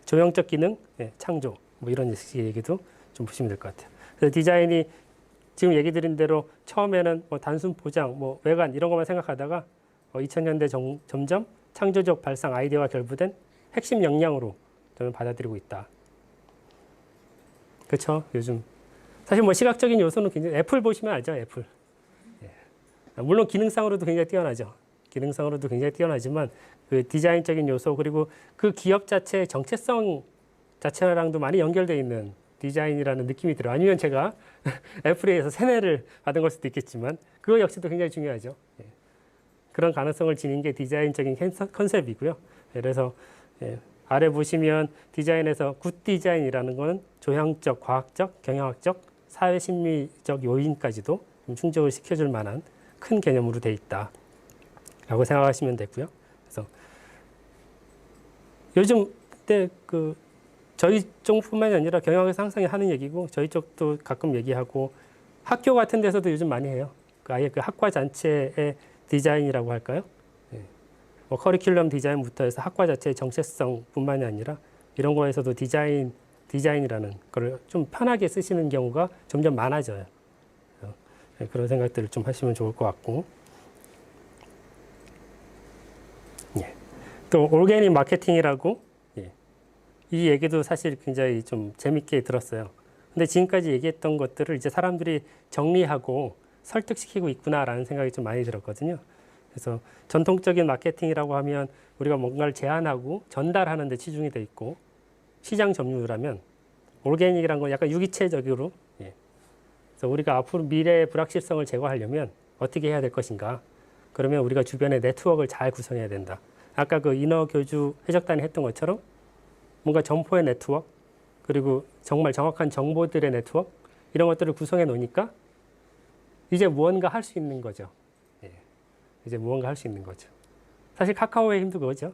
조형적 기능, 창조 뭐 이런 식의 얘기도 좀 보시면 될 것 같아요. 그래서 디자인이 지금 얘기 드린 대로 처음에는 뭐 단순 포장, 뭐 외관 이런 것만 생각하다가 2000년대 점점 창조적 발상 아이디어가 결부된 핵심 역량으로 저는 받아들이고 있다. 그렇죠? 요즘 사실 뭐 시각적인 요소는 굉장히 애플 보시면 알죠, 애플. 물론 기능상으로도 굉장히 뛰어나죠. 기능상으로도 굉장히 뛰어나지만 그 디자인적인 요소 그리고 그 기업 자체의 정체성 자체랑도 많이 연결되어 있는 디자인이라는 느낌이 들어요. 아니면 제가 애플에서 세뇌를 받은 걸 수도 있겠지만 그거 역시도 굉장히 중요하죠. 그런 가능성을 지닌 게 디자인적인 컨셉이고요. 그래서 아래 보시면 디자인에서 굿 디자인이라는 거는 조형적, 과학적, 경영학적, 사회심리적 요인까지도 충족을 시켜줄 만한 큰 개념으로 돼 있다 라고 생각하시면 되고요. 그래서 요즘 때 저희 쪽뿐만이 아니라 경영학에서 항상 하는 얘기고 저희 쪽도 가끔 얘기하고 학교 같은 데서도 요즘 많이 해요. 아예 그 학과 전체의 디자인이라고 할까요? 뭐 커리큘럼 디자인부터 해서 학과 자체의 정체성뿐만이 아니라 이런 거에서도 디자인이라는 걸 좀 편하게 쓰시는 경우가 점점 많아져요. 그런 생각들을 좀 하시면 좋을 것 같고, 또 올게닉 마케팅이라고 이 얘기도 사실 굉장히 좀 재밌게 들었어요. 근데 지금까지 얘기했던 것들을 이제 사람들이 정리하고 설득시키고 있구나라는 생각이 좀 많이 들었거든요. 그래서 전통적인 마케팅이라고 하면 우리가 뭔가를 제안하고 전달하는 데 치중이 돼 있고 시장 점유라면 올게닉이란 건 약간 유기체적으로 그래서 우리가 앞으로 미래의 불확실성을 제거하려면 어떻게 해야 될 것인가? 그러면 우리가 주변의 네트워크를 잘 구성해야 된다. 아까 그 인어교주 해적단이 했던 것처럼 뭔가 점포의 네트워크 그리고 정말 정확한 정보들의 네트워크 이런 것들을 구성해 놓으니까 이제 무언가 할 수 있는 거죠. 이제 무언가 할 수 있는 거죠. 사실 카카오의 힘도 그거죠.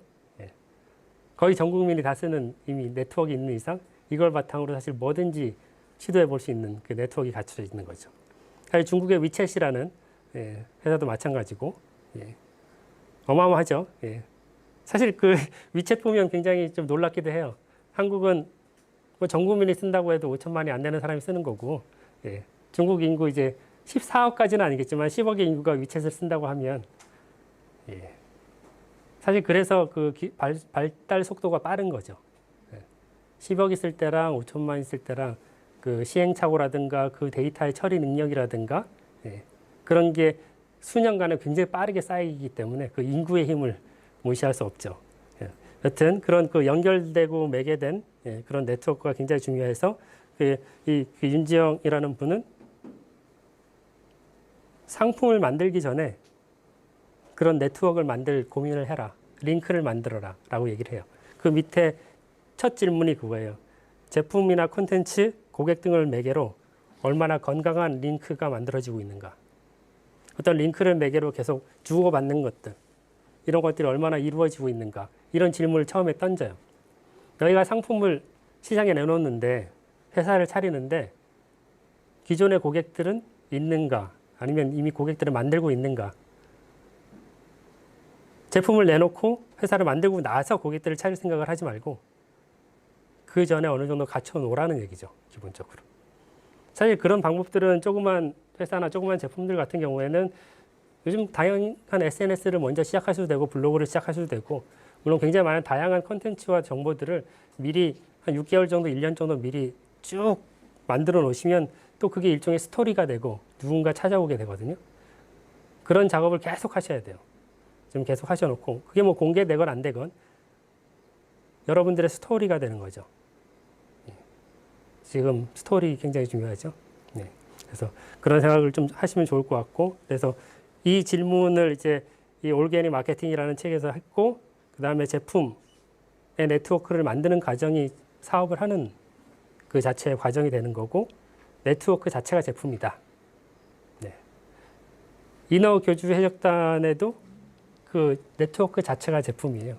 거의 전 국민이 다 쓰는 이미 네트워크 있는 이상 이걸 바탕으로 사실 뭐든지 시도해 볼 수 있는 그 네트워크가 갖춰져 있는 거죠. 사실 중국의 위챗이라는 회사도 마찬가지고 어마어마하죠. 사실 그 위챗 보면 굉장히 좀 놀랍기도 해요. 한국은 뭐 전 국민이 쓴다고 해도 5천만이 안 되는 사람이 쓰는 거고 중국 인구 이제 14억까지는 아니겠지만 10억의 인구가 위챗을 쓴다고 하면 사실 그래서 그 발달 속도가 빠른 거죠. 10억 있을 때랑 5천만 있을 때랑 그 시행착오라든가 그 데이터의 처리 능력이라든가 그런 게 수년간에 굉장히 빠르게 쌓이기 때문에 그 인구의 힘을 무시할 수 없죠. 여튼 그런 그 연결되고 매개된 그런 네트워크가 굉장히 중요해서 이 윤지영이라는 분은 상품을 만들기 전에 그런 네트워크를 만들 고민을 해라. 링크를 만들어라. 라고 얘기를 해요. 그 밑에 첫 질문이 그거예요. 제품이나 콘텐츠, 고객 등을 매개로 얼마나 건강한 링크가 만들어지고 있는가. 어떤 링크를 매개로 계속 주고받는 것들, 이런 것들이 얼마나 이루어지고 있는가, 이런 질문을 처음에 던져요. 너희가 상품을 시장에 내놓는데, 회사를 차리는데 기존의 고객들은 있는가, 아니면 이미 고객들을 만들고 있는가. 제품을 내놓고 회사를 만들고 나서 고객들을 차릴 생각을 하지 말고 그 전에 어느 정도 갖춰 놓으라는 얘기죠, 기본적으로. 사실 그런 방법들은 조그만 회사나 조그만 제품들 같은 경우에는 요즘 다양한 SNS를 먼저 시작하셔도 되고 블로그를 시작하셔도 되고, 물론 굉장히 많은 다양한 컨텐츠와 정보들을 미리 한 6개월 정도, 1년 정도 미리 쭉 만들어 놓으시면 또 그게 일종의 스토리가 되고 누군가 찾아오게 되거든요. 그런 작업을 계속 하셔야 돼요. 좀 계속 하셔놓고, 그게 뭐 공개되건 안 되건 여러분들의 스토리가 되는 거죠. 지금 스토리 굉장히 중요하죠. 네. 그래서 그런 생각을 좀 하시면 좋을 것 같고, 그래서 이 질문을 이제 이 올게닉 마케팅이라는 책에서 했고, 그 다음에 제품의 네트워크를 만드는 과정이 사업을 하는 그 자체의 과정이 되는 거고, 네트워크 자체가 제품이다. 네. 인어 교주 해적단에도 그 네트워크 자체가 제품이에요.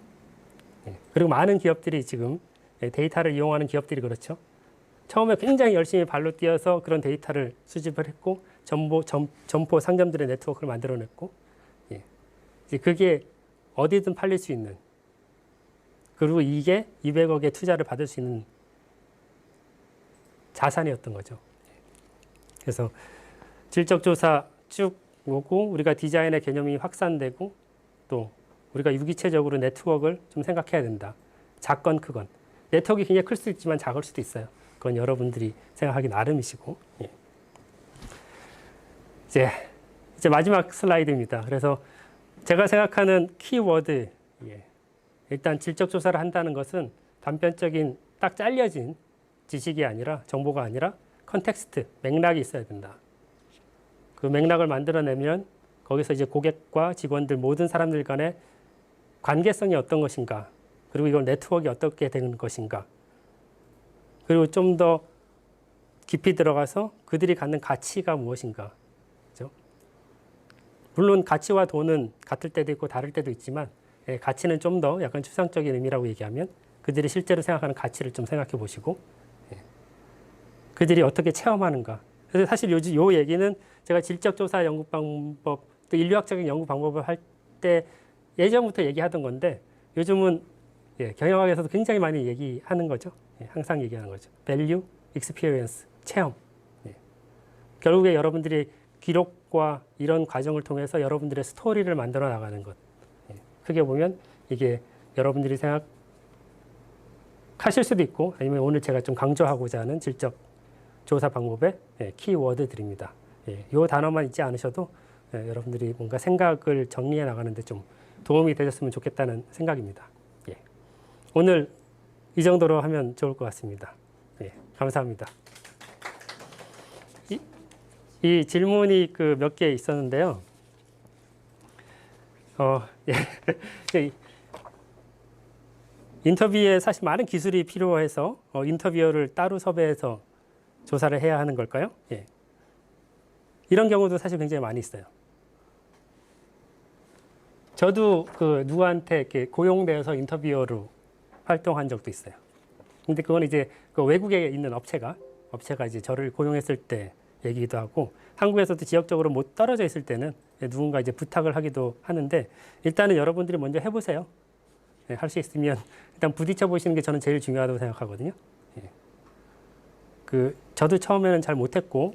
네. 그리고 많은 기업들이 지금 데이터를 이용하는 기업들이 그렇죠. 처음에 굉장히 열심히 발로 뛰어서 그런 데이터를 수집을 했고, 점포 상점들의 네트워크를 만들어냈고, 예. 이제 그게 어디든 팔릴 수 있는, 그리고 이게 200억의 투자를 받을 수 있는 자산이었던 거죠. 그래서 질적조사 쭉 오고, 우리가 디자인의 개념이 확산되고, 또 우리가 유기체적으로 네트워크를 좀 생각해야 된다. 작건 크건. 네트워크가 굉장히 클 수도 있지만 작을 수도 있어요. 그건 여러분들이 생각하기 나름이시고. 예. 이제 마지막 슬라이드입니다. 그래서 제가 생각하는 키워드, 예. 일단 질적 조사를 한다는 것은 단편적인 딱 잘려진 지식이 아니라, 정보가 아니라 컨텍스트, 맥락이 있어야 된다. 그 맥락을 만들어내면 거기서 이제 고객과 직원들, 모든 사람들 간의 관계성이 어떤 것인가, 그리고 이걸 네트워크가 어떻게 되는 것인가, 그리고 좀 더 깊이 들어가서 그들이 갖는 가치가 무엇인가. 그렇죠? 물론 가치와 돈은 같을 때도 있고 다를 때도 있지만, 예, 가치는 좀 더 약간 추상적인 의미라고 얘기하면 그들이 실제로 생각하는 가치를 좀 생각해 보시고, 예, 그들이 어떻게 체험하는가. 그래서 사실 요즘 요 얘기는 제가 질적조사 연구 방법, 또 인류학적인 연구 방법을 할 때 예전부터 얘기하던 건데, 요즘은 예, 경영학에서도 굉장히 많이 얘기하는 거죠. 예, 항상 얘기하는 거죠. value, experience, 체험. 예. 결국에 여러분들이 기록과 이런 과정을 통해서 여러분들의 스토리를 만들어 나가는 것. 예. 크게 보면 이게 여러분들이 생각하실 수도 있고, 아니면 오늘 제가 좀 강조하고자 하는 질적 조사 방법의 예, 키워드들입니다. 예, 이 단어만 잊지 않으셔도 예, 여러분들이 뭔가 생각을 정리해 나가는데 좀 도움이 되셨으면 좋겠다는 생각입니다. 예. 오늘 이 정도로 하면 좋을 것 같습니다. 예, 감사합니다. 이 질문이 그 몇 개 있었는데요. 예. 인터뷰에 사실 많은 기술이 필요해서 인터뷰어를 따로 섭외해서 조사를 해야 하는 걸까요? 예. 이런 경우도 사실 굉장히 많이 있어요. 저도 그 누구한테 이렇게 고용되어서 인터뷰어로 활동한 적도 있어요. 근데 그건 이제 그 외국에 있는 업체가 이제 저를 고용했을 때 얘기기도 하고, 한국에서도 지역적으로 못 떨어져 있을 때는 누군가 이제 부탁을 하기도 하는데, 일단은 여러분들이 먼저 해보세요. 예, 할 수 있으면 일단 부딪혀 보시는 게 저는 제일 중요하다고 생각하거든요. 예. 저도 처음에는 잘 못했고,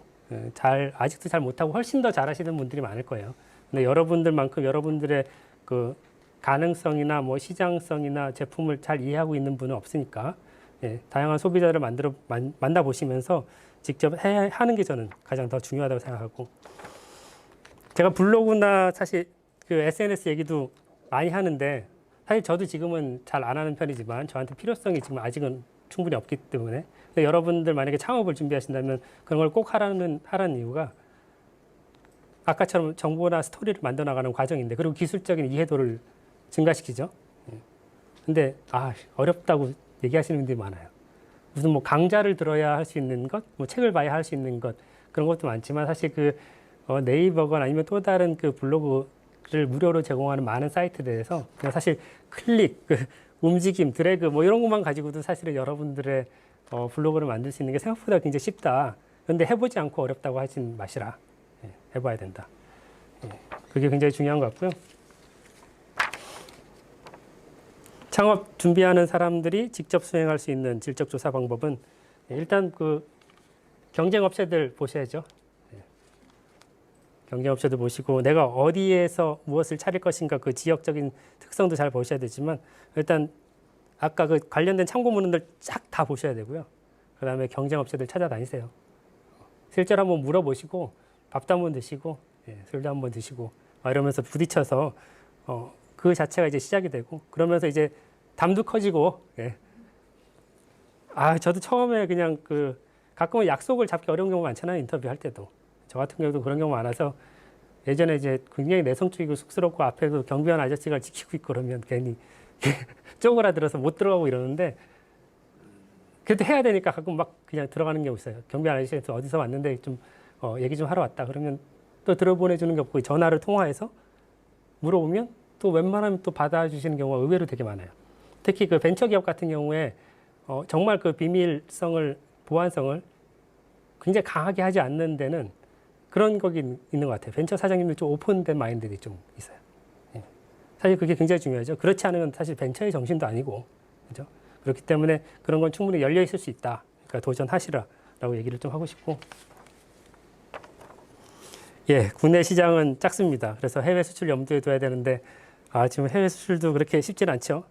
아직도 잘 못하고 훨씬 더 잘하시는 분들이 많을 거예요. 근데 여러분들만큼 여러분들의 그 가능성이나 뭐 시장성이나 제품을 잘 이해하고 있는 분은 없으니까, 예, 다양한 소비자를 만나 보시면서 직접 하는 게 저는 가장 더 중요하다고 생각하고, 제가 블로그나 사실 그 SNS 얘기도 많이 하는데, 사실 저도 지금은 잘 안 하는 편이지만 저한테 필요성이 지금 아직은 충분히 없기 때문에, 근데 여러분들 만약에 창업을 준비하신다면 그런 걸 꼭 하라는 이유가, 아까처럼 정보나 스토리를 만들어 나가는 과정인데, 그리고 기술적인 이해도를 증가시키죠. 근데 어렵다고 얘기하시는 분들이 많아요. 무슨 뭐 강좌를 들어야 할 수 있는 것, 뭐 책을 봐야 할 수 있는 것, 그런 것도 많지만 사실 네이버건 아니면 또 다른 그 블로그를 무료로 제공하는 많은 사이트들에서 그냥 사실 클릭, 그 움직임, 드래그 뭐 이런 것만 가지고도 사실은 여러분들의 블로그를 만들 수 있는 게 생각보다 굉장히 쉽다. 그런데 해보지 않고 어렵다고 하진 마시라. 예, 해봐야 된다. 예, 그게 굉장히 중요한 것 같고요. 창업 준비하는 사람들이 직접 수행할 수 있는 질적 조사 방법은 일단 그 경쟁 업체들 보셔야죠. 경쟁 업체들 보시고 내가 어디에서 무엇을 차릴 것인가 그 지역적인 특성도 잘 보셔야 되지만 일단 아까 그 관련된 참고문헌들 쫙 다 보셔야 되고요. 그다음에 경쟁 업체들 찾아다니세요. 실제로 한번 물어보시고 밥도 한번 드시고 술도 한번 드시고 이러면서 부딪혀서 그 자체가 이제 시작이 되고 그러면서 이제 담도 커지고 저도 처음에 그냥 그 가끔은 약속을 잡기 어려운 경우 많잖아요. 인터뷰 할 때도. 저 같은 경우도 그런 경우 많아서 예전에 이제 굉장히 내성적이고 쑥스럽고 앞에서 경비원 아저씨가 지키고 있고 그러면 괜히 쪼그라들어서 못 들어가고 이러는데 그래도 해야 되니까 가끔 막 그냥 들어가는 경우 있어요. 경비원 아저씨에서 어디서 왔는데 좀 얘기 좀 하러 왔다. 그러면 또 들어보내주는 게 없고 전화를 통화해서 물어보면 또 웬만하면 또 받아주시는 경우가 의외로 되게 많아요. 특히 그 벤처기업 같은 경우에 정말 그 비밀성을 보안성을 굉장히 강하게 하지 않는 데는 그런 거기 있는 것 같아요. 벤처 사장님들 좀 오픈된 마인드들이 좀 있어요. 예. 사실 그게 굉장히 중요하죠. 그렇지 않은 건 사실 벤처의 정신도 아니고, 그죠? 그렇기 때문에 그런 건 충분히 열려 있을 수 있다. 그러니까 도전하시라라고 얘기를 좀 하고 싶고, 국내 시장은 작습니다. 그래서 해외 수출 염두에 둬야 되는데, 지금 해외 수출도 그렇게 쉽진 않죠.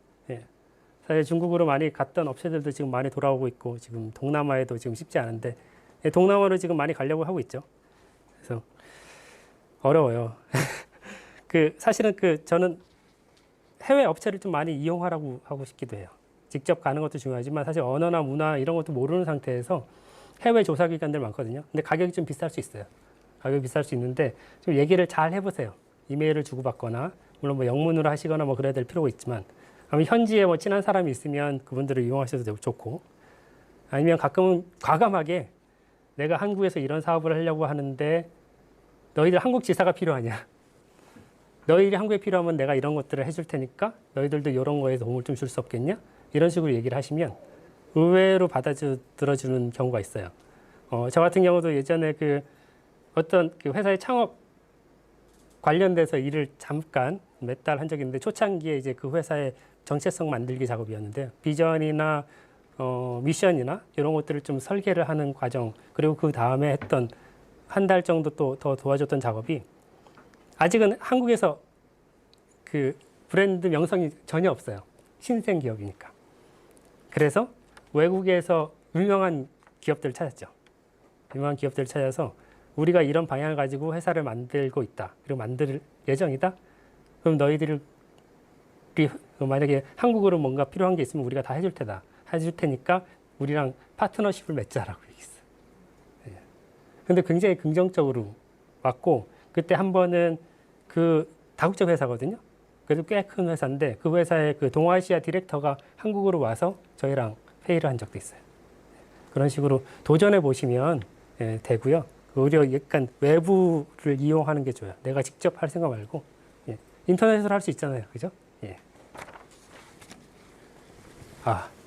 사실 중국으로 많이 갔던 업체들도 지금 많이 돌아오고 있고, 지금 동남아에도 지금 쉽지 않은데, 동남아로 지금 많이 가려고 하고 있죠. 그래서 어려워요. 사실은 저는 해외 업체를 좀 많이 이용하라고 하고 싶기도 해요. 직접 가는 것도 중요하지만 사실 언어나 문화 이런 것도 모르는 상태에서 해외 조사 기관들 많거든요. 근데 가격이 좀 비쌀 수 있어요. 가격이 비쌀 수 있는데 좀 얘기를 잘 해보세요. 이메일을 주고받거나 물론 뭐 영문으로 하시거나 뭐 그래야 될 필요가 있지만 아니면 현지에 뭐 친한 사람이 있으면 그분들을 이용하셔도 좋고 아니면 가끔은 과감하게 내가 한국에서 이런 사업을 하려고 하는데 너희들 한국 지사가 필요하냐? 너희들이 한국에 필요하면 내가 이런 것들을 해줄 테니까 너희들도 이런 거에 도움을 좀 줄 수 없겠냐? 이런 식으로 얘기를 하시면 의외로 받아들여주는 경우가 있어요. 저 같은 경우도 예전에 어떤 회사의 창업 관련돼서 일을 잠깐 몇 달 한 적이 있는데 초창기에 이제 그 회사의 정체성 만들기 작업이었는데요. 비전이나 미션이나 이런 것들을 좀 설계를 하는 과정 그리고 그 다음에 했던 한 달 정도 또 더 도와줬던 작업이 아직은 한국에서 그 브랜드 명성이 전혀 없어요. 신생 기업이니까. 그래서 외국에서 유명한 기업들을 찾았죠. 유명한 기업들을 찾아서 우리가 이런 방향을 가지고 회사를 만들고 있다. 그리고 만들 예정이다. 그럼 너희들이 만약에 한국으로 뭔가 필요한 게 있으면 우리가 다 해줄 테다. 해줄 테니까 우리랑 파트너십을 맺자라고 얘기했어요. 근데 굉장히 긍정적으로 왔고 그때 한 번은 다국적 회사거든요. 그래도 꽤 큰 회사인데 그 회사의 동아시아 디렉터가 한국으로 와서 저희랑 회의를 한 적도 있어요. 그런 식으로 도전해 보시면 되고요. 오히려 약간 외부를 이용하는 게 좋아요. 내가 직접 할 생각 말고 인터넷으로 할 수 있잖아요. 그죠?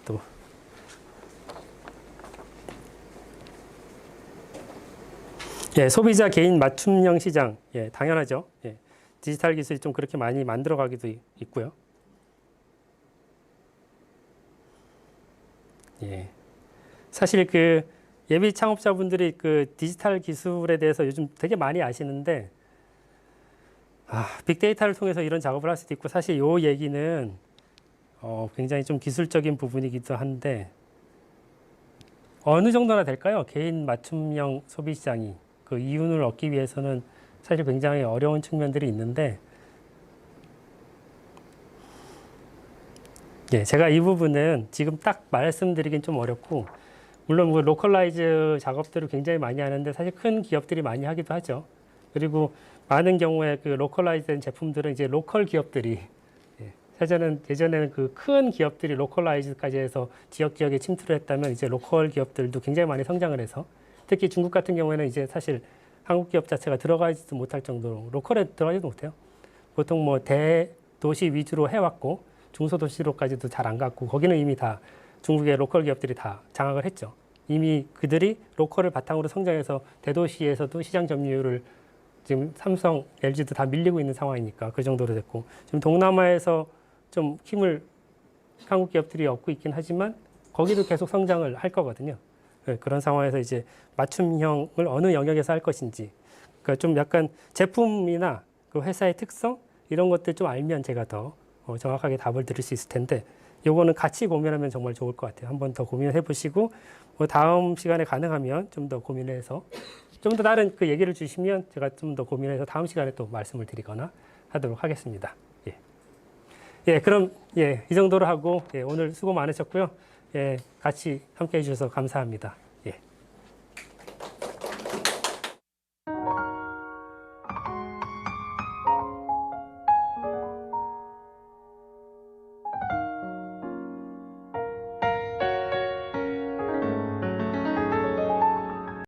또 소비자 개인 맞춤형 시장. 당연하죠. 디지털 기술이 좀 그렇게 많이 만들어 가기도 있고요. 사실 예비 창업자분들이 디지털 기술에 대해서 요즘 되게 많이 아시는데, 빅데이터를 통해서 이런 작업을 할 수도 있고, 사실 요 얘기는 굉장히 좀 기술적인 부분이기도 한데, 어느 정도나 될까요? 개인 맞춤형 소비 시장이. 그 이윤을 얻기 위해서는 사실 굉장히 어려운 측면들이 있는데, 제가 이 부분은 지금 딱 말씀드리긴 좀 어렵고, 물론 로컬라이즈 작업들을 굉장히 많이 하는데 사실 큰 기업들이 많이 하기도 하죠. 그리고 많은 경우에 로컬라이즈된 제품들은 이제 로컬 기업들이 예전에는 큰 기업들이 로컬라이즈까지 해서 지역에 침투를 했다면 이제 로컬 기업들도 굉장히 많이 성장을 해서 특히 중국 같은 경우에는 이제 사실 한국 기업 자체가 들어가지도 못할 정도로 로컬에 들어가지도 못해요. 보통 뭐 대도시 위주로 해왔고 중소도시로까지도 잘 안 갔고 거기는 이미 다 중국의 로컬 기업들이 다 장악을 했죠. 이미 그들이 로컬을 바탕으로 성장해서 대도시에서도 시장 점유율을 지금 삼성, LG도 다 밀리고 있는 상황이니까 그 정도로 됐고 지금 동남아에서 좀 힘을 한국 기업들이 얻고 있긴 하지만 거기도 계속 성장을 할 거거든요. 네, 그런 상황에서 이제 맞춤형을 어느 영역에서 할 것인지 그러니까 좀 약간 제품이나 그 회사의 특성 이런 것들 좀 알면 제가 더 정확하게 답을 드릴 수 있을 텐데 요거는 같이 고민하면 정말 좋을 것 같아요. 한번 더 고민해 보시고 뭐 다음 시간에 가능하면 좀 더 고민해서 좀 더 다른 그 얘기를 주시면 제가 좀 더 고민해서 다음 시간에 또 말씀을 드리거나 하도록 하겠습니다. 예, 예 그럼 예, 이 정도로 하고 예, 오늘 수고 많으셨고요. 예, 같이 함께 해주셔서 감사합니다.